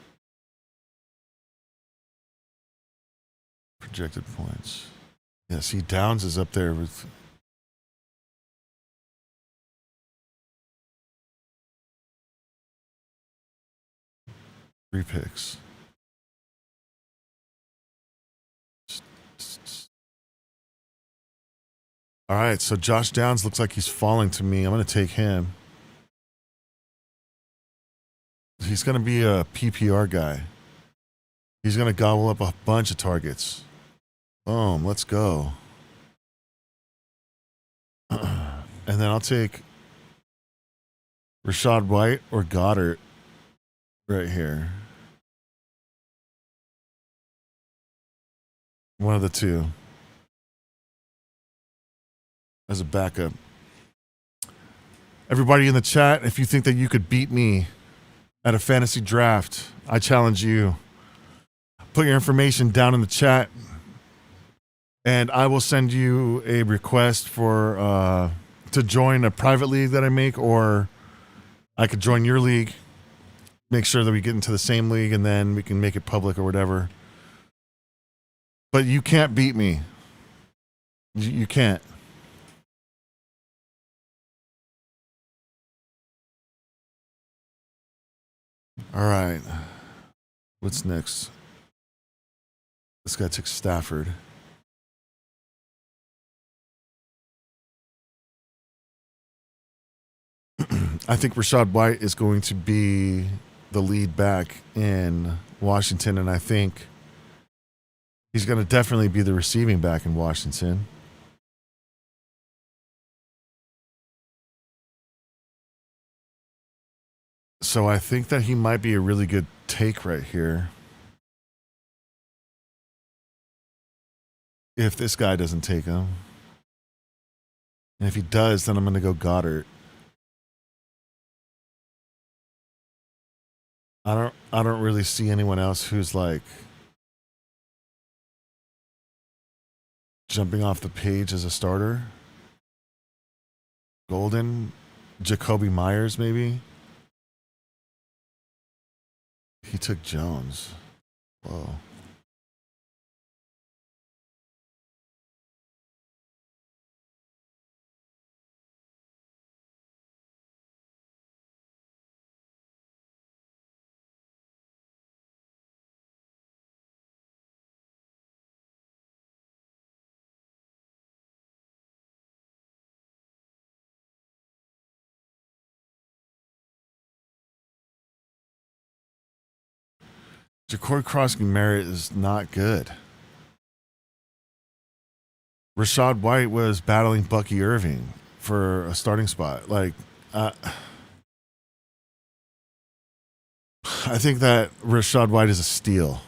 Speaker 1: Projected points. Yeah, see, Downs is up there with... Three picks. All right, so Josh Downs looks like he's falling to me. I'm going to take him. He's going to be a PPR guy. He's going to gobble up a bunch of targets. Boom, let's go. And then I'll take Rachaad White or Goddard right here. One of the two. As a backup. Everybody in the chat, if you think that you could beat me at a fantasy draft, I challenge you. Put your information down in the chat, and I will send you a request for to join a private league that I make, or I could join your league. Make sure that we get into the same league, and then we can make it public or whatever. But you can't beat me. You can't. All right. What's next? This guy took Stafford. I think Rachaad White is going to be the lead back in Washington, and I think he's going to definitely be the receiving back in Washington. So I think that he might be a really good take right here. If this guy doesn't take him. And if he does, then I'm going to go Goddard. I don't really see anyone else who's like jumping off the page as a starter. Golden, Jacoby Myers maybe. He took Jones. Whoa. Ja'Cory Cross-Merritt is not good. Rachaad White was battling Bucky Irving for a starting spot. Like, I think that Rachaad White is a steal.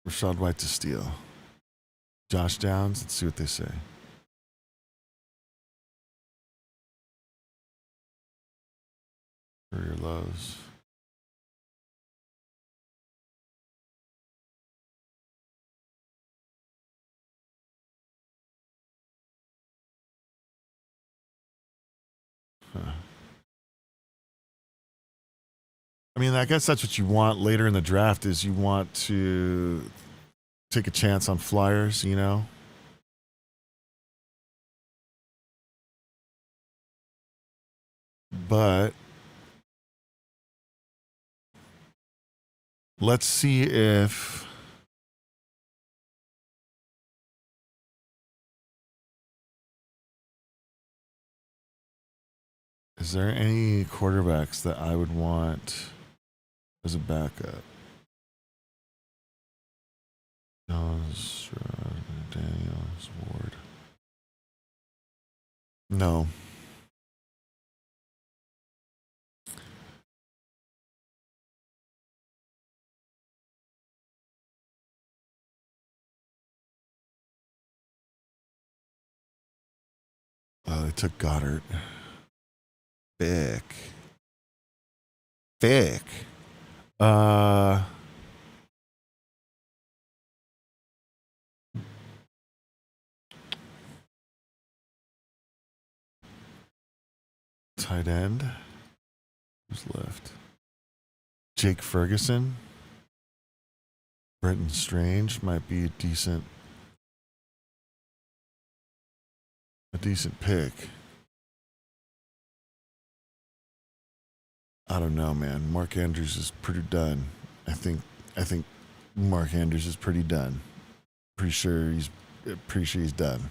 Speaker 1: Rachaad White to steal. Josh Downs, let's see what they say. Career lows. Huh. I mean, I guess that's what you want later in the draft is you want to take a chance on flyers, you know? But let's see if is there any quarterbacks that I would want as a backup? Jones, Daniels, Ward. No. They took Goddard. Vic. Tight end. Who's left? Jake Ferguson. Brenton Strange might be a decent pick. I don't know, man. Mark Andrews is pretty done. I think Mark Andrews is pretty done. Pretty sure he's done.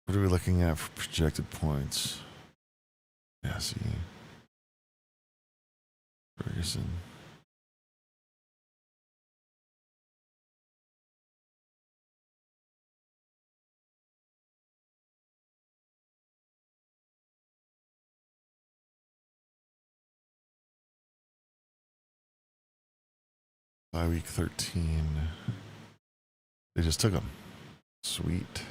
Speaker 1: What are we looking at for projected points? Yeah, see. Ferguson. By week 13. They just took him. Sweet.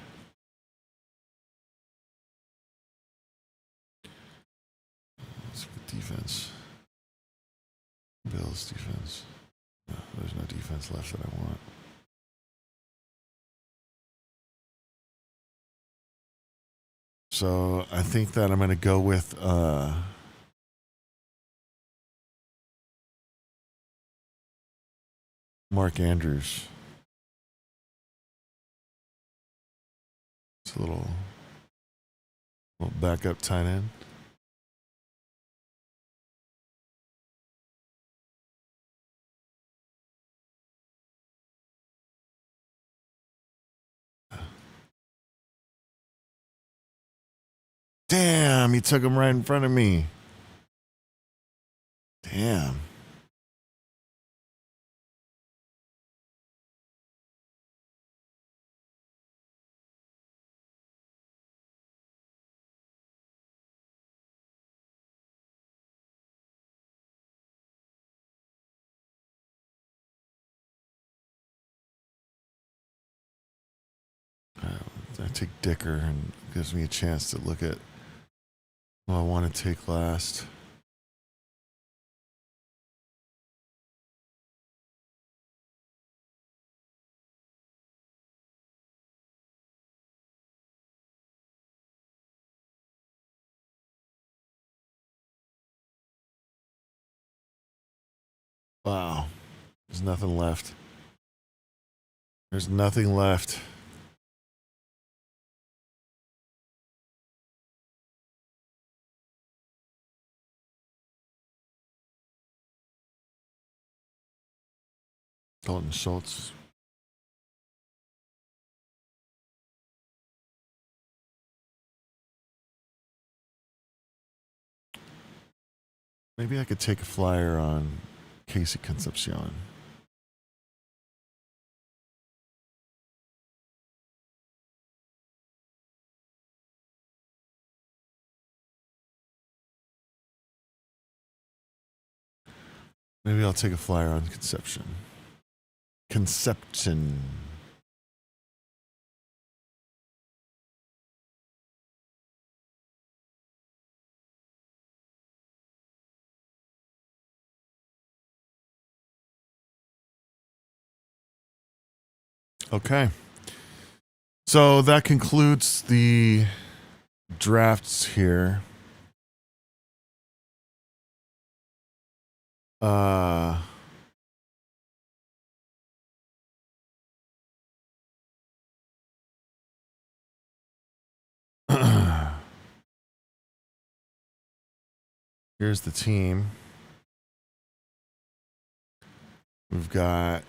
Speaker 1: Let's look at defense. Bills defense. No, there's no defense left that I want. So I think that I'm going to go with Mark Andrews. It's a little backup tight end. Damn, he took him right in front of me. Damn. I take Dicker and gives me a chance to look at who I want to take last. Wow. There's nothing left. There's nothing left. Dalton Schultz. Maybe I could take a flyer on Casey Concepcion. Maybe I'll take a flyer on Conception. Okay. So that concludes the drafts here. Here's the team. We've got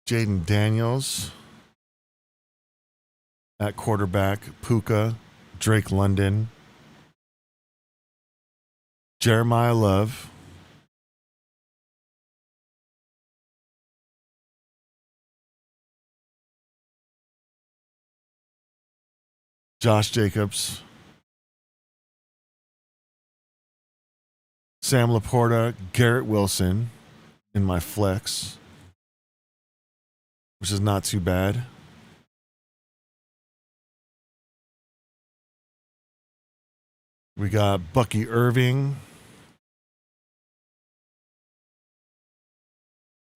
Speaker 1: Jaden Daniels at quarterback, Puka, Drake London, Jeremiah Love, Josh Jacobs, Sam Laporta, Garrett Wilson in my flex, which is not too bad. We got Bucky Irving,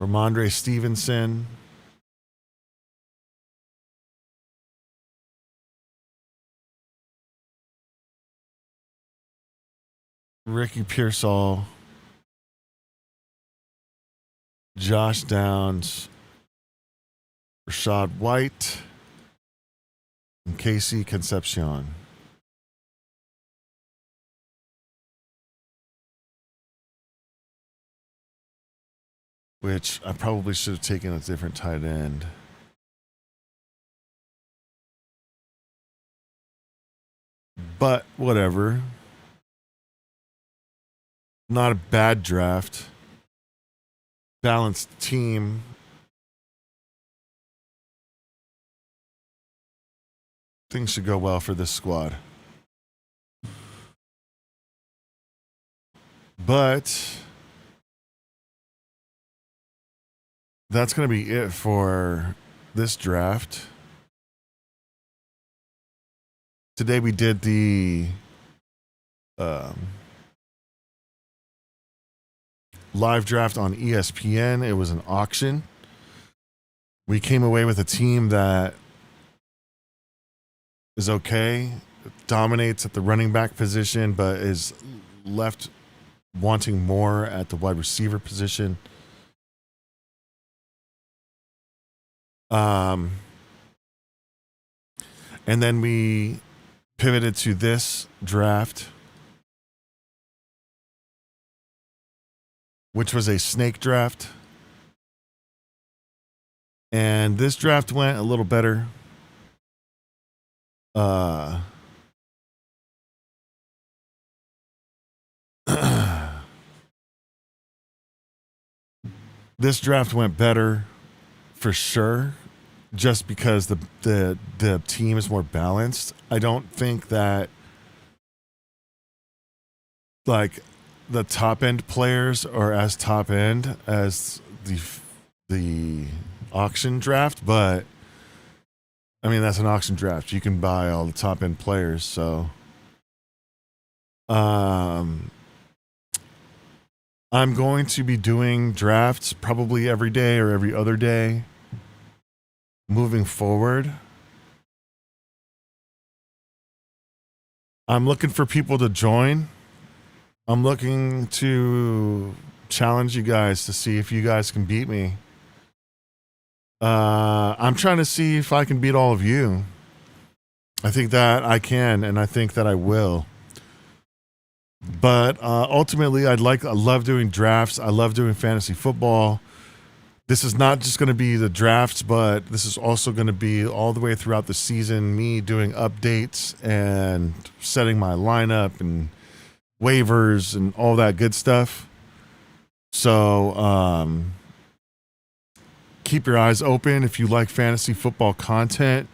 Speaker 1: Ramondre Stevenson, Ricky Pearsall, Josh Downs, Rashad White, and Casey Concepcion. Which I probably should have taken a different tight end. But whatever. Not a bad draft. Balanced team. Things should go well for this squad. But that's going to be it for this draft. Today we did the live draft on ESPN. It was an auction. We came away with a team that is okay, dominates at the running back position, but is left wanting more at the wide receiver position. And then we pivoted to this draft, which was a snake draft. And this draft went a little better. This draft went better for sure, just because the team is more balanced. I don't think that like the top end players are as top end as the auction draft, but I mean that's an auction draft. You can buy all the top end players, so I'm going to be doing drafts probably every day or every other day moving forward. I'm looking for people to join. I'm looking to challenge you guys to see if you guys can beat me. I'm trying to see if I can beat all of you. I think that I can, and I think that I will. But ultimately, I love doing drafts. I love doing fantasy football. This is not just going to be the drafts, but this is also going to be all the way throughout the season, me doing updates and setting my lineup and waivers and all that good stuff. So keep your eyes open if you like fantasy football content.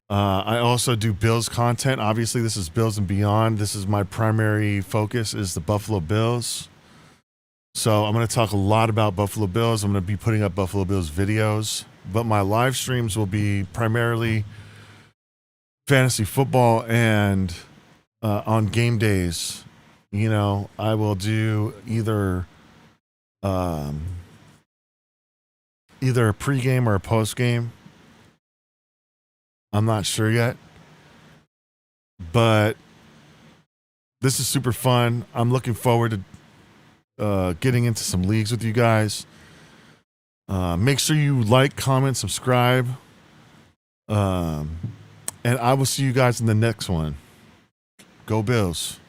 Speaker 1: I also do Bills content. Obviously, this is Bills and Beyond. This is my primary focus is the Buffalo Bills. So I'm going to talk a lot about Buffalo Bills. I'm going to be putting up Buffalo Bills videos. But my live streams will be primarily fantasy football and on game days. You know, I will do either either a pregame or a postgame. I'm not sure yet, but this is super fun. I'm looking forward to getting into some leagues with you guys. Make sure you like, comment, subscribe. And I will see you guys in the next one. Go Bills.